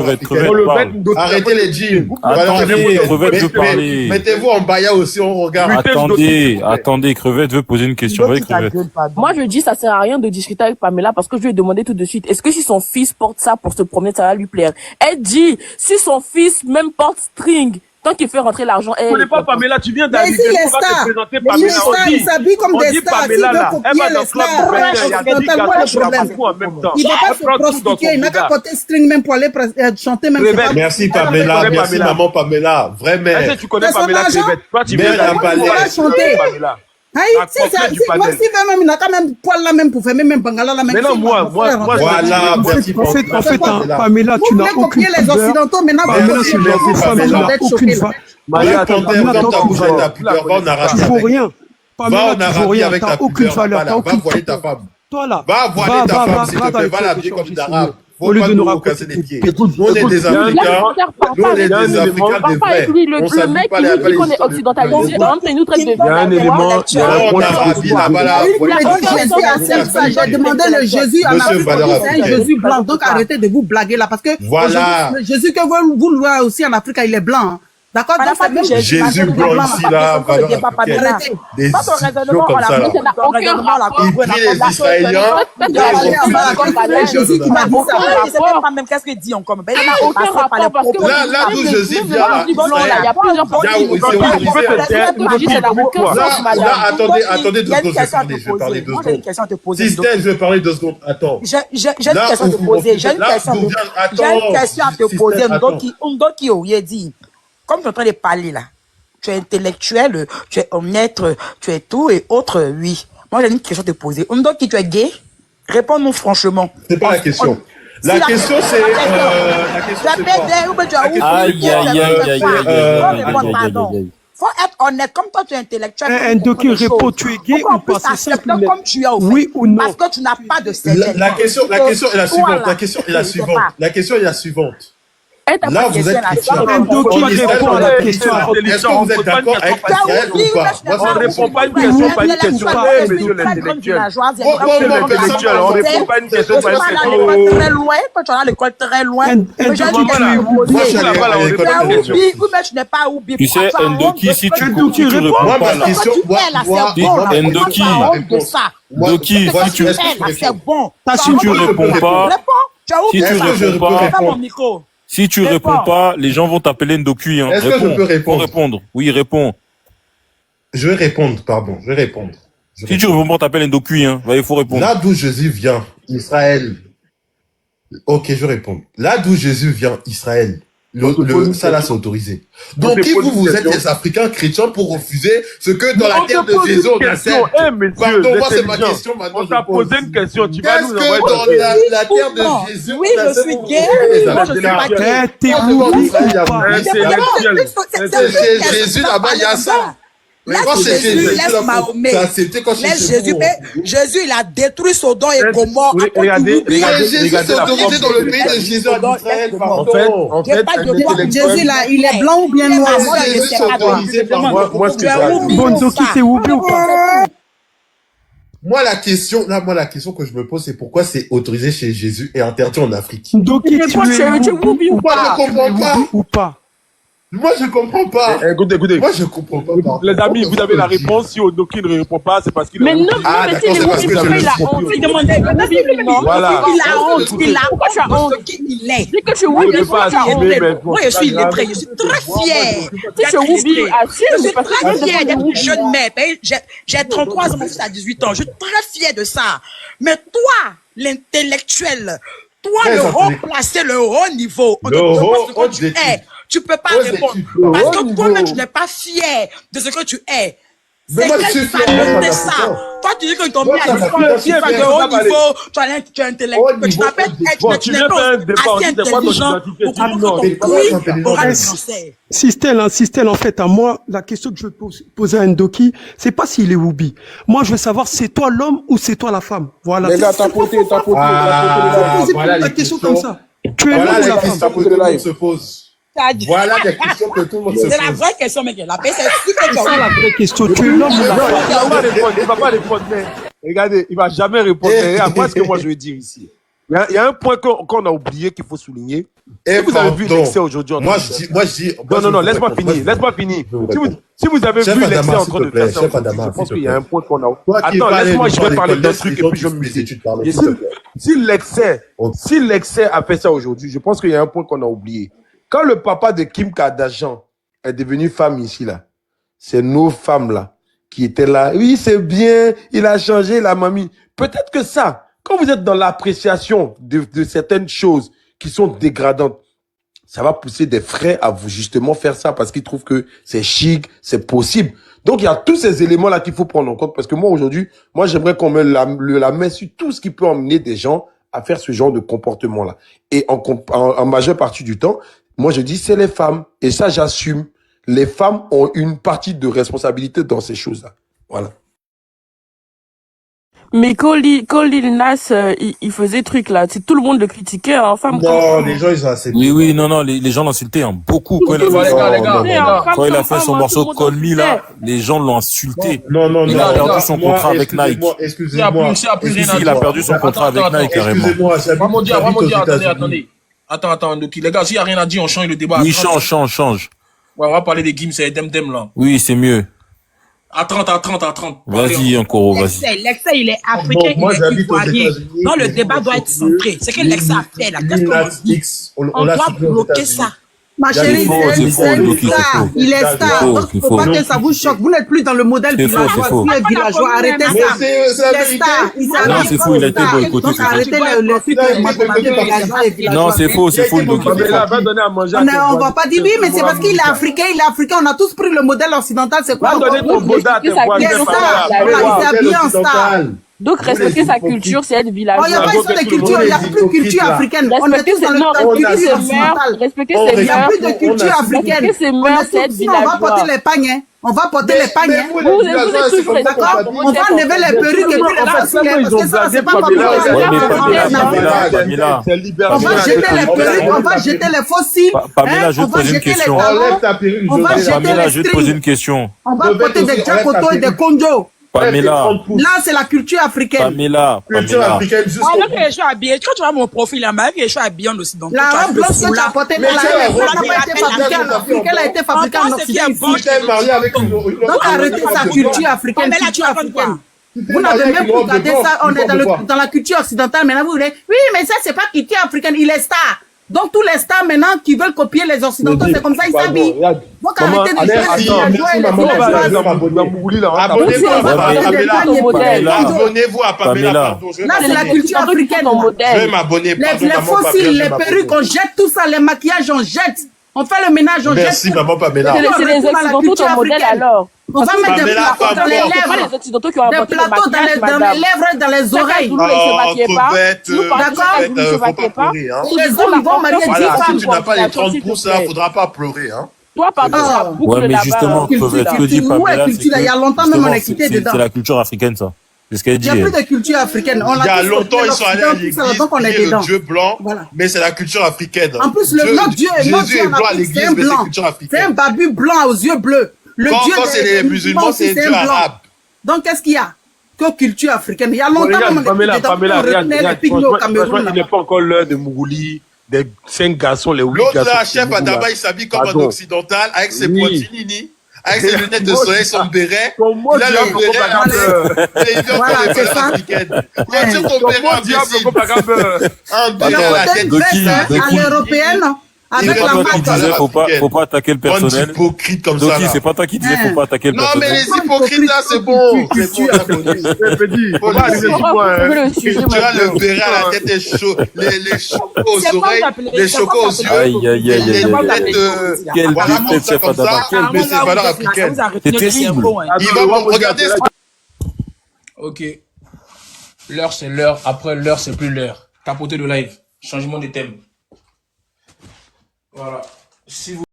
Arrêtez les jeans. Attendez, Crevette veut parler. Mettez-vous en baya aussi, on regarde. Attendez, Crevette veut poser une question. Vas-y, Crevette. Moi, je dis, ça sert à rien de discuter avec Pamela parce que je lui ai demandé tout de suite, est-ce que si son fils porte ça pour se promener, ça va lui plaire? Elle dit, si son fils même porte string, tant qu'il fait rentrer l'argent, Tu connais pas Pamela, tu viens Mais d'arriver. ici, les On va te stars, présenter les Pamela. stars, ils s'habillent comme des stars. S'ils Pamela veulent là, elle copier va les dans le club stars, de Bel Air, il y a des occidentales, gars quoi le qui la problème? font en même temps. Il va pas Elle se prend tout dans son prostituer, il n'a qu'à regard. porter string même pour aller chanter même. Merci Pamela, connais merci Pamela. maman Pamela, vraie Est-ce mère. que tu connais Mais son Pamela argent, Crevette? Toi, tu mère viens d'un balai. chanter. Pamela. Aïe, La si complète du moi, panel. si même, il n'a quand même poil là même pour faire même Bangala là même. Mais non, moi, Voilà, merci En fait, Pamela. Vous Pamela, tu voulez n'as aucune copier les pudeur. occidentaux, maintenant vous Pamela, copiez tu les n'as occidentaux d'être aucune choqués là. valeur. Maria, quand ta bouche ta pudeur, va en Tu Arabie. vaux rien. Va Pamela, en tu vaux Arabie rien. avec T'as ta aucune pudeur. valeur. Va T'as aucune voiler ta pudeur. femme. Toi là. Va voiler ta femme, s'il te plaît. Va l'habiller comme une arabe. Faut Au lieu pas de nous nous raconter casser les pieds. écoute, Nous, on est des Africains. Nous, on est des Africains des vrais. Le mec qui nous dit qu'on est occidentalisé, entre nous traite de. Il y a un élément, il y a un Va en point Arabie, là-bas, là. Il a dit Jésus à ça. J'ai demandé le Jésus en Afrique, c'est un Jésus blanc. Donc arrêtez de vous blaguer là, parce que Voilà. le Jésus que vous louez aussi en Afrique, il est blanc. hein. D'accord? Donc c'est même Jésus blanc ici, là, valeur africaine. Arrêtez. Des idiots comme ça, là. Il prie les Israéliens. Jésus qui m'a dit ça. Je sais même pas même qu'est-ce qu'il dit encore. Mais il n'a aucun rapport parce que Là d'où Jésus vient, là. Il y a plusieurs Là, attendez 2 secondes, je vais parler 2 Moi, j'ai une question à te secondes. poser. Système, je vais parler 2 secondes. Attends. J'ai une question à te poser. J'ai une question à te poser. Ndoki aurait dit, comme tu es en train de parler là, tu es intellectuel, tu es honnête, tu es tout et autres, oui. Moi, j'ai une question à te poser. Ndoki, tu es gay? Réponds-nous franchement. C'est pas la question. La question, c'est. Faut être honnête, comme toi tu es intellectuel. Ndoki, réponds, tu es gay ou pas? C'est simple. Comme tu es au fait. Oui ou non? Parce que tu n'as pas de certitude. La question est la suivante. La question est la suivante. La question est la suivante. Là, vous êtes chrétien. Est-ce que vous êtes d'accord avec Israël ou pas? On ne répond pas une question par une question. Monsieur l'intellectuel. Monsieur l'intellectuel, on ne répond pas une question par une question. Très loin, quand tu as l'école très loin. Tu n'es pas oublié. Tu sais, Ndoki, si tu réponds pas là. Ndoki, si tu réponds pas, si tu réponds pas, les gens vont t'appeler Ndoki. Hein. Est-ce que je peux répondre? Faut répondre. Oui, réponds. Je vais répondre, pardon. Je vais répondre. Si tu réponds pas, t'appelles Ndoki. Hein. Il faut répondre. Là d'où Jésus vient, Israël. Ok, je réponds. Là d'où Jésus vient, Israël. Ça là, c'est autorisé. Donc, qui vous êtes des Africains chrétiens pour refuser ce que dans la terre de Jésus on accepte? Pardon, moi c'est ma question maintenant. On t'a posé une question, tu vas nous envoyer. Est-ce que dans la terre de Jésus oui, je suis gay. Moi, je suis pas gay. C'est Jésus là-bas, il y a ça. Mais quand c'est Jésus, c'est accepté quand c'est Jésus. Jésus, il a détruit Sodome et Gomorrhe. Regardez, Jésus c'est autorisé dans le pays de Jésus en Israël. En fait, Jésus là, il est blanc ou bien noir? Jésus c'est autorisé par moi. Ce que j'ai Bondoki, t'es oublié ou pas? Moi, la question que je me pose, c'est pourquoi c'est autorisé chez Jésus et interdit en Afrique? Doki, tu es oublié ou pas? Moi, je comprends pas. Ou pas? Moi, je comprends pas. Écoutez. Moi, je comprends pas. Les amis, vous avez la réponse. Si Odoki ne répond pas, c'est parce qu'il Mais non, d'accord, c'est parce que il a honte. Il demandait voilà. Il a honte. Pourquoi tu as honte? Il est. Dis que tu oublies. Moi, je suis illettré. Je suis très fière. Si je oublie, je suis très fière d'être une jeune mère. J'ai 33 ans, mon fils a 18 ans. Je suis très fière de ça. Mais toi, l'intellectuel, toi, le haut placé, le haut niveau, on te demande ce que tu es. Tu peux pas répondre. Parce que toi-même, tu n'es pas fier de ce que tu es. C'est quelle famille ça? Toi, tu dis que t'ont mis à de haut niveau, tu es intellectuel, tu t'appelles être, tu n'es pas assez intelligent pour comprendre que ton QI aura le cancer. Sistel, en fait, à moi, la question que je veux poser à Ndoki, c'est pas s'il est Woubi. Moi, je veux savoir, c'est toi l'homme ou c'est toi la femme? Voilà. Les gars, t'as poté. Voilà la question comme ça. Tu es l'homme ou la femme? Tout le monde se pose. Voilà des questions que tout le monde se pose. C'est la vraie question, mec. La paix, c'est super. C'est ça la vraie question. Tu es l'homme ou la femme? Il va pas répondre. Regardez, il va jamais répondre. Moi, ce que moi je veux dire ici. Il y a un point qu'on a oublié qu'il faut souligner. Si vous avez vu l'excès aujourd'hui. Moi, je dis. Non, laisse-moi finir. Si vous avez vu l'excès en train de faire ça, je pense qu'il y a un point qu'on a. Attends, laisse-moi, je vais parler d'un truc et puis je vais me muser. Si l'excès a fait ça aujourd'hui, je pense qu'il y a un point qu'on a oublié. Quand le papa de Kim Kardashian est devenu femme ici, là, c'est nos femmes, là, qui étaient là. Oui, c'est bien, il a changé, la mamie. Peut-être que ça, quand vous êtes dans l'appréciation de certaines choses qui sont dégradantes, ça va pousser des frères à vous justement faire ça parce qu'ils trouvent que c'est chic, c'est possible. Donc, il y a tous ces éléments-là qu'il faut prendre en compte parce que moi, aujourd'hui, j'aimerais qu'on mette la main sur tout ce qui peut emmener des gens à faire ce genre de comportement-là. Et en majeure partie du temps, moi, je dis, c'est les femmes. Et ça, j'assume. Les femmes ont une partie de responsabilité dans ces choses-là. Voilà. Mais quand Lil Nas, il faisait truc là, c'est tout le monde le critiquait, hein, femme. Non, les gens, ils ont assez. Oui, non, les gens l'insultaient, hein, beaucoup. Quand il a fait son morceau Call Me, là, les gens l'ont insulté. Non. Il a perdu son contrat avec Nike. Excusez-moi. Il a perdu son contrat avec Nike, carrément. Excusez-moi, attendez. Attends, donc les gars, s'il n'y a rien à dire, on change le débat. Oui, change. Ouais, on va parler des Gims et des Dem là. Oui, c'est mieux. À 30. Vas-y, encore, vas-y. L'excès, il est africain, il est ivoirien. Donc, le débat doit être centré. C'est que l'excès a fait, là. Qu'est-ce qu'on dit? On doit bloquer ça. Ma chérie, il est star. Donc, il ne faut pas que ça vous choque. Vous n'êtes plus dans le modèle villageois. Vous êtes villageois, arrêtez ça. Il est star. Non, c'est faux, il a été boycotté. Donc, arrêtez le truc villageois et villageois. Non, c'est faux, Doki. On ne va pas dire oui, mais c'est parce qu'il est africain, On a tous pris le modèle occidental. C'est quoi? Il est habillé en star. Donc, respecter sa culture, c'est être villageois. Il n'y a pas de culture, il n'y a plus de culture africaine. On est tous dans la culture occidentale. Respecter ses mœurs. Il n'y a plus de culture africaine. Respecter ses mœurs, c'est être villageois. On va porter les pagnes. On va porter les pagnes. Vous êtes tous d'accord? On va enlever les perruques et puis les parce que ça, c'est pas pour on va jeter les perruques, on va jeter les fossiles. Pamela, je vais te poser une question. Pamela, je vais te poser une question. On va porter des Djakoto et des Konjo. Pamela. Là, c'est la culture africaine. Pamela. Culture africaine, juste. Ah, donc, je suis habillée. Quand tu vois mon profil, là, je suis habillée en Occident. La robe blanche que tu as portée, elle n'a pas été fabriquée en Afrique, elle a été fabriquée en Occident. Donc, arrêtez sa culture africaine, culture africaine. Vous n'avez même pas regardé ça, on est dans la culture occidentale. Maintenant, vous voulez, oui, mais ça, c'est pas culture africaine, il est star. Donc, tous les stars maintenant qui veulent copier les Occidentaux, c'est comme ça, ils s'habillent. Donc, arrêtez de faire abonnez-vous à Pamela. Là, c'est la culture africaine. Je vais m'abonner. Les fossiles, les perruques, on jette tout ça, les maquillages, on jette. On fait le ménage, on Merci, jette. maman Pamela. C'est les Occidentaux ton modèle alors. On va mettre des Pamela, plateaux dans les Pamela. C'est pas lèvres. les Occidentaux qui ont Des inventé le plateaux dans maquillage, les madame. lèvres et dans les Chacun oreilles. Zulu ne se maquillait pas. crevette, Nous, par exemple, d'accord. chacun Zulu ne se faut pas maquillait pas. pleurer, hein. Les hommes vont marier 10 Voilà, si femmes. tu n'as pas les 30 s'il te pouces, plaît. là, faudra pas pleurer, hein. Toi, pardon, Ah. la boucle Ouais, mais là-bas. justement, Culture, Crevette, ce que dit culture, ouais, Pamela, c'est culture, que il y a longtemps même, on justement, est quitté dedans. c'est la culture africaine, ça. C'est ce qu'elle Il dit. n'y a plus elle. de culture africaine. On Il y l'a a tous longtemps, sorti ils sont allés l'Occident, à tout ça, l'église, donc on est prier le dedans. Dieu blanc, Voilà. mais c'est la culture africaine. En plus, Dieu- notre Dieu Jésus en est blanc à Afrique, l'église, c'est un mais c'est blanc. culture C'est un africaine. babu blanc aux yeux bleus. Le Dieu Quand c'est des les musulmans, aussi, c'est Dieu un blanc. arabe. Donc, qu'est-ce qu'il y a que culture africaine? Il y a Bon, longtemps, regarde, même, on Pamela, était dedans, Pamela, on regarde, retenait les regarde. pygmées au Franchement, Cameroun. il n'est là-bas. pas encore l'heure de Mougouli, des 5 garçons, les 8 L'autre garçons. là, qui chef Mougouli, là. Adama, il s'habille comme un Pardon. occidental, avec ses Oui. pointinini, avec ses lunettes de soleil, son béret. Comment Il a diable le béret propagande et il vient Voilà, sur les c'est valeurs ça. africaines. Retire ton béret, Comment diable imbécile. propagande Un béret Il à a la peut-être tête. une veste à l'européenne Il avec est la pas Toi, comme tu marque. disais, faut pas attaquer le Bande personnel. d'hypocrites comme ça, Doki, là. c'est pas toi qui disais, faut pas attaquer le Non, mais personnel. les hypocrites, là, c'est bon. C'est bon, on a connu. Petit, faut Faut pas le arriver dire. sur moi. Faut hein. le sujet, Tu as maintenant. le béret à la tête et chaud, les chocos aux C'est pas oreilles, t'appeler- les c'est chocos pas aux t'appeler- yeux, Aïe, aïe, aïe, les aïe, aïe, lunettes, aïe. Quelle voilà, défaite, ça chef comme Adama, ça, quelle mais c'est défaite. valeur africaine. C'est terrible. Il va me regarder. Ok. L'heure, c'est l'heure. Après l'heure, c'est plus l'heure. Tapoter le live. Changement de thème. Voilà. Si vous